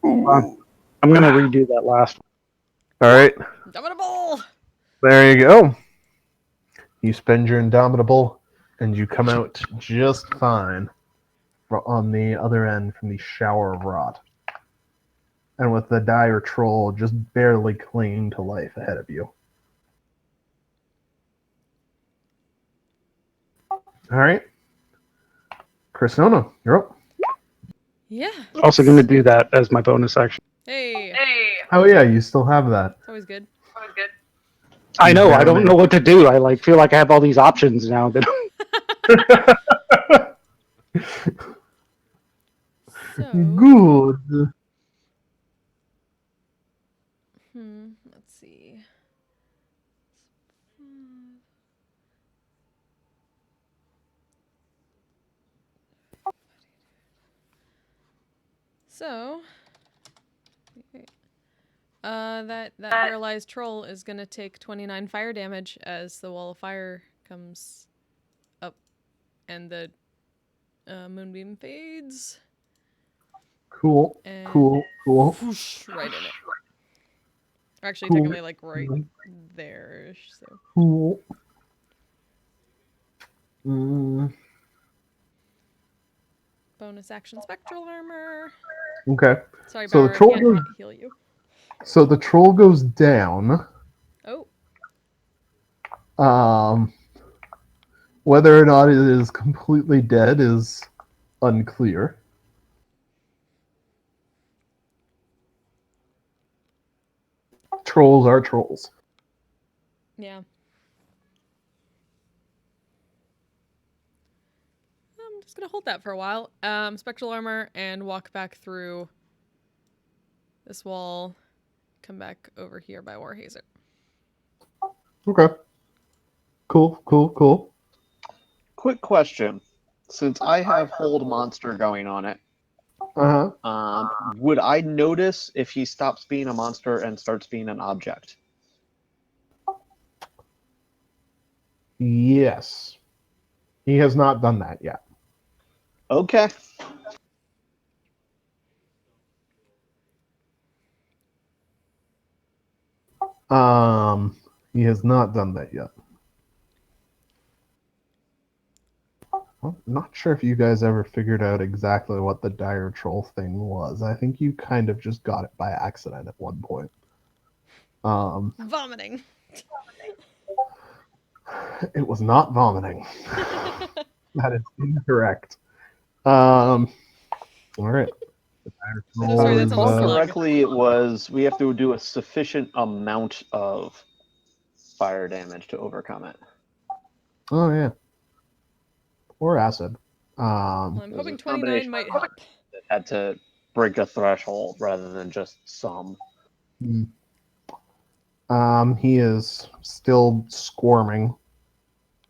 I'm gonna redo that last one. Alright, Indomitable! there you go. You spend your Indomitable, and you come out just fine on the other end from the shower of rot. And with the dire troll just barely clinging to life ahead of you. Alright. Christona, you're up. Yeah. Also gonna do that as my bonus action. Hey. Oh yeah, you still have that. It's always good. I know. I Damn don't it. know what to do. I feel like I have all these options now. That So, Good. let's see. So, that paralyzed troll is gonna take 29 fire damage as the wall of fire comes up, and the moonbeam fades. Cool. And Cool. whoosh, right in it. Or actually, Cool. technically, like right there. So Cool. Mm, bonus action, spectral armor. okay. Sorry, So the Bauer, I troll can't goes- not heal you. So the troll goes down. Oh, Whether or not it is completely dead is unclear. Trolls are trolls. yeah. I'm just gonna hold that for a while. Spectral armor and walk back through this wall. Come back over here by Warhazer. Okay. Cool. Quick question. Since I have hold monster going on it, Uh-huh. would I notice if he stops being a monster and starts being an object? Yes. He has not done that yet. Okay. He has not done that yet. Well, not sure if you guys ever figured out exactly what the dire troll thing was. I think you kind of just got it by accident at one point. Vomiting. It was not vomiting. That is incorrect. All right. The dire troll sorry, that's is, a slug. Correctly, it was we have to do a sufficient amount of fire damage to overcome it. oh yeah. Or acid. Well, I'm It was hoping a 29 combination might of help. It had to break a threshold rather than just some. He is still squirming.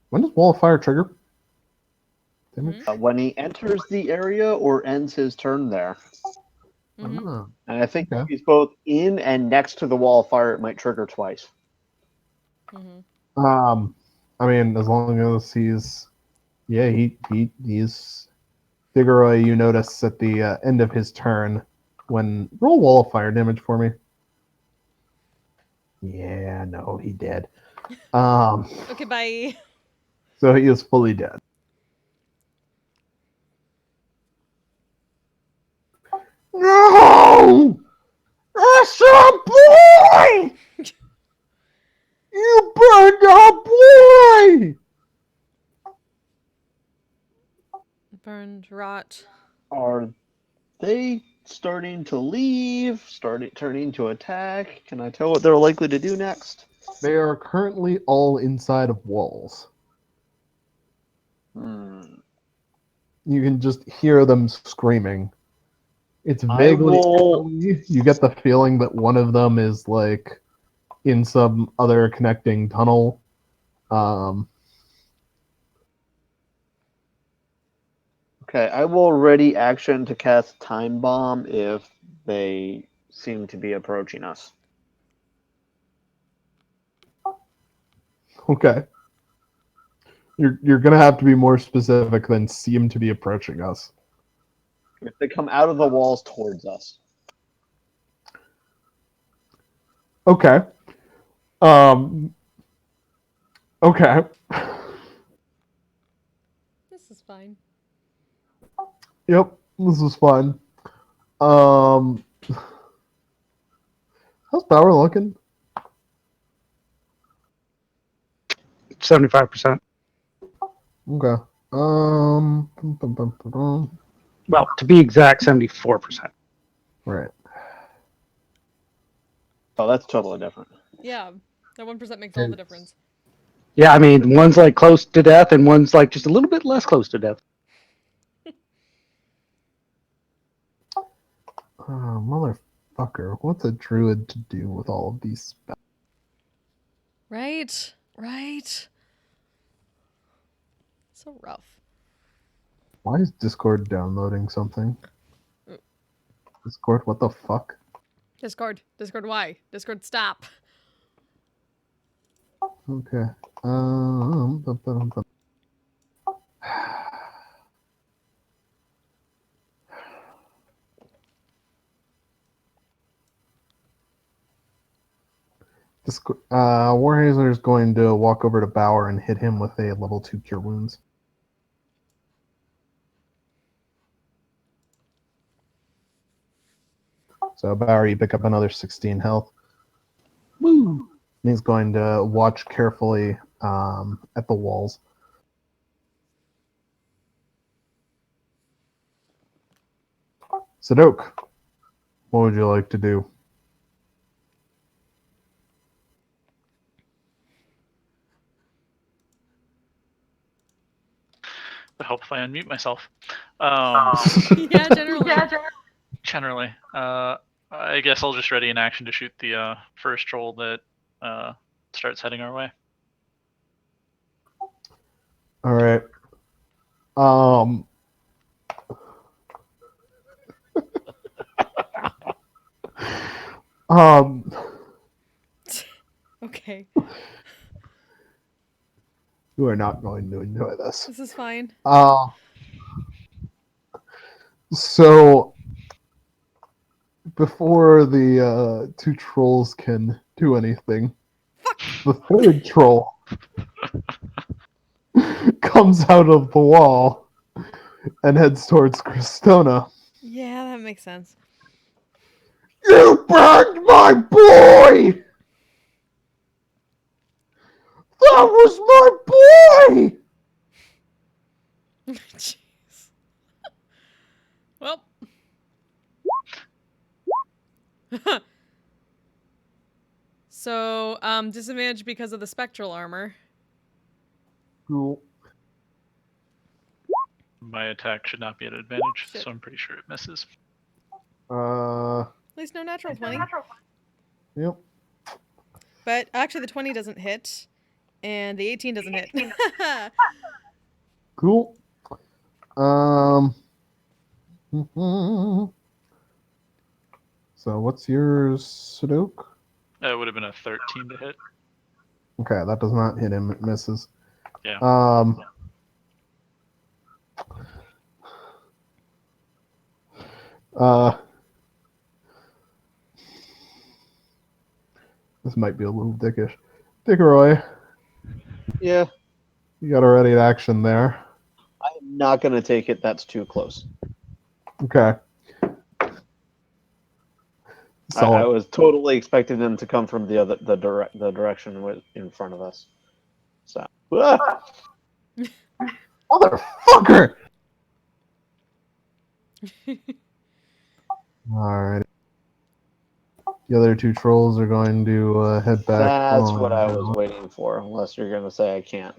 When does wall of fire trigger? When he enters the area or ends his turn there. Mhm. Ah, And I think Okay. if he's both in and next to the wall of fire, it might trigger twice. Mhm. I mean, as long as he's, yeah, he's Figaro. You notice at the end of his turn, when roll wall of fire damage for me. Yeah, no, he did. Okay, bye. So he is fully dead. No, that's a boy. You burned our boy. Burned, rot. Are they starting to leave? Turning to attack? Can I tell what they're likely to do next? They are currently all inside of walls. Hmm. You can just hear them screaming. It's I vaguely will. you get the feeling that one of them is like in some other connecting tunnel. Okay, I will ready action to cast Time Bomb if they seem to be approaching us. Okay. You're gonna have to be more specific than seem to be approaching us. If they come out of the walls towards us. Okay. Okay. This is fine. Yep. This is fun. How's power looking? 75%. Okay. Bum, bum, bum, bum, bum. Well, to be exact, 74%. Right. Oh, that's totally different. Yeah, that 1% makes all the difference. Yeah, I mean, one's like close to death, and one's like just a little bit less close to death. Motherfucker. What's a druid to do with all of these spells? Right? Right? So rough. Why is Discord downloading something? Mm. Discord, what the fuck? Discord. Discord, why? Discord, stop. Okay. Bum, bum, bum. Warhazer is going to walk over to Bauer and hit him with a level 2 cure wounds. So Bauer, you pick up another 16 health. Woo! And he's going to watch carefully at the walls. Sadok, what would you like to do? I hope if I unmute myself. Yeah, generally. Generally, I guess I'll just ready an action to shoot the first troll that starts heading our way. All right. Um. um. Okay, You are not going to enjoy this. this is fine. So before the two trolls can do anything, the third troll comes out of the wall and heads towards Cristona. Yeah, that makes sense. You burned my boy! That was my boy! Jeez. Well. So, disadvantage because of the spectral armor. Cool. My attack should not be at advantage, Shit. so I'm pretty sure it misses. At least no natural 20. Yep. But actually, the 20 doesn't hit, and the 18 doesn't hit. Cool. So what's yours, Sadok? It would have been a 13 to hit. Okay, that does not hit him. It misses. Yeah. This might be a little dickish. Dickeroy, Yeah, you got a ready action there. I'm not going to take it. That's too close. Okay. I So was totally expecting them to come from the direction in front of us. So, motherfucker! Alright. The other two trolls are going to head back. that's what I was waiting for. Unless you're going to say I can't.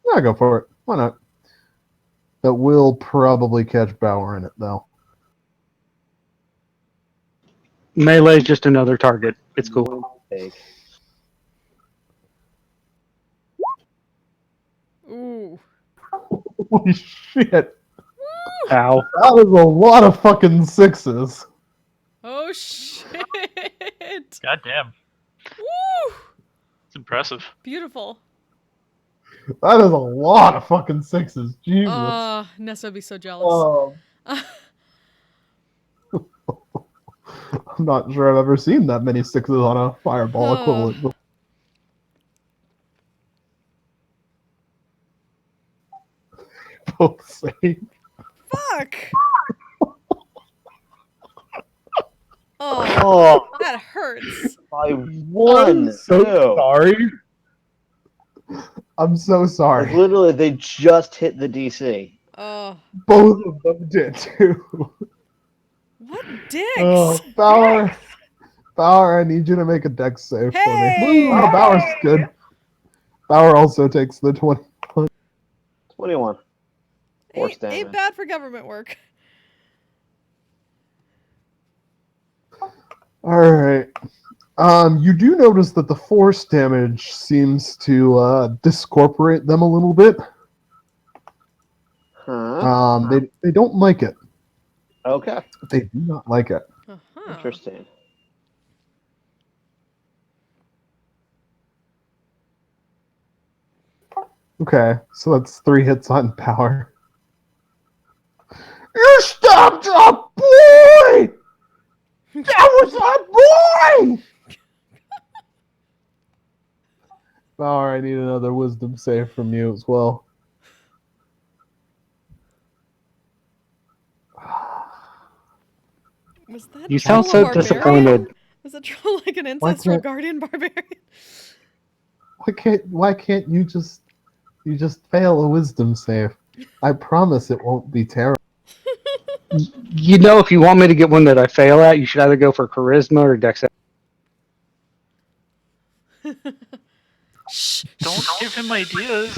Yeah, go for it. Why not? That will probably catch Bauer in it, though. Melee's just another target. It's cool. Take. Ooh. Holy shit! Ow. That was a lot of fucking sixes. Oh shit! God damn. Woo! It's impressive. Beautiful. That is a lot of fucking sixes. Jesus. Nessa would be so jealous. Oh, I'm not sure I've ever seen that many sixes on a fireball equivalent. Both save. Fuck! Oh, Oh, that hurts. by one. I'm so too. sorry. I'm so Like, sorry. literally, they just hit the DC. Oh, Both of them did too. what dicks? Oh, Bauer. Bauer, I need you to make a dex save for me. Hey! Oh, Bauer's good. Bauer also takes the 20. 21. Force Ain't damage. bad for government work. Alright. You do notice that the force damage seems to discorporate them a little bit. Huh? They don't like it. Okay. They do not like it. Uh-huh. Interesting. Okay, so that's 3 hits on power. You stabbed a boy! That was a boy! Bauer, I need another wisdom save from you as well. Was that You troll sound a so barbarian? disappointed. Was that troll like an ancestral can't- guardian barbarian? Why can't you just fail a wisdom save? I promise it won't be terrible. You know, if you want me to get one that I fail at, you should either go for charisma or dexterity. Shh. Don't give him ideas.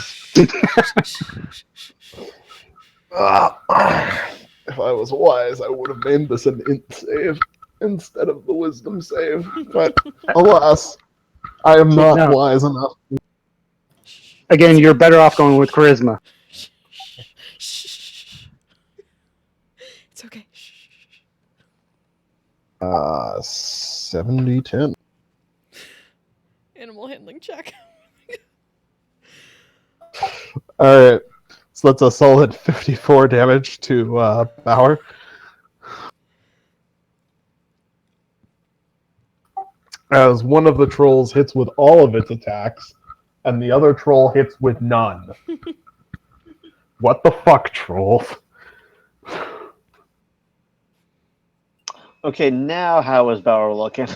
If I was wise, I would have made this an int save instead of the wisdom save. But alas, I am not No. wise enough. Again, you're better off going with charisma. Shh. It's okay. Shh. 70-10. Animal handling check. Alright, so that's a solid 54 damage to Bauer. As one of the trolls hits with all of its attacks, and the other troll hits with none. What the fuck, trolls? Okay, now how is Bauer looking?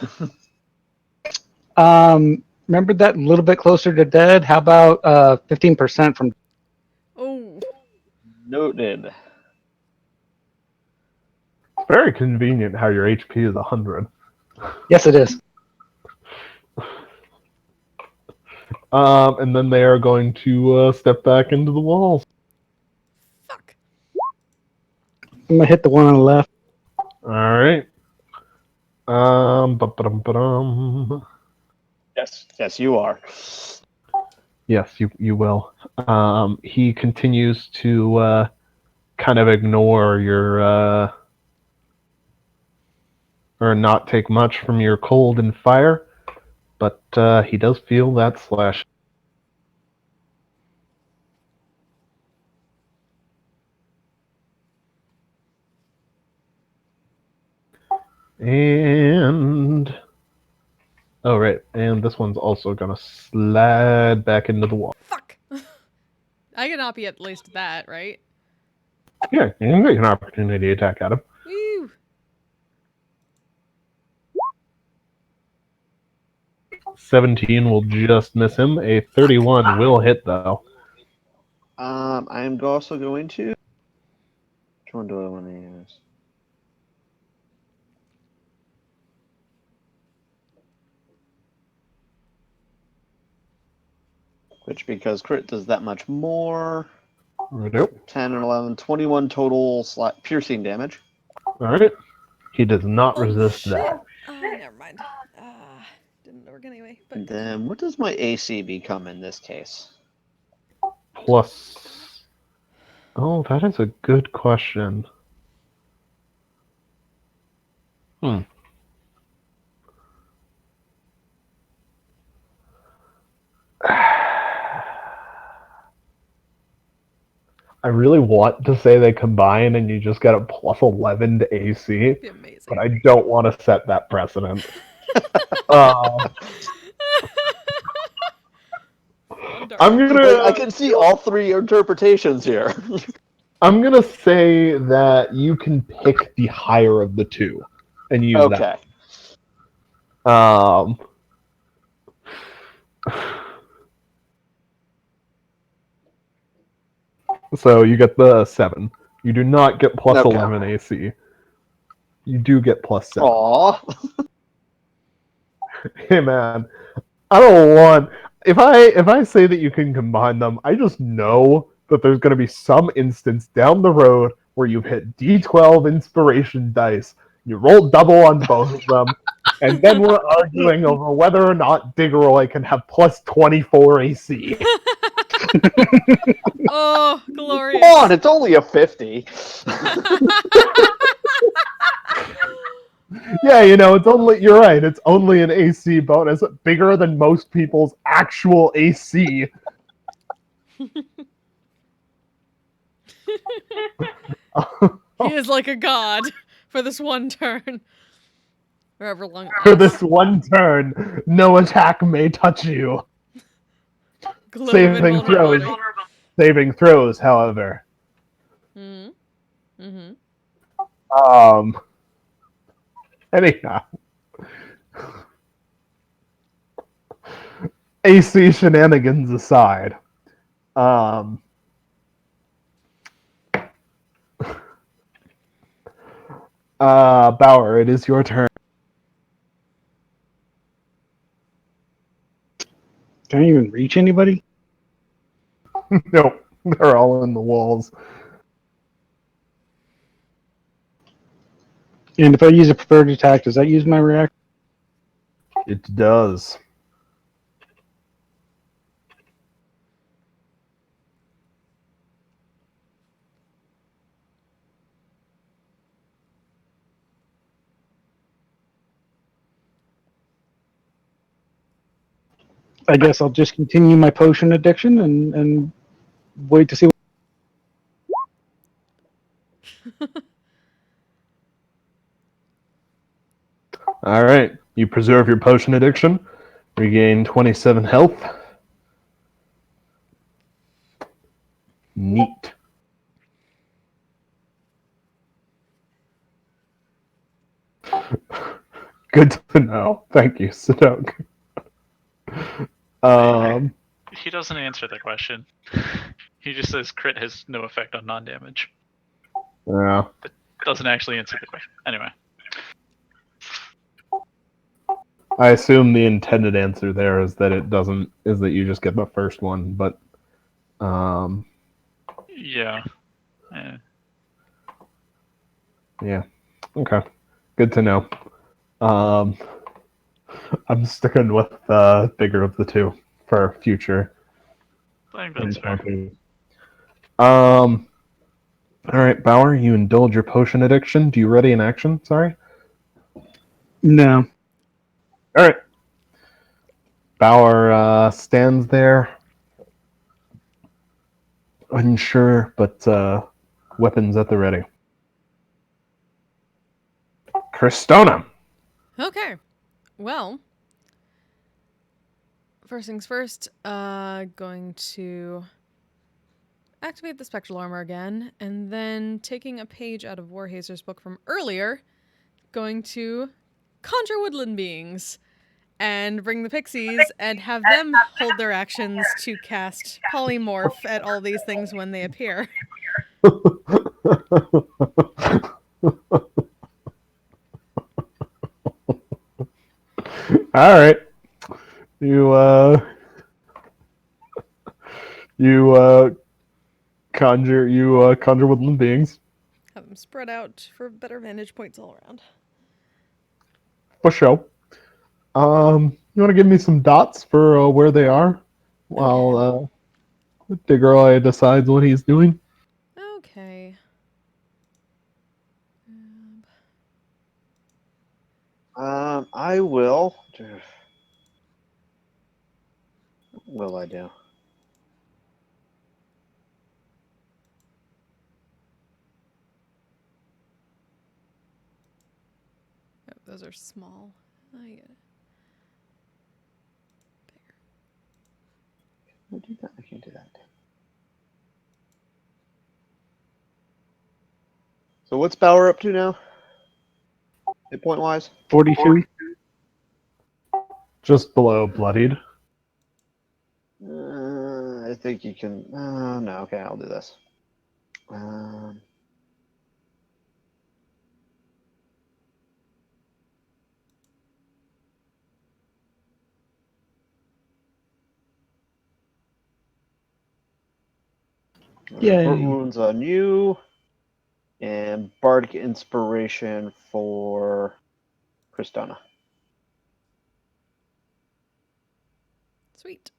Remember that little bit closer to dead? How about 15% from? Oh. Noted. Very convenient how your HP is 100. Yes, it is. And then they are going to step back into the walls. Fuck. I'm gonna hit the one on the left. Alright. Ba-ba-dum-ba-dum. Yes, you are. Yes, you will. He continues to kind of ignore your or not take much from your cold and fire, but he does feel that slash. And oh right, and this one's also gonna slide back into the wall. Fuck. I cannot be at least that, right? Yeah, you can get an opportunity attack at him. Woo. 17 will just miss him. A 31 will hit though. I'm also going to. Which one do I want to use? Which, because crit does that much more. Nope. 10 and 11, 21 total piercing damage. Alright. He does not resist shit. that. Never mind. Didn't work anyway. But And then what does my AC become in this case? Plus Oh, that is a good question. Hmm. I really want to say they combine and you just get a plus 11 to AC, Be amazing. but I don't want to set that precedent. uh, Wonder. I'm gonna Like, I can see all three interpretations here. I'm gonna say that you can pick the higher of the two and use Okay. that. So you get the 7. You do not get plus Okay. 11 AC. You do get plus 7. Aw. Hey man, I don't want if I say that you can combine them, I just know that there's going to be some instance down the road where you've hit D12 inspiration dice, you roll double on both of them, and then we're arguing over whether or not Diggeroy can have plus 24 AC. Oh, glorious. Come on, it's only a 50. Yeah, it's only you're right. It's only an AC bonus, bigger than most people's actual AC. He is like a god for this one turn. However long it For lasts. this one turn, no attack may touch you. Glow of Saving throws. invulnerability. Saving throws, however. Mm-hmm. Mm-hmm. Anyhow. AC shenanigans aside. Bauer, it is your turn. Can I even reach anybody? Nope, they're all in the walls. And if I use a preferred attack, does that use my reaction? It does. I guess I'll just continue my potion addiction and wait to see. All right, you preserve your potion addiction, regain 27 health. Neat. Good to know. Thank you, Sidok. He doesn't answer the question. He just says crit has no effect on non-damage. Yeah. But doesn't actually answer the question. Anyway. I assume the intended answer there is that you just get the first one, but Yeah. Yeah. Okay. Good to know. I'm sticking with bigger of the two for future. I think that's fair. All right, Bauer, you indulge your potion addiction. Do you ready in action? Sorry. No. All right. Bauer stands there, unsure, but weapons at the ready. Cristona. Okay. Well, first things first, going to activate the spectral armor again, and then taking a page out of Warhazer's book from earlier, going to conjure woodland beings and bring the pixies and have them hold their actions to cast polymorph at all these things when they appear. All right. You conjure woodland beings. Have them spread out for better vantage points all around. For sure. You want to give me some dots for where they are while Diggeroy decides what he's doing? I will. What will I do? Yep, those are small. I get it. I do that. I can't do that. So what's Bauer up to now? Hit point wise? 42. Just below bloodied. I think you can. No, okay, I'll do this. Yay. Report wounds on you, and bardic inspiration for Kristana. Sweet.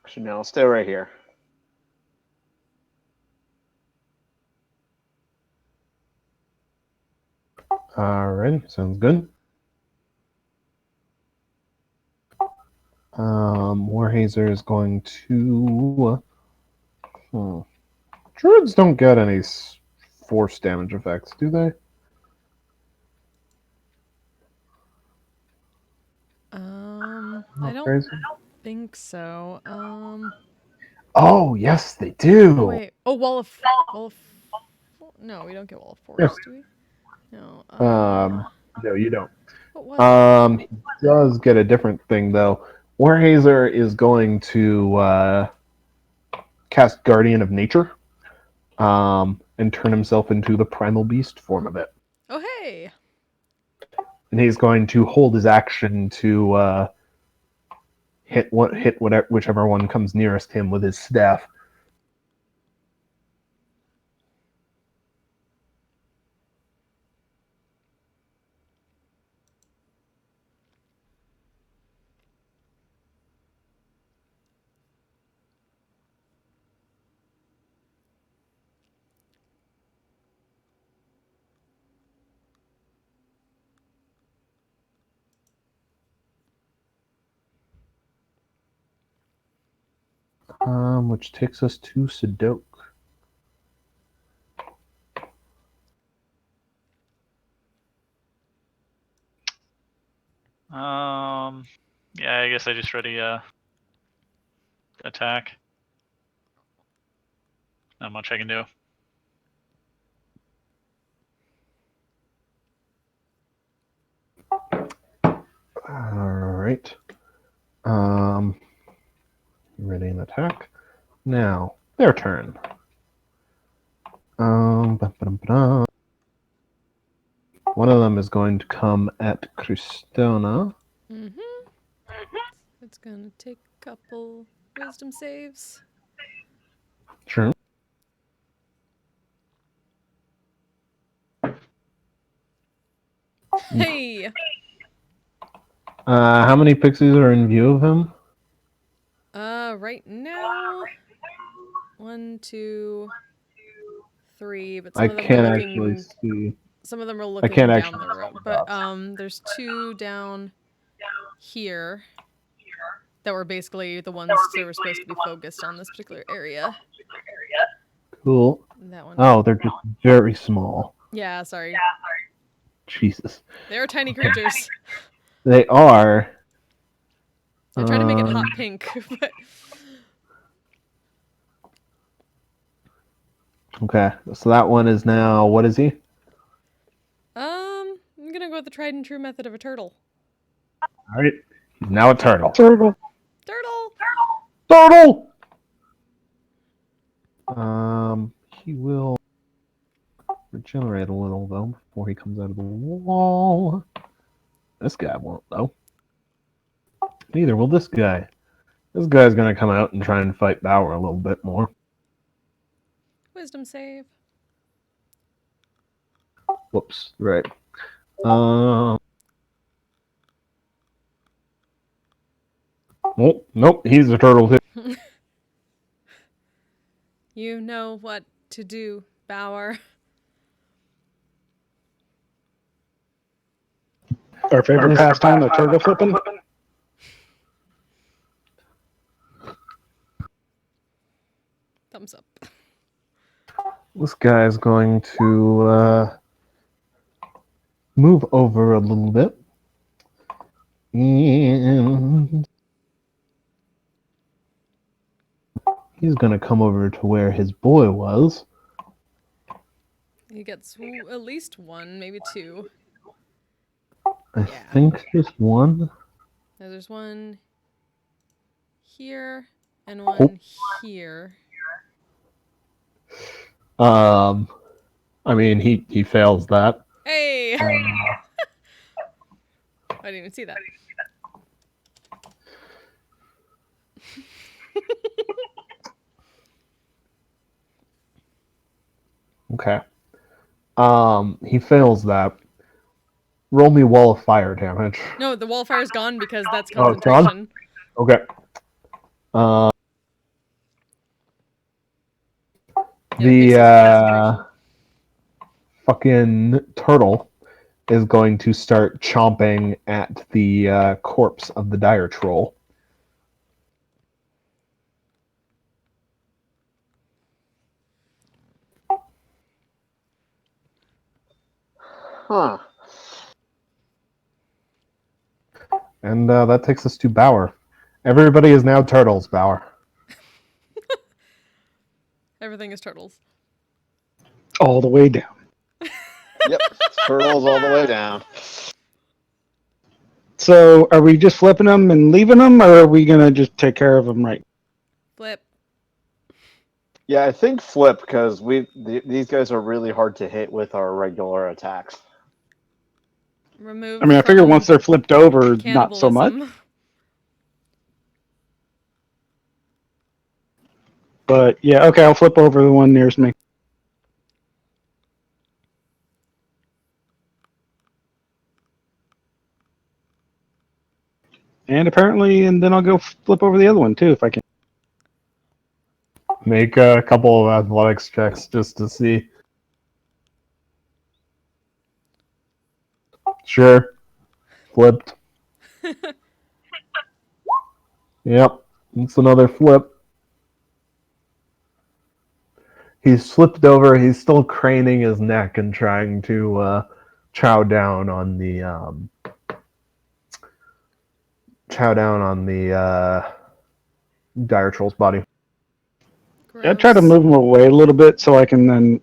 Chanel, stay right here. Alrighty, sounds good. Warhazer is going to. Druids don't get any force damage effects, do they? I don't Crazy. think so. Oh, yes, they do. Oh wait. Oh, wall of. No, we don't get wall of force, Yeah. do we? No. No, you don't. What was it? He does get a different thing though. Warhazer is going to cast Guardian of Nature, and turn himself into the primal beast form of it. Oh hey. And he's going to hold his action to hit whichever one comes nearest him with his staff. Which takes us to Sadok. Yeah, I guess I just ready attack. Not much I can do. Alright. Ready an attack. Now, their turn. Ba-ba-dum-ba-dum. One of them is going to come at Kristona. It's gonna take a couple wisdom saves. Sure. Hey. How many pixies are in view of him? Right now, 1, 2, 3. But some I of them are can't looking. actually see. Some of them are I looking can't down actually the road. see But dots. there's 2 down here that were basically the ones that were supposed to be focused on this particular area. Cool. That one. Oh, they're just very small. Yeah, sorry. Jesus. They are tiny creatures. They are. I tried to make it hot pink, but Okay, so that one is now. What is he? I'm gonna go with the tried and true method of a turtle. All right, he's now a turtle. Turtle. Turtle. Turtle. He will regenerate a little though before he comes out of the wall. This guy won't though. Neither will this guy. This guy's gonna come out and try and fight Bauer a little bit more. Wisdom save. Whoops. Right. Nope. He's a turtle too. You know what to do, Bauer. Our favorite pastime, the turtle flipping. Thumbs up. This guy's going to move over a little bit. And he's going to come over to where his boy was. He gets at least one, maybe two. I Yeah. think just one. Now there's one here and one here. I mean, he fails that. Hey! I didn't even see that. Okay. He fails that. Roll me wall of fire damage. No, the wall of fire is gone because that's Oh, it's gone? concentration. Okay. The fucking turtle is going to start chomping at the corpse of the dire troll. Huh. And that takes us to Bauer. Everybody is now turtles, Bauer. Everything is turtles. All the way down. Yep. Turtles all the way down. So, are we just flipping them and leaving them, or are we gonna just take care of them right? Flip. Yeah, I think flip because these guys are really hard to hit with our regular attacks. Remove. I mean, I figure once they're flipped over, not so much. cannibalism. But yeah, okay, I'll flip over the one nearest me. And then I'll go flip over the other one too if I can. Make a couple of athletics checks just to see. Sure. Flipped. Yep. It's another flip. He's flipped over. He's still craning his neck and trying to chow down on the dire troll's body. I try to move them away a little bit so I can then,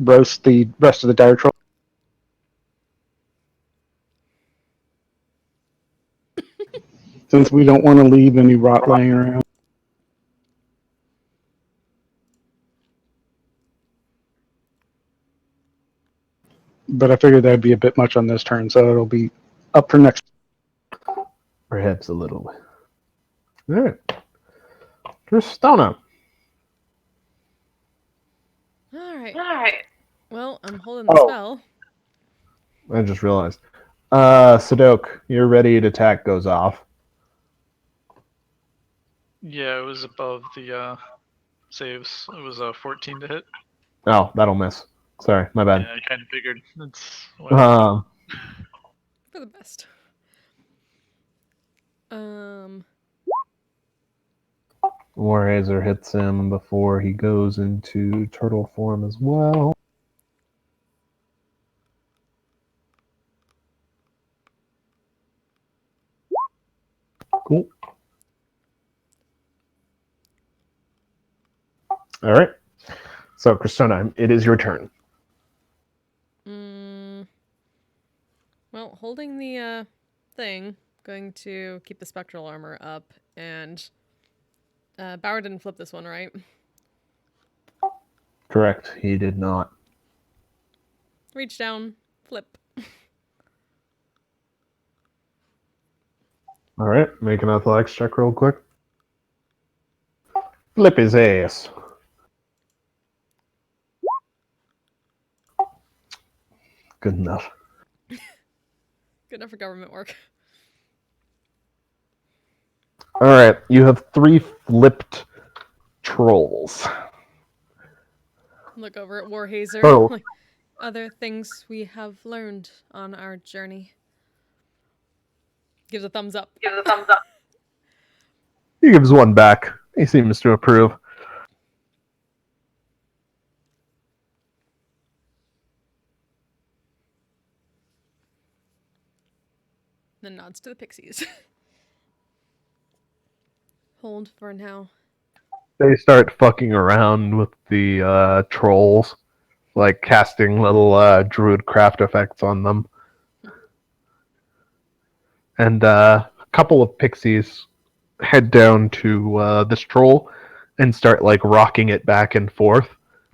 roast the rest of the dire troll. Since we don't want to leave any rot laying around. But I figured that'd be a bit much on this turn, so it'll be up for next. Perhaps a little. All right. Tristana. All right. Well, I'm holding the spell. I just realized. Sadok, your ready to attack goes off. Yeah, it was above the saves. It was 14 to hit. Oh, that'll miss. Sorry, my bad. Yeah, I kind of figured. It's For the best. Warhazer hits him before he goes into turtle form as well. Cool. All right. So, Kristona, it is your turn. Well, holding the thing, going to keep the spectral armor up, and Bauer didn't flip this one, right? Correct. He did not. Reach down, flip. All right. Make an athletics check real quick. Flip his ass. Good enough. Good enough for government work. All right. You have 3 flipped trolls. Look over at Warhazer. Oh. Like, other things we have learned on our journey. Gives a thumbs up. He gives one back. He seems to approve. Then nods to the pixies. Hold for now. They start fucking around with the trolls, like casting little druid craft effects on them. And a couple of pixies head down to this troll and start like rocking it back and forth.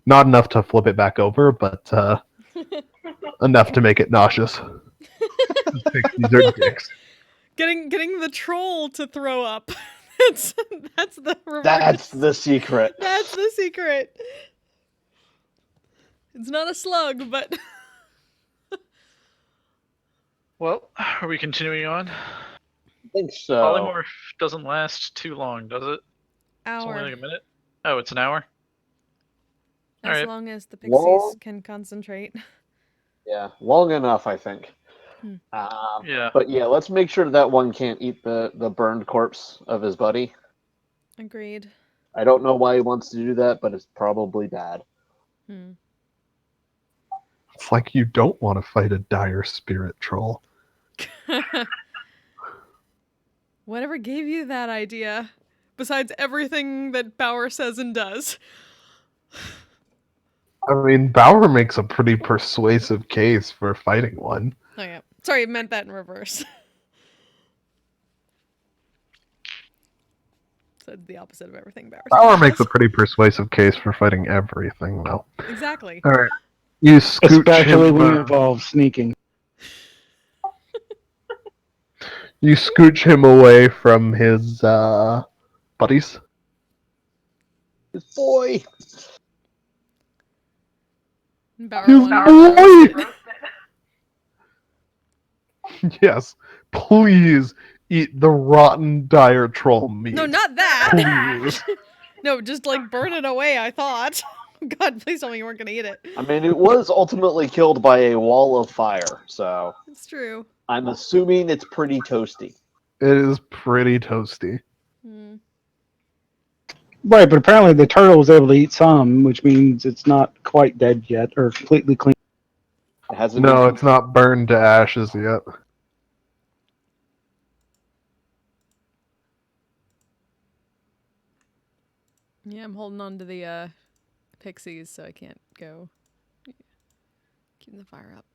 Not enough to flip it back over, but enough to make it nauseous. Pixies are dicks. Getting the troll to throw up. that's the reverse. That's the secret. That's the secret. It's not a slug, but Well, are we continuing on? I think so. Polymorph doesn't last too long, does it? It's only hour. like a minute. Oh, it's an hour. As Alright. long as the pixies Well- can concentrate. Yeah, long enough, I think. Hmm. Yeah. But yeah, let's make sure that one can't eat the burned corpse of his buddy. Agreed. I don't know why he wants to do that, but it's probably bad. Hmm. It's like you don't want to fight a dire spirit troll. Whatever gave you that idea? Besides everything that Bauer says and does. I mean, Bauer makes a pretty persuasive case for fighting one. Oh yeah. Sorry, I meant that in reverse. So the opposite of everything Bauer says. Bauer makes a pretty persuasive case for fighting everything, though. Exactly. All right, you scooch Especially him. when it involves sneaking. You scooch him away from his buddies. His boy! Bauer His wanted boy! Yes, please eat the rotten dire troll meat. No, not that. Please. No, just like burn it away, I thought. God, please tell me you weren't gonna eat it. I mean, it was ultimately killed by a wall of fire, so It's true. I'm assuming it's pretty toasty. It is pretty toasty. Hmm. Right, but apparently the turtle was able to eat some, which means it's not quite dead yet or completely clean. It hasn't No, been it's not burned to ashes yet. Yeah, I'm holding on to the pixies so I can't go. Keep the fire up.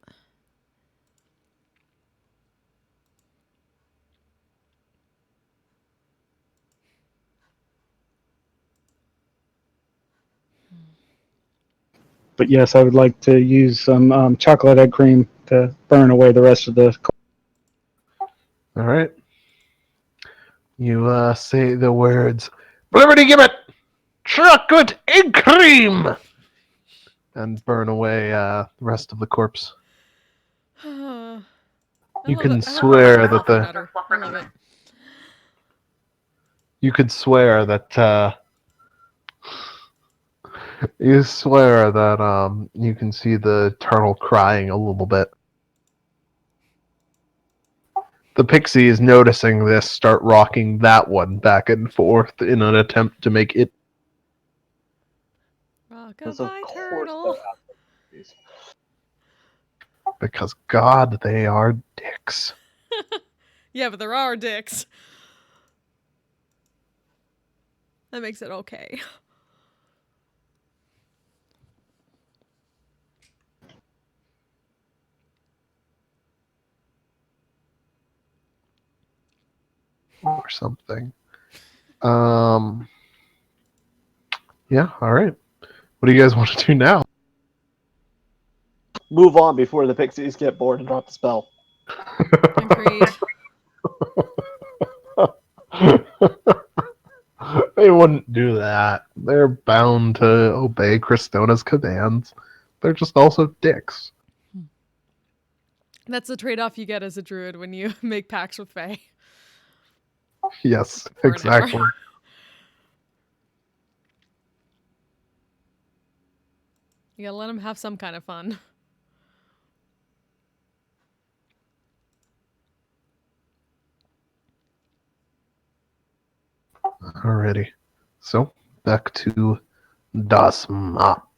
But yes, I would like to use some chocolate egg cream to burn away the rest of the. All right. You say the words, "Liberty, give it! Chocolate egg cream!" And burn away the rest of the corpse. I You love can it. I love swear the that fluffy the- nutter. I love it. You could swear that you swear that you can see the turtle crying a little bit. The pixies, noticing this, start rocking that one back and forth in an attempt to make it. Because of Rockabye course turtle. Because, God, they are dicks. Yeah, but there are dicks. That makes it okay. Or something. Yeah, alright. What do you guys want to do now? Move on before the pixies get bored and drop the spell. Agreed. They wouldn't do that. They're bound to obey Kristona's commands. They're just also dicks. That's the trade-off you get as a druid when you make pacts with Fae. Yes, For an hour. exactly. You gotta let him have some kind of fun. Alrighty. So, back to Das Map.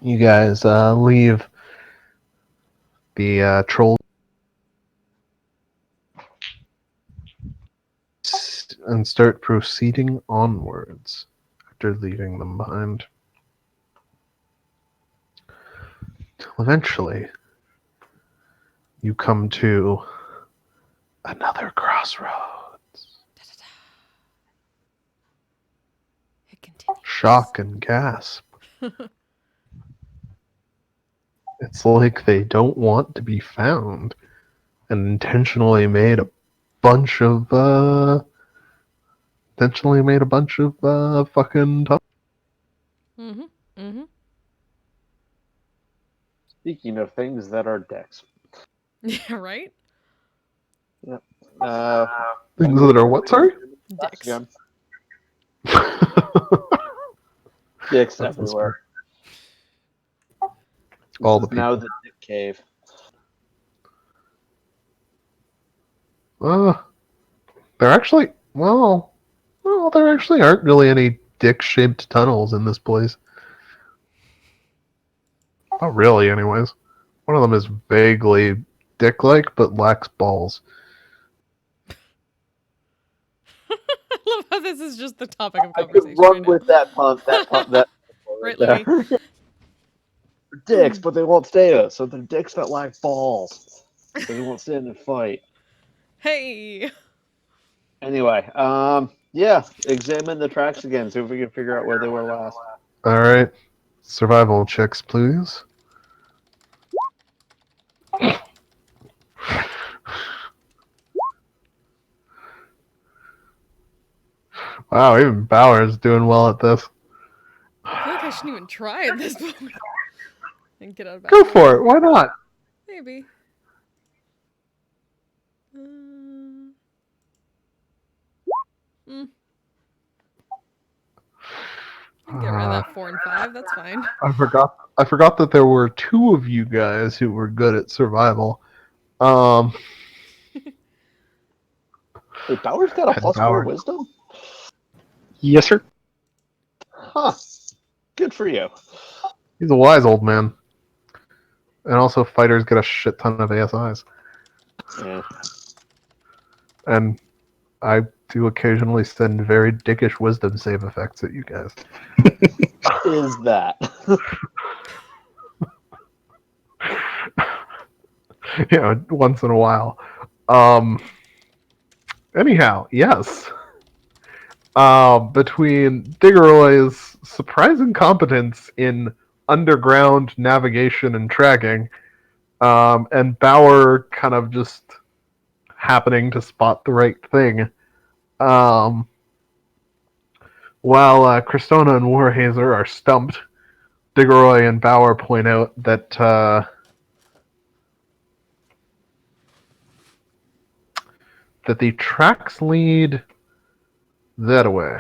You guys leave the troll and start proceeding onwards after leaving them behind. Eventually, you come to another crossroads. It continues. Shock and gasp. It's like they don't want to be found and intentionally made a bunch of fucking Mm-hmm. Mm-hmm. Speaking of things that are dicks. Yeah, right? Yep. things that are what, sorry? Dicks. Again. Dicks That's everywhere. all the This is now people. the dick cave. There actually, well, there actually aren't really any dick-shaped tunnels in this place. Not really, anyways. One of them is vaguely dick-like, but lacks balls. I love how this is just the topic of I could conversation run right now. with that pun. That Right, there. Louis? Dicks, but they won't stay us. So they're dicks that lack balls. So they won't stand and fight. Hey! Anyway, yeah, examine the tracks again. See if we can figure out where they were last. Alright. Survival checks, please. Wow, even Bauer's doing well at this. I feel like I shouldn't even try at this point. And get out of Go for it, why not? Maybe. I can get around that 4 and 5. That's fine. I forgot that there were two of you guys who were good at survival. Wait, Bauer's got a Head plus Bauer. 4 wisdom? Yes, sir. Huh. Good for you. He's a wise old man. And also, fighters get a shit ton of ASIs. Yeah. And I do occasionally send very dickish wisdom save effects at you guys. Is that? Once in a while. Anyhow, yes. Between Diggeroy's surprising competence in underground navigation and tracking, and Bauer kind of just happening to spot the right thing, while Cristona and Warhazer are stumped, Diggeroy and Bauer point out that the tracks lead that way.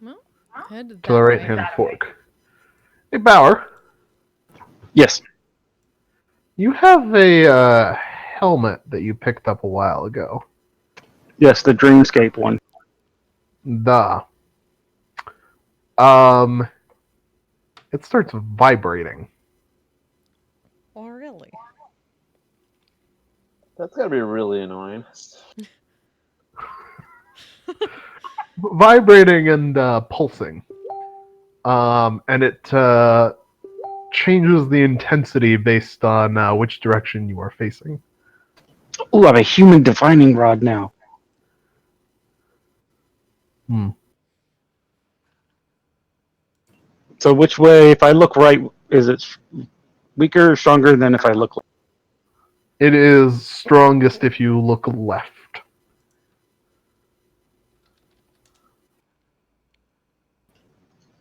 Well, head that To the way. right-hand fork. Hey, Bauer, Yes. you have a helmet that you picked up a while ago. Yes, the Dreamscape one. It starts vibrating. Oh, really? That's gotta be really annoying. Vibrating and pulsing. And it changes the intensity based on which direction you are facing. Oh, I have a human divining rod now. So which way, if I look right, is it weaker or stronger than if I look left? It is strongest if you look left.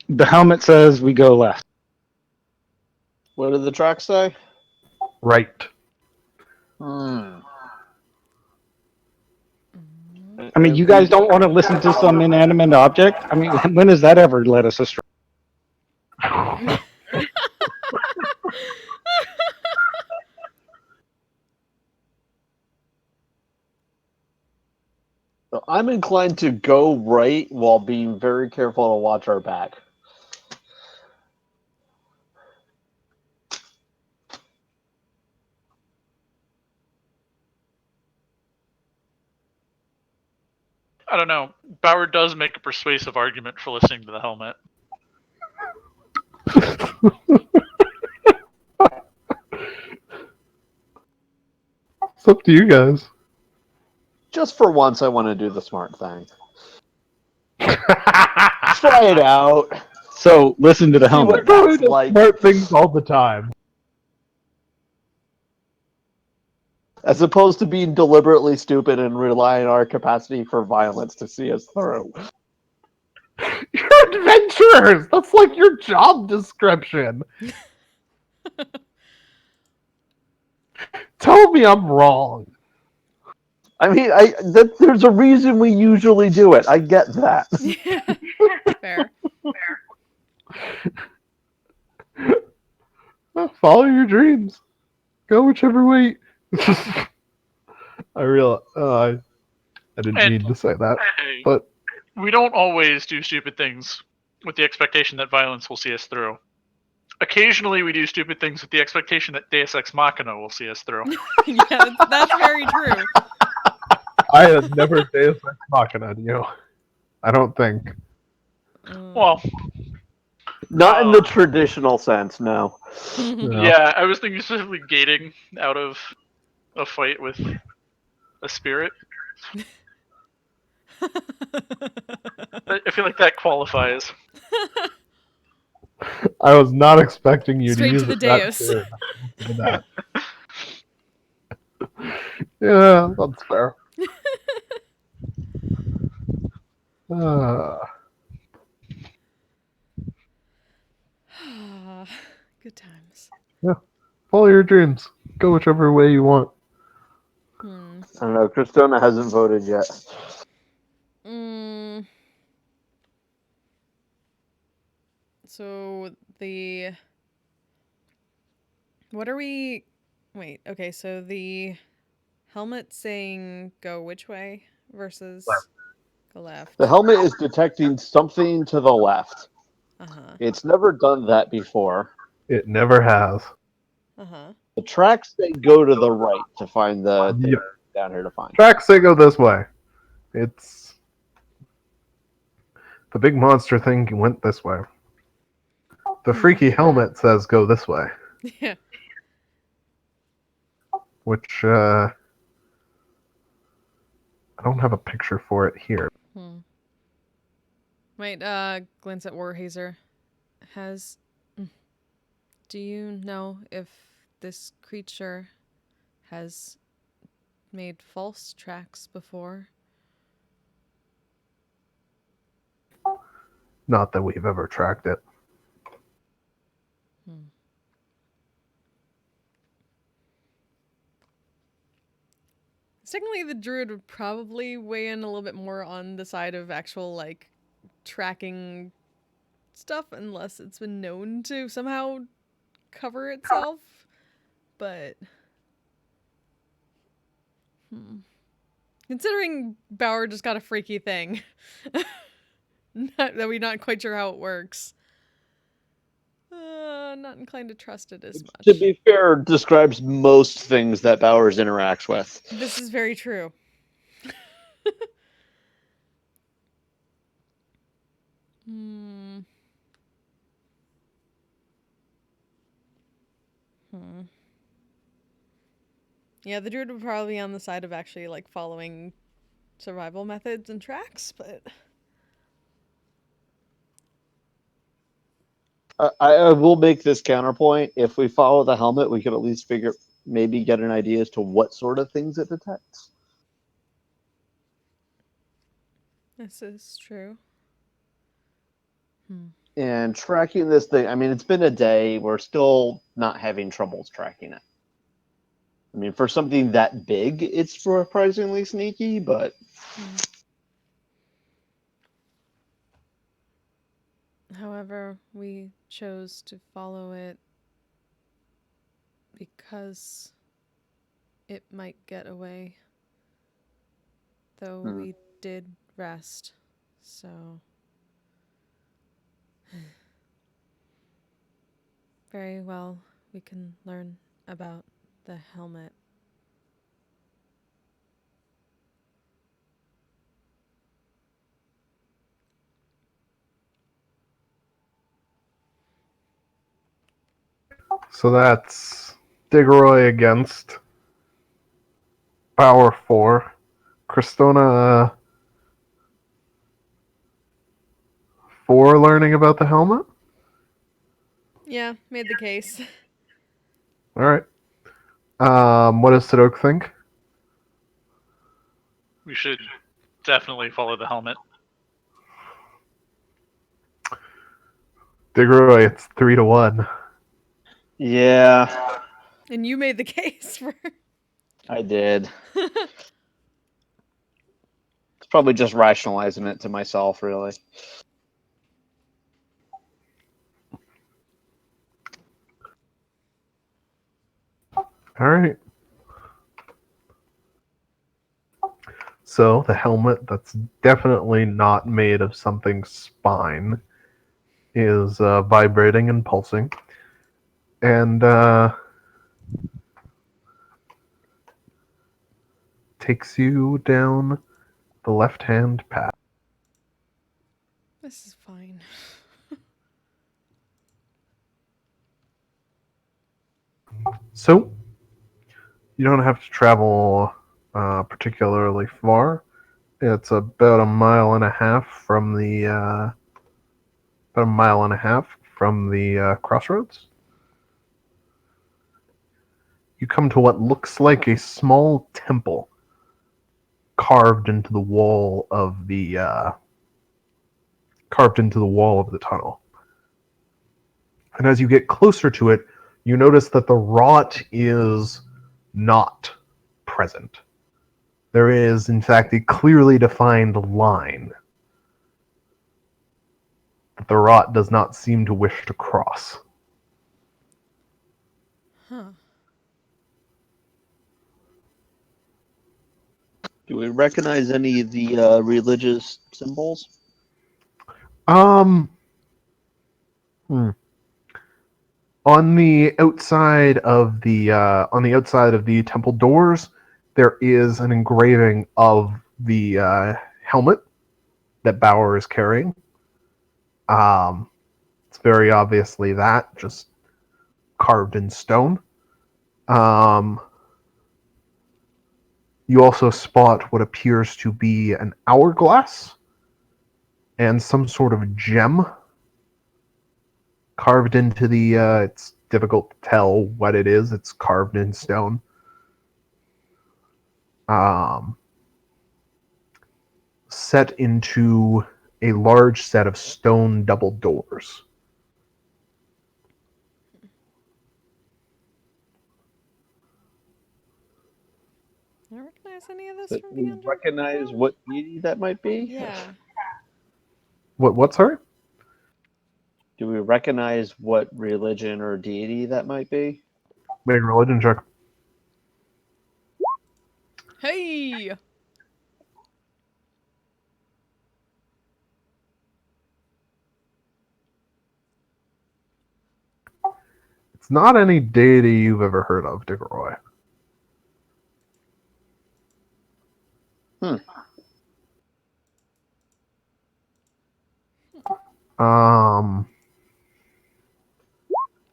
The helmet says we go left. What did the tracks say? Right. I mean, you guys don't want to listen to some inanimate object? I mean, when has that ever led us astray? So I'm inclined to go right while being very careful to watch our back. I don't know. Bauer does make a persuasive argument for listening to the helmet. It's up to you guys. Just for once, I want to do the smart thing. Try it out. So listen to the See what helmet. Probably that's do like. smart things all the time. As opposed to being deliberately stupid and relying on our capacity for violence to see us through. You're adventurers. That's like your job description. Tell me I'm wrong. I mean, there's a reason we usually do it. I get that. Fair. Follow your dreams. Go whichever way. I realize I didn't And- mean to say that, Hey, but we don't always do stupid things with the expectation that violence will see us through. Occasionally, we do stupid things with the expectation that Deus Ex Machina will see us through. Yeah, that's very true. I have never Deus Ex Machina you. I don't think. Well, Not in the traditional sense, no. No. yeah, I was thinking specifically gating out of a fight with a spirit. I feel like that qualifies. I was not expecting you Straight to use to the it that Deus. soon. For that. Yeah, that's fair. Good times. Follow your dreams. Go whichever way you want. Hmm. I don't know. Christona hasn't voted yet. So what are we? Wait. Okay. So the helmet saying go which way versus go left. The helmet is detecting something to the left. It's never done that before. It never has. The tracks say go to the right to find the thing Yep. down here to find. Tracks say go this way. It's the big monster thing went this way. The freaky helmet says go this way. Yeah. Which I don't have a picture for it here. Wait, glance at Warhazer. Do you know if this creature has made false tracks before? Not that we've ever tracked it. Technically, the druid would probably weigh in a little bit more on the side of actual, like, tracking stuff, unless it's been known to somehow cover itself. But considering Bauer just got a freaky thing, that we're not quite sure how it works. Not inclined to trust it as much. To be fair, describes most things that Bowers interacts with. This is very true. Yeah, the druid would probably be on the side of actually, like, following survival methods and tracks, but... I will make this counterpoint. If we follow the helmet, we could at least maybe get an idea as to what sort of things it detects. This is true. And tracking this thing, I mean, it's been a day. We're still not having troubles tracking it. I mean, for something that big, it's surprisingly sneaky, but... before, we chose to follow it because it might get away. Though we did rest, so... Very well, we can learn about the helmet. So that's Digroy against Power 4. Cristona 4 learning about the helmet? Yeah, made the case. Alright. What does Sadok think? We should definitely follow the helmet. Digroy, it's 3-1. Yeah, And you made the case for... I did. It's probably just rationalizing it to myself, really. Alright. So the helmet that's definitely not made of something's spine is vibrating and pulsing. And takes you down the left-hand path. This is fine. So, you don't have to travel particularly far. It's about a mile and a half from the crossroads. You come to what looks like a small temple carved into the wall of the tunnel. And as you get closer to it, you notice that the rot is not present. There is, in fact, a clearly defined line that the rot does not seem to wish to cross. Huh. Do we recognize any of the religious symbols? Um, On the outside of the temple doors, there is an engraving of the helmet that Bauer is carrying. It's very obviously that, just carved in stone. You also spot what appears to be an hourglass and some sort of gem carved into the. It's difficult to tell what it is. It's carved in stone. Set into a large set of stone double doors. I don't recognize any of this Do from we the recognize underground? what deity that might be? Yeah. What, sorry? Do we recognize what religion or deity that might be? Make a religion check. Hey! It's not any deity you've ever heard of, Diggeroy.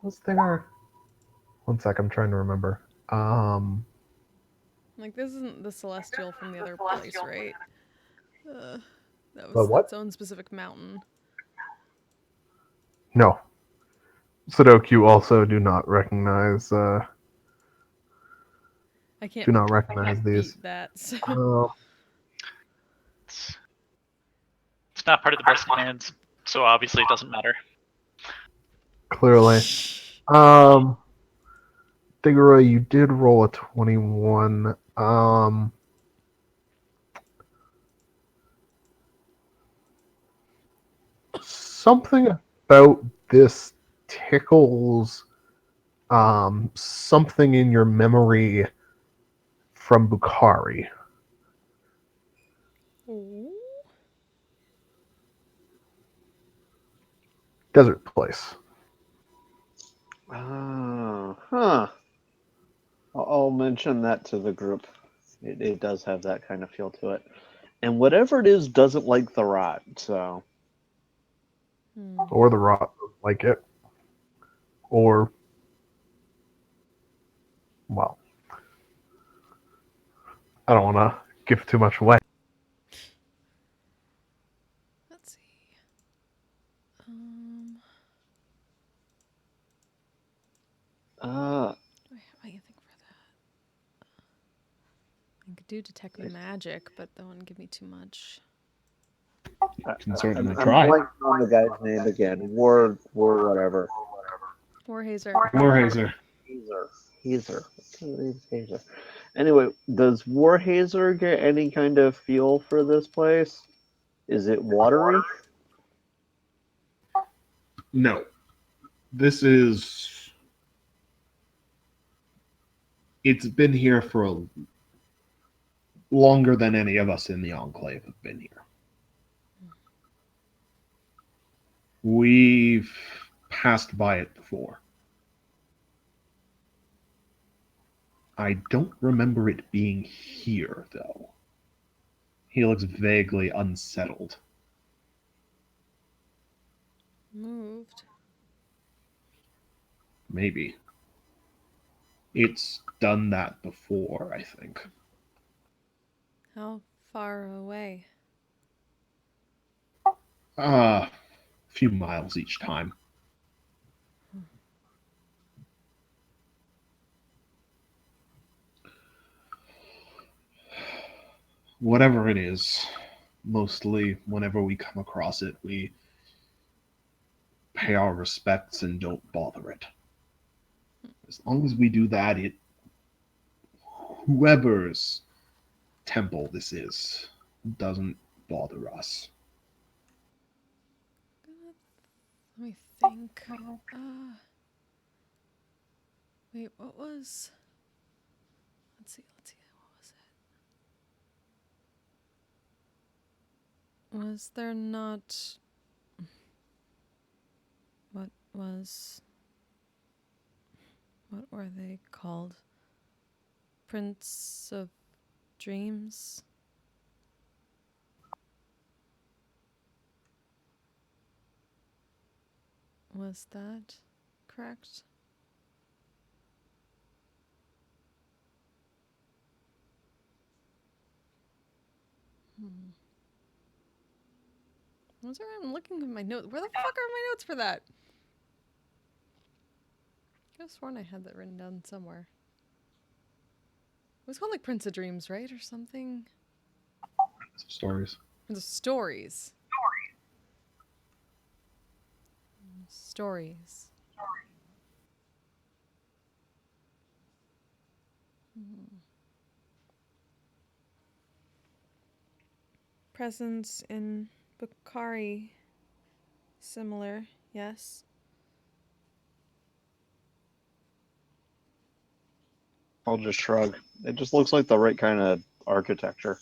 Was there? One sec, I'm trying to remember. Like, this isn't the celestial from the other place, right? That The was what? its own specific mountain. No. Sadok, you also do not recognize. I can't Do not recognize these. beat that, so... It's not part of the best commands, so obviously it doesn't matter. Clearly. Diggeroy, you did roll a 21. Something about this tickles something in your memory from Bukhari. Ooh. Desert place. Huh. I'll mention that to the group. It does have that kind of feel to it. And whatever it is doesn't like the rot, so. Or the rot like it. Or, well, I don't want to give too much away. Let's see. Uh, Do I have anything for that? I could do detect magic, but that wouldn't give me too much. Can certainly I'm try. blanking on the guy's name again. War whatever. Warhazer. Warhazer. Hazer. Hazer. Anyway, does Warhazer get any kind of feel for this place? Is it watery? No. This is. It's been here for longer than any of us in the Enclave have been here. We've passed by it before. I don't remember it being here, though. He looks vaguely unsettled. Moved. Maybe. It's done that before, I think. How far away? A few miles each time. Whatever it is, mostly whenever we come across it, we pay our respects and don't bother it. As long as we do that, whoever's temple this is doesn't bother us. Let me think. Wait, what was... Let's see, what was it? Was there not... What were they called? Prince of Dreams? Was that correct? Was there? I'm looking at my notes. Where the fuck are my notes for that? I could have sworn I had that written down somewhere. It was called like Prince of Dreams, right? Or something? Stories. The stories. Stories. Presence in Bukhari. Similar, yes. I'll just shrug. It just looks like the right kind of architecture.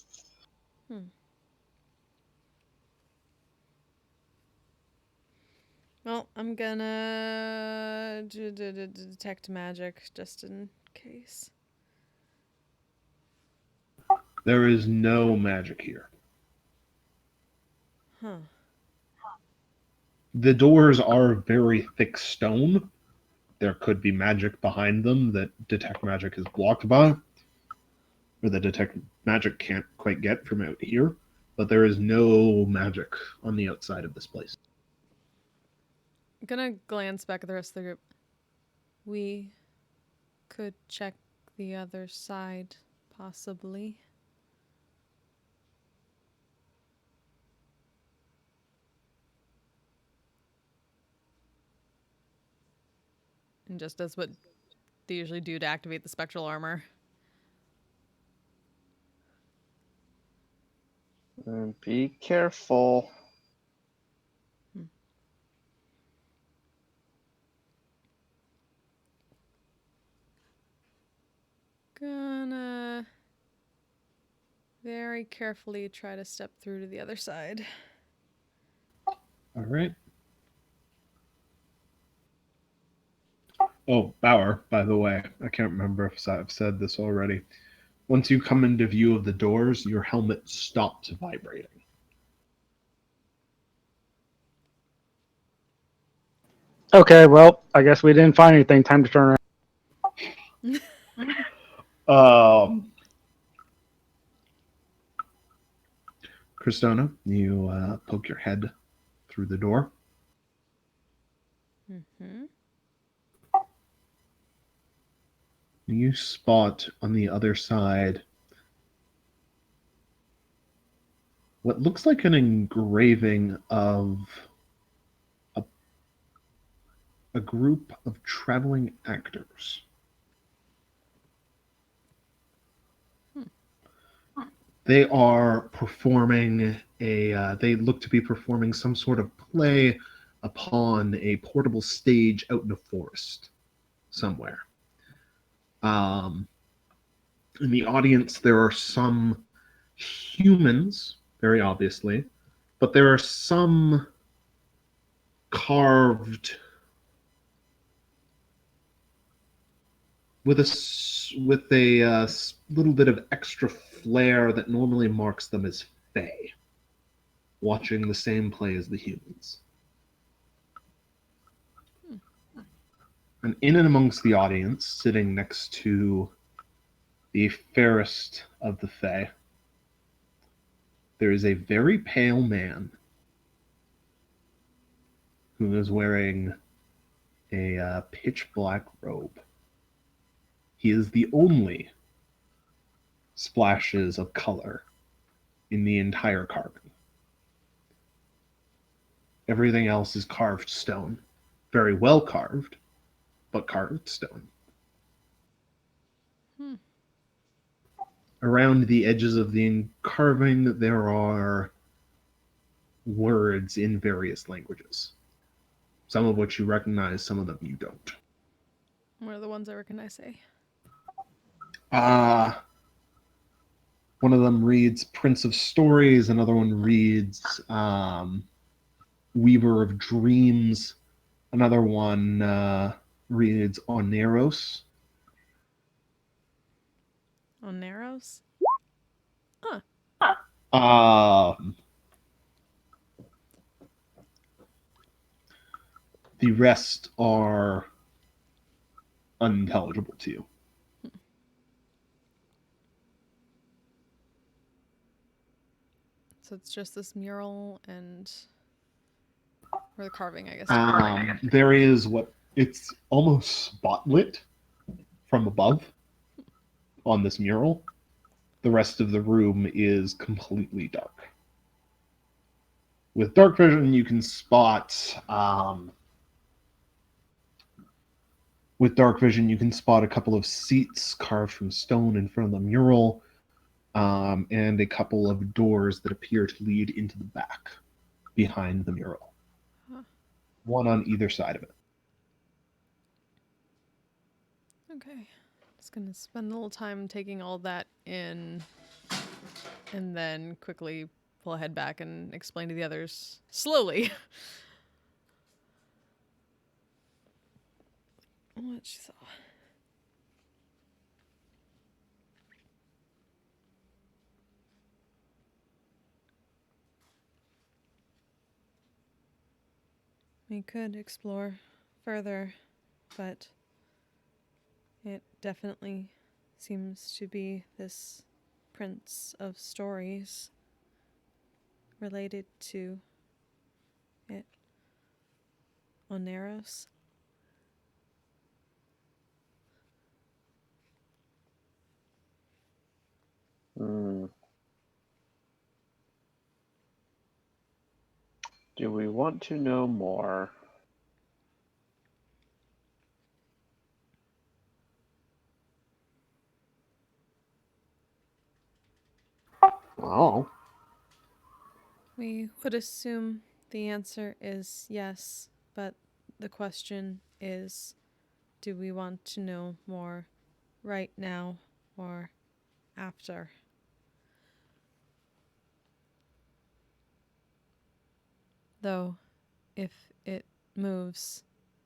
Well, I'm gonna detect magic just in case. There is no magic here. Huh. The doors are very thick stone. There could be magic behind them that detect magic is blocked by, or that detect magic can't quite get from out here. But there is no magic on the outside of this place. I'm gonna glance back at the rest of the group. We could check the other side, possibly. And just does what they usually do to activate the spectral armor. Be careful. Gonna very carefully try to step through to the other side. All right. Oh, Bauer, by the way, I can't remember if I've said this already. Once you come into view of the doors, your helmet stops vibrating. Okay, well, I guess we didn't find anything. Time to turn around. Christona, you poke your head through the door. Mm-hmm. You spot on the other side what looks like an engraving of a group of traveling actors. They are performing they look to be performing some sort of play upon a portable stage out in a forest somewhere. In the audience, there are some humans, very obviously, but there are some carved with a little bit of extra flair that normally marks them as fae, watching the same play as the humans. And in and amongst the audience, sitting next to the fairest of the fae, there is a very pale man who is wearing a pitch black robe. He is the only splashes of color in the entire carving. Everything else is carved stone. Very well carved, but carved stone. Around the edges of the carving, there are words in various languages. Some of which you recognize, some of them you don't. What are the ones I recognize? Say. One of them reads Prince of Stories, another one reads Weaver of Dreams, another one reads Oneros. Oneros? The rest are unintelligible to you. So it's just this mural and or the carving, I guess. There is it's almost spotlit from above on this mural. The rest of the room is completely dark. With dark vision, you can spot a couple of seats carved from stone in front of the mural, and a couple of doors that appear to lead into the back behind the mural. Huh. One on either side of it. Okay. Just gonna spend a little time taking all that in and then quickly pull a head back and explain to the others slowly what she saw. We could explore further, but it definitely seems to be this Prince of Stories related to it. Oneros? Do we want to know more? Oh. We would assume the answer is yes, but the question is, do we want to know more right now or after. Though, if it moves,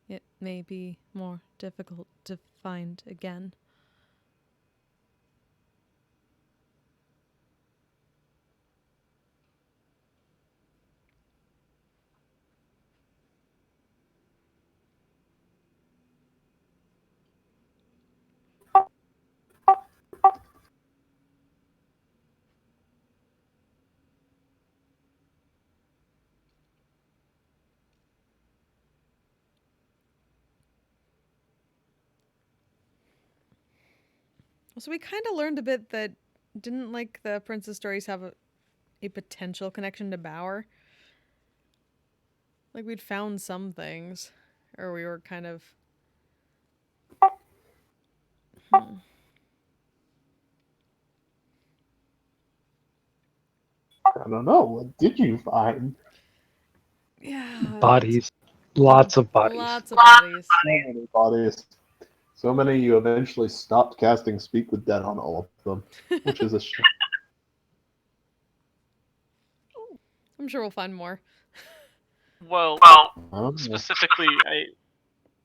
it may be more difficult to find again. So we kind of learned a bit that didn't like the princess stories have a potential connection to Bauer. Like we'd found some things, or we were kind of. I don't know. What did you find? Yeah. Bodies. Lots of bodies. Lots of bodies. So many bodies. So many you eventually stopped casting Speak with Dead on all of them, which is a shame. I'm sure we'll find more. Well, I don't know. specifically,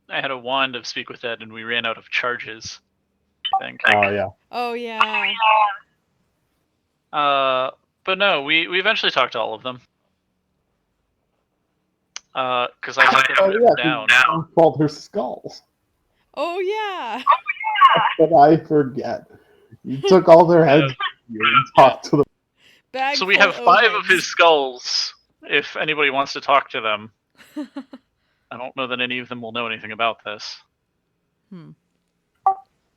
I had a wand of Speak with Dead, and we ran out of charges. I think. Oh yeah. Oh yeah. But no, we eventually talked to all of them. Because I had Oh them yeah. down. You called her skulls. Oh yeah. But I forget. You took all their heads and talked to them. Bag So we full have 5 of heads. his skulls. If anybody wants to talk to them, I don't know that any of them will know anything about this. I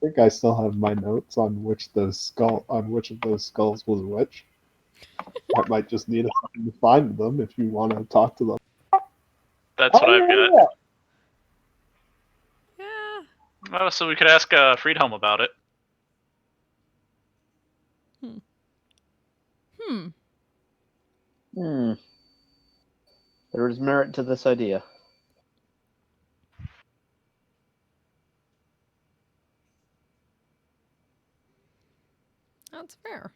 think I still have my notes on which of those skulls was which. I might just need a second to find them if you want to talk to them. That's what I've got. Yeah. Oh, so we could ask Friedhelm about it. There is merit to this idea. That's fair.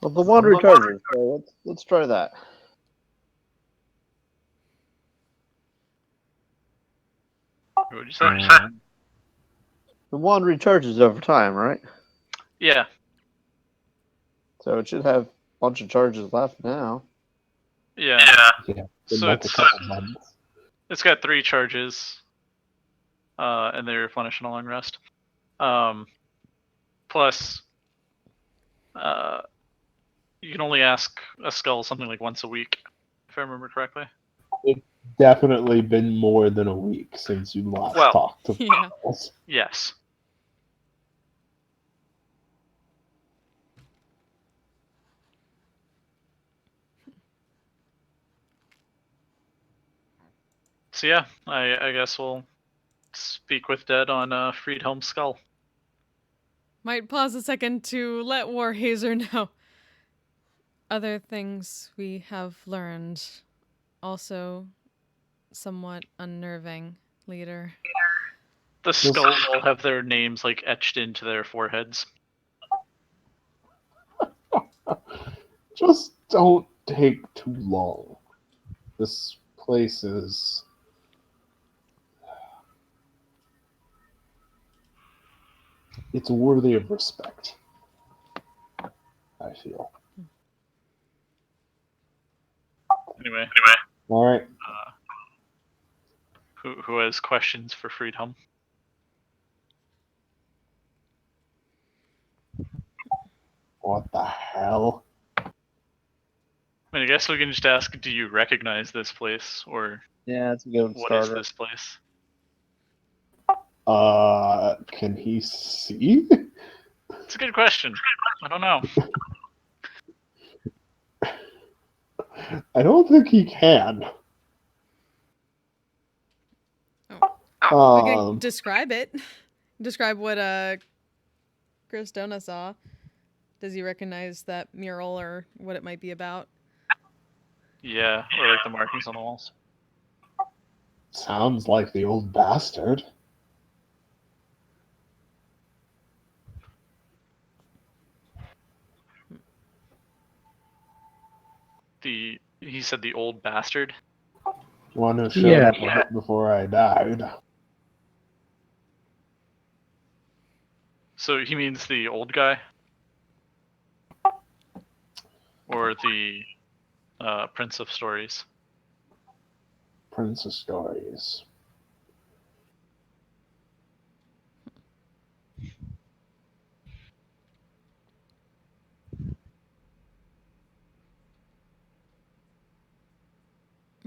Well, the wand recharges, so let's try that. What would you say? The wand recharges over time, right? Yeah. So it should have a bunch of charges left now. Yeah. Yeah. So Like a couple months. it's got 3 charges, and they replenish in a long rest. Plus, you can only ask a skull something like once a week, if I remember correctly. Definitely been more than a week since you last Well, talked to Yeah. skulls. Yes. So yeah, I guess we'll speak with Dead on Friedhelm's skull. Might pause a second to let Warhazer know. Other things we have learned. Also somewhat unnerving, leader. The skulls all have their names like etched into their foreheads. Just don't take too long. This place is. It's worthy of respect. I feel. Anyway, All right. who has questions for Friedhelm? What the hell? I mean, I guess we can just ask, do you recognize this place, or Yeah, that's a good what is starter. this place? Can he see? It's a good question. I don't know. I don't think he can. We can describe it. Describe what Christona saw. Does he recognize that mural or what it might be about? Yeah, or like the markings on the walls. Sounds like the old bastard. He said the old bastard. One who showed Yeah. up right before I died. So he means the old guy? Or the Prince of Stories? Prince of Stories.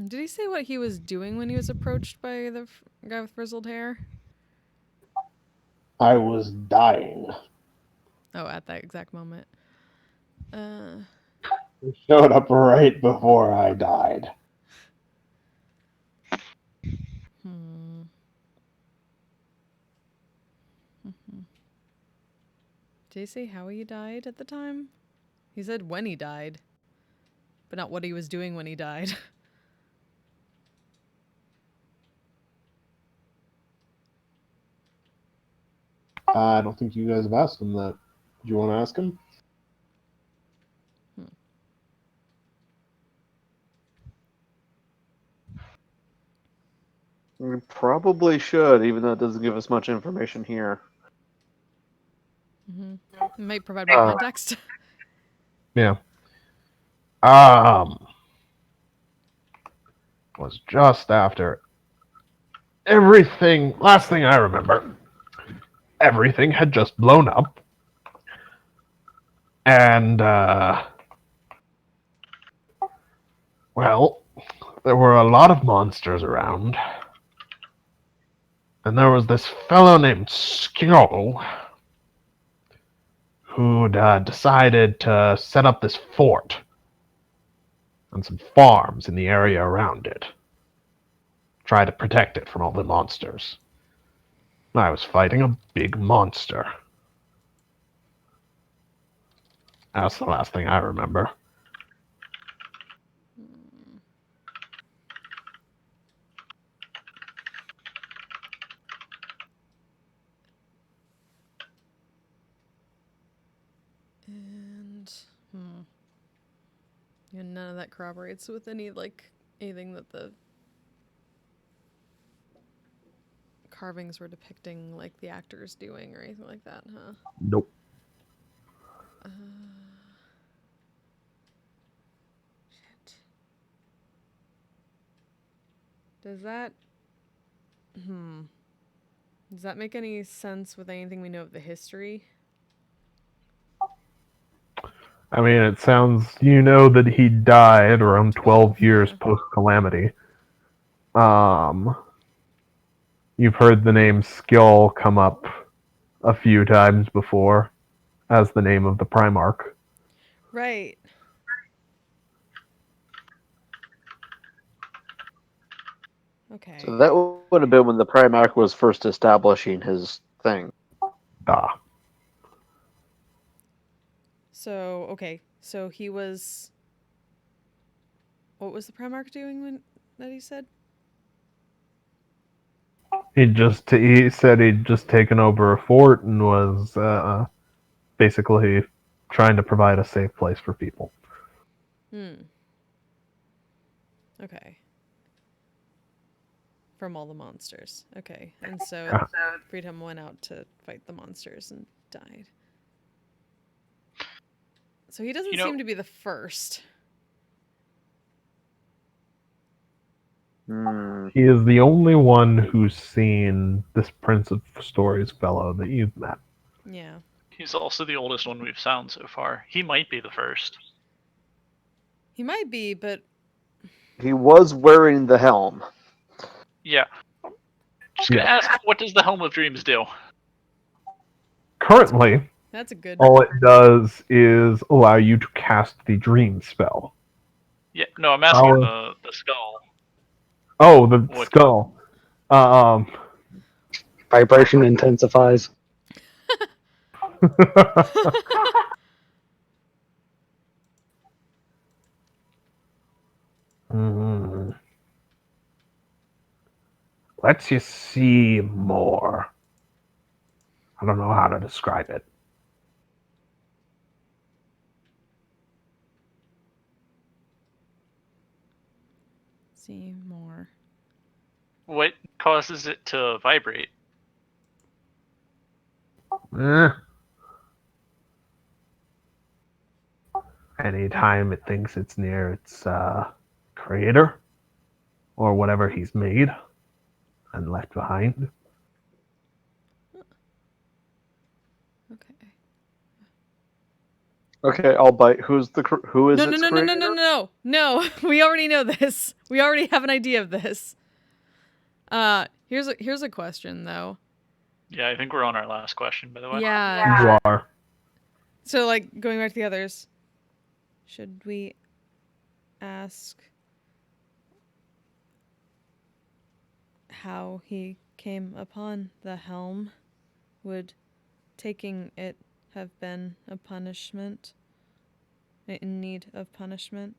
Did he say what he was doing when he was approached by the guy with frizzled hair? I was dying. Oh, at that exact moment. He showed up right before I died. Hmm. Did he say how he died at the time? He said when he died, but not what he was doing when he died. I don't think you guys have asked him that. Do you want to ask him? We probably should, even though it doesn't give us much information here. Mm-hmm. It might provide more context. Yeah. Was just after everything. Last thing I remember, everything had just blown up, and well, there were a lot of monsters around, and there was this fellow named Skull who'd decided to set up this fort and some farms in the area around it. Try to protect it from all the monsters. I was fighting a big monster. That's the last thing I remember. And yeah, none of that corroborates with anything that the carvings were depicting, like the actors doing or anything like that, huh? Nope. Shit. Does that does that make any sense with anything we know of the history? I mean, it sounds, that he died around 12 years post-calamity. You've heard the name Skill come up a few times before as the name of the Primarch. Right. Okay. So that would have been when the Primarch was first establishing his thing. Ah. So, okay. So he was... What was the Primarch doing that he said? He said he'd just taken over a fort and was basically trying to provide a safe place for people. Okay. From all the monsters. Okay. And so Freedom went out to fight the monsters and died. So he doesn't seem to be the first. He is the only one who's seen this Prince of Stories fellow that you've met. Yeah. He's also the oldest one we've found so far. He might be the first. He might be, but... He was wearing the helm. Yeah. Just gonna ask, what does the Helm of Dreams do? Currently, that's a good... all it does is allow you to cast the dream spell. Yeah, no, I'm asking the skull. Oh, the skull. Vibration intensifies. Hmm. Let's you see more. I don't know how to describe it. See more. What causes it to vibrate? Eh. Anytime it thinks it's near its creator or whatever he's made and left behind. Okay. Okay, I'll bite. Who is No, its no, no, no, creator? no, no, no, no. We already know this. We already have an idea of this. Here's a question though. Yeah, I think we're on our last question, by the way. Yeah. You are. So like going back to the others, should we ask how he came upon the helm? Would taking it have been a punishment? In need of punishment?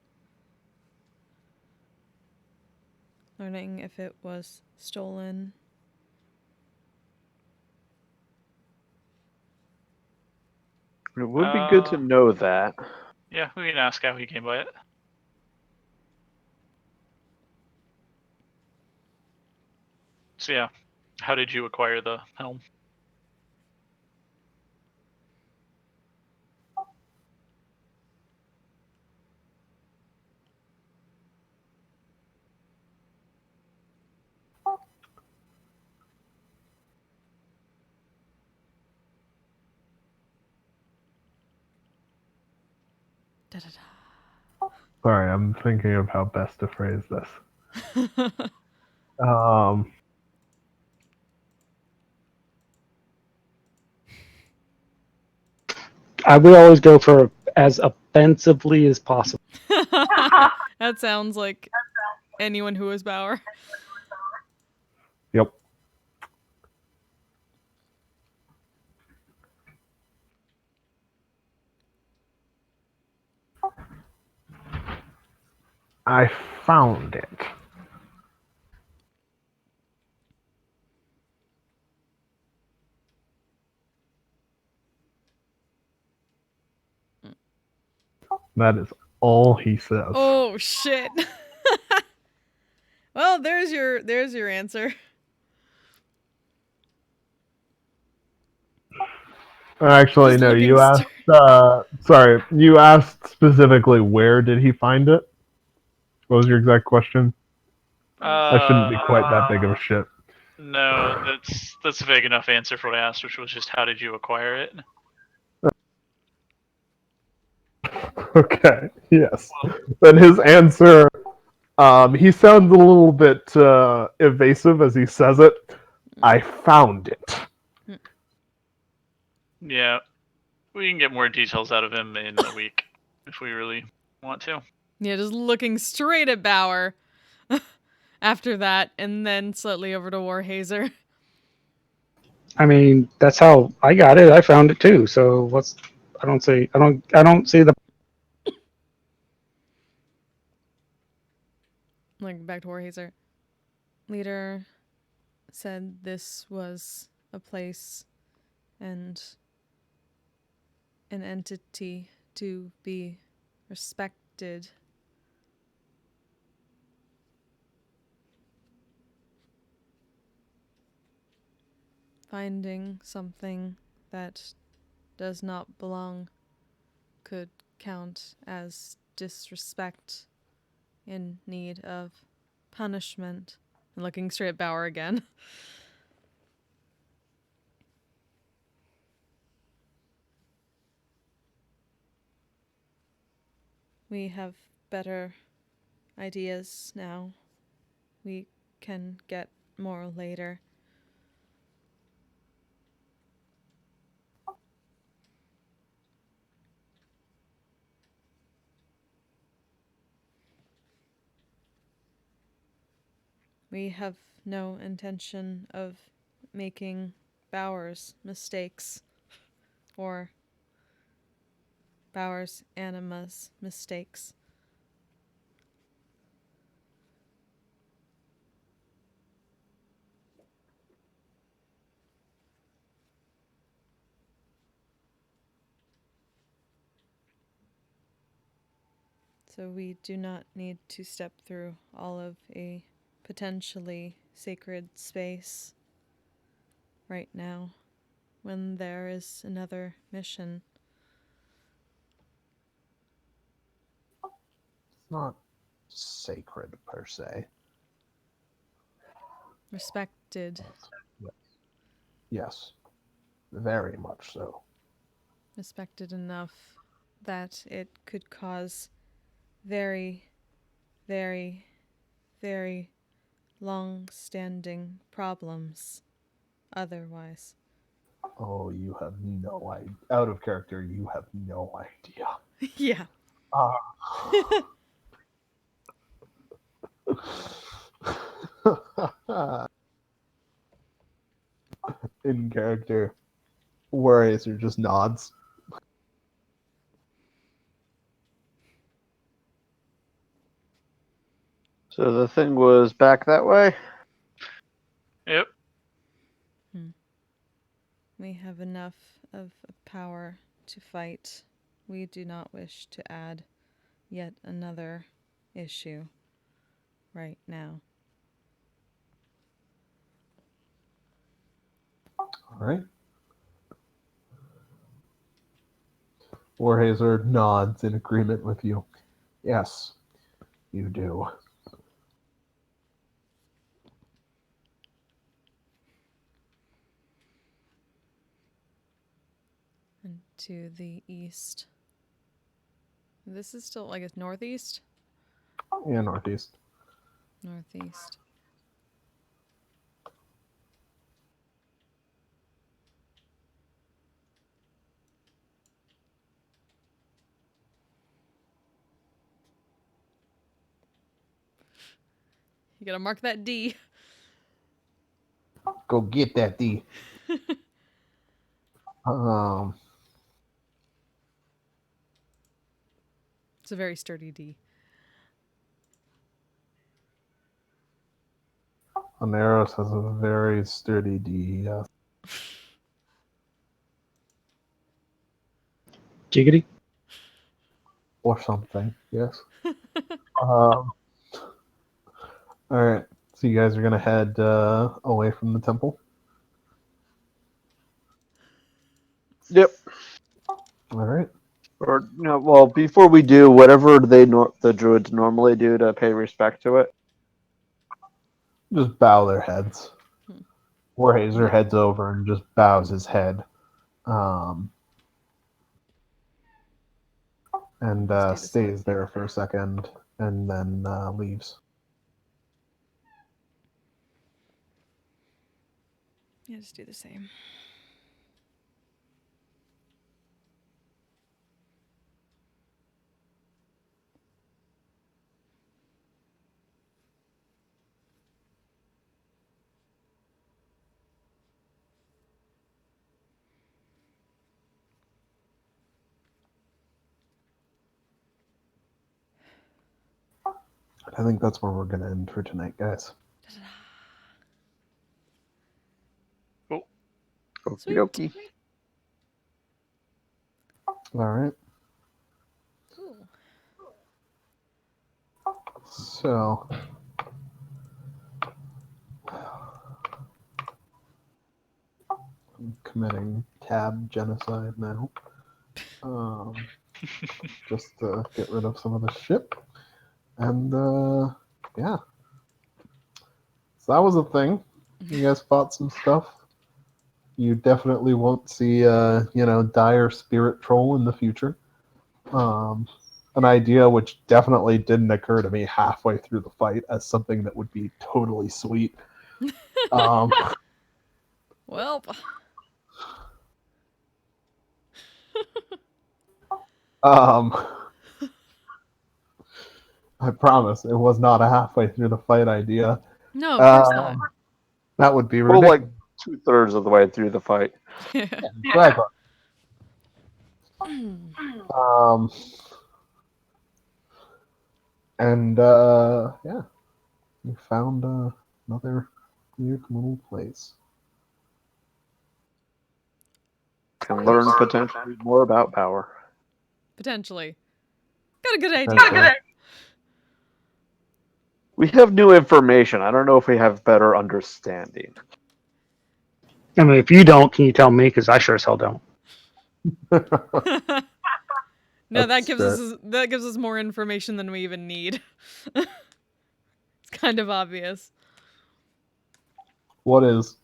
Learning if it was stolen? It would be good to know that. Yeah, we can ask how he came by it. So yeah, how did you acquire the helm? Da-da-da. Sorry, I'm thinking of how best to phrase this. Um, I would always go for as offensively as possible. That sounds like anyone who is Bauer. yep. I found it. That is all he says. Oh shit. Well, there's your answer. Actually, Just no. looking You asked. Sorry, you asked specifically where did he find it? What was your exact question? That shouldn't be quite that big of a shit. No, that's a vague enough answer for what I asked, which was just how did you acquire it? Okay. Yes. Then his answer. He sounds a little bit evasive as he says it. I found it. Yeah, we can get more details out of him in a week if we really want to. Yeah, just looking straight at Bauer after that, and then slightly over to Warhazer. I mean, that's how I got it. I found it too. So what's I don't see the Like back to Warhazer. Leader said this was a place and an entity to be respected. Finding something that does not belong could count as disrespect in need of punishment. And looking straight at Bauer again. We have better ideas now. We can get more later. We have no intention of making Bowers mistakes or Bowers Anima's mistakes. So we do not need to step through all of a potentially sacred space right now when there is another mission. It's not sacred per se. Respected. Yes, very much so. Respected enough that it could cause very, very, very long-standing problems otherwise. Oh, you have no idea. Out of character, you have no idea. Yeah. In character, Warhazer just nods. So the thing was back that way? Yep. We have enough of a power to fight. We do not wish to add yet another issue right now. All right. Warhazer nods in agreement with you. Yes, you do. And to the east. This is still, I guess, northeast? Yeah, northeast. Northeast. You gotta mark that D. Go get that D. It's a very sturdy D. Oneros has a very sturdy D, yes. Jiggity. Or something, yes. All right, so you guys are gonna head away from the temple. Yep. All right. Or no, well, before we do, whatever the druids normally do to pay respect to it. Just bow their heads. Hmm. Warhazer heads over and just bows his head. And stays there for a second and then leaves. Yeah, just do the same. I think that's where we're going to end for tonight, guys. Cool. Okie dokie. All right. Cool. So, I'm committing tab genocide now. Just to get rid of some of the shit. And, yeah. So that was a thing. You guys fought some stuff. You definitely won't see, dire spirit troll in the future. An idea which definitely didn't occur to me halfway through the fight as something that would be totally sweet. Well. I promise it was not a halfway through the fight idea. No, of course not. That would be Well, ridiculous. 2/3 of the way through the fight. Exactly. Um, and yeah, you found another weird little place. Can learn potentially more about power. Potentially. Got a good idea. Potentially. We have new information. I don't know if we have better understanding. I mean, if you don't, can you tell me? Because I sure as hell don't. No, that That's gives us more information than we even need. It's kind of obvious. What is?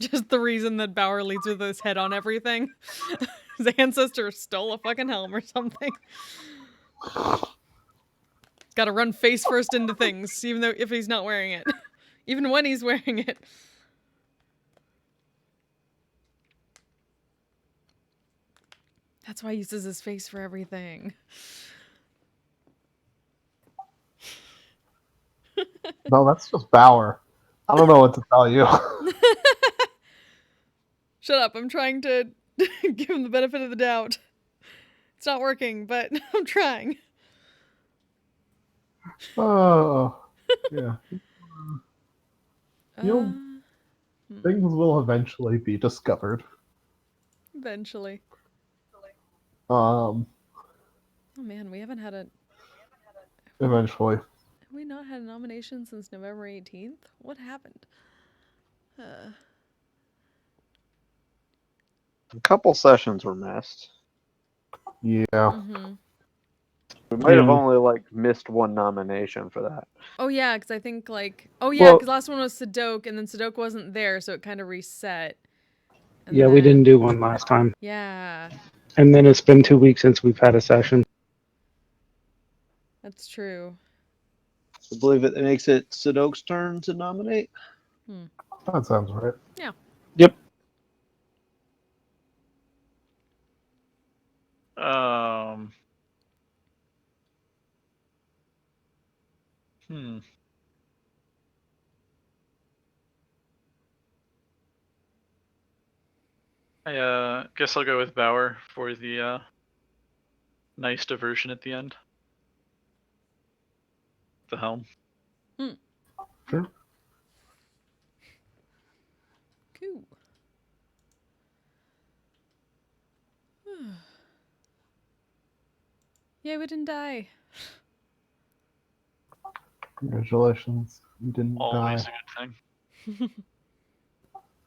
Just the reason that Bauer leads with his head on everything. His ancestor stole a fucking helm or something. Gotta run face first into things, even though if he's not wearing it. Even when he's wearing it. That's why he uses his face for everything. No, that's just Bauer. I don't know what to tell you. Shut up, I'm trying to give him the benefit of the doubt. It's not working, but I'm trying. Oh, yeah. You'll, things will eventually be discovered. Eventually. Um, Oh man, we haven't had a... eventually. Have we not had a nomination since November 18th? What happened? A couple sessions were missed. Yeah. Mm-hmm. We might have Yeah. only missed one nomination for that. Oh yeah, because I think because Well- last one was Sadok, and then Sadok wasn't there, so it kind of reset. And Yeah, we then- didn't do one last time. Yeah, And then it's been 2 weeks since we've had a session. that's true. I believe it makes it Sadok's turn to nominate. That sounds right. Yep. Hmm. I guess I'll go with Bauer for the nice diversion at the end. The helm. Sure. Cool. Yeah, we didn't die. Congratulations. You didn't Always die. a good thing.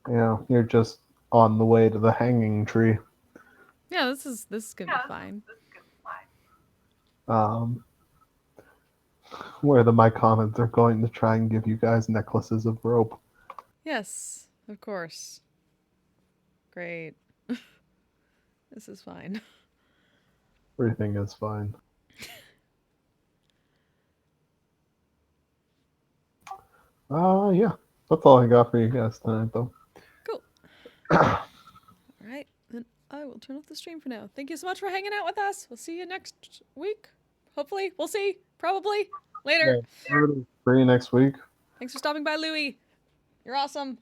Yeah, you're just on the way to the hanging tree. Yeah, this is gonna be fine. Where the Myconids are going to try and give you guys necklaces of rope. Yes, of course. Great. This is fine. Everything is fine. Yeah. That's all I got for you guys tonight, though. Cool. Alright, then I will turn off the stream for now. Thank you so much for hanging out with us. We'll see you next week. Hopefully. We'll see. Probably. Later. See you next week. Thanks for stopping by, Louie. You're awesome.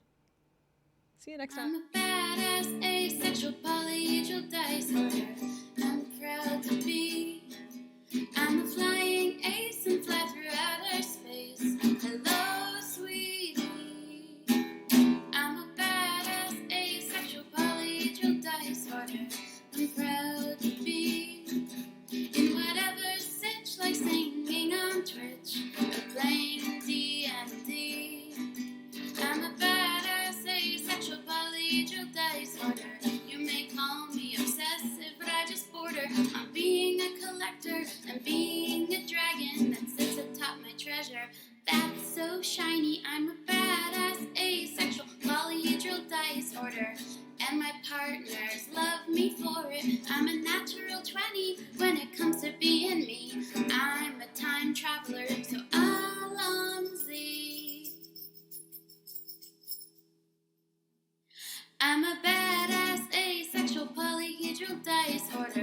See you next time. I'm a badass, asexual, polyhedral dice holder. I'm proud to be. I'm a flying ace and fly through outer space. Hello, sweetie. I'm a badass, asexual, polyhedral dice holder. I'm proud to be in whatever sitch, like singing on Twitch or playing D&D. I'm a badass, asexual, polyhedral dice holder. You may call me obsessive, but I just border on being a collector and being a dragon that sits atop my treasure. That's so shiny. I'm a badass, asexual, polyhedral dice hoarder, and my partners love me for it. I'm a natural 20 when it comes to being me. I'm a time traveler, so Alonzi. I'm a badass, asexual, polyhedral dice hoarder.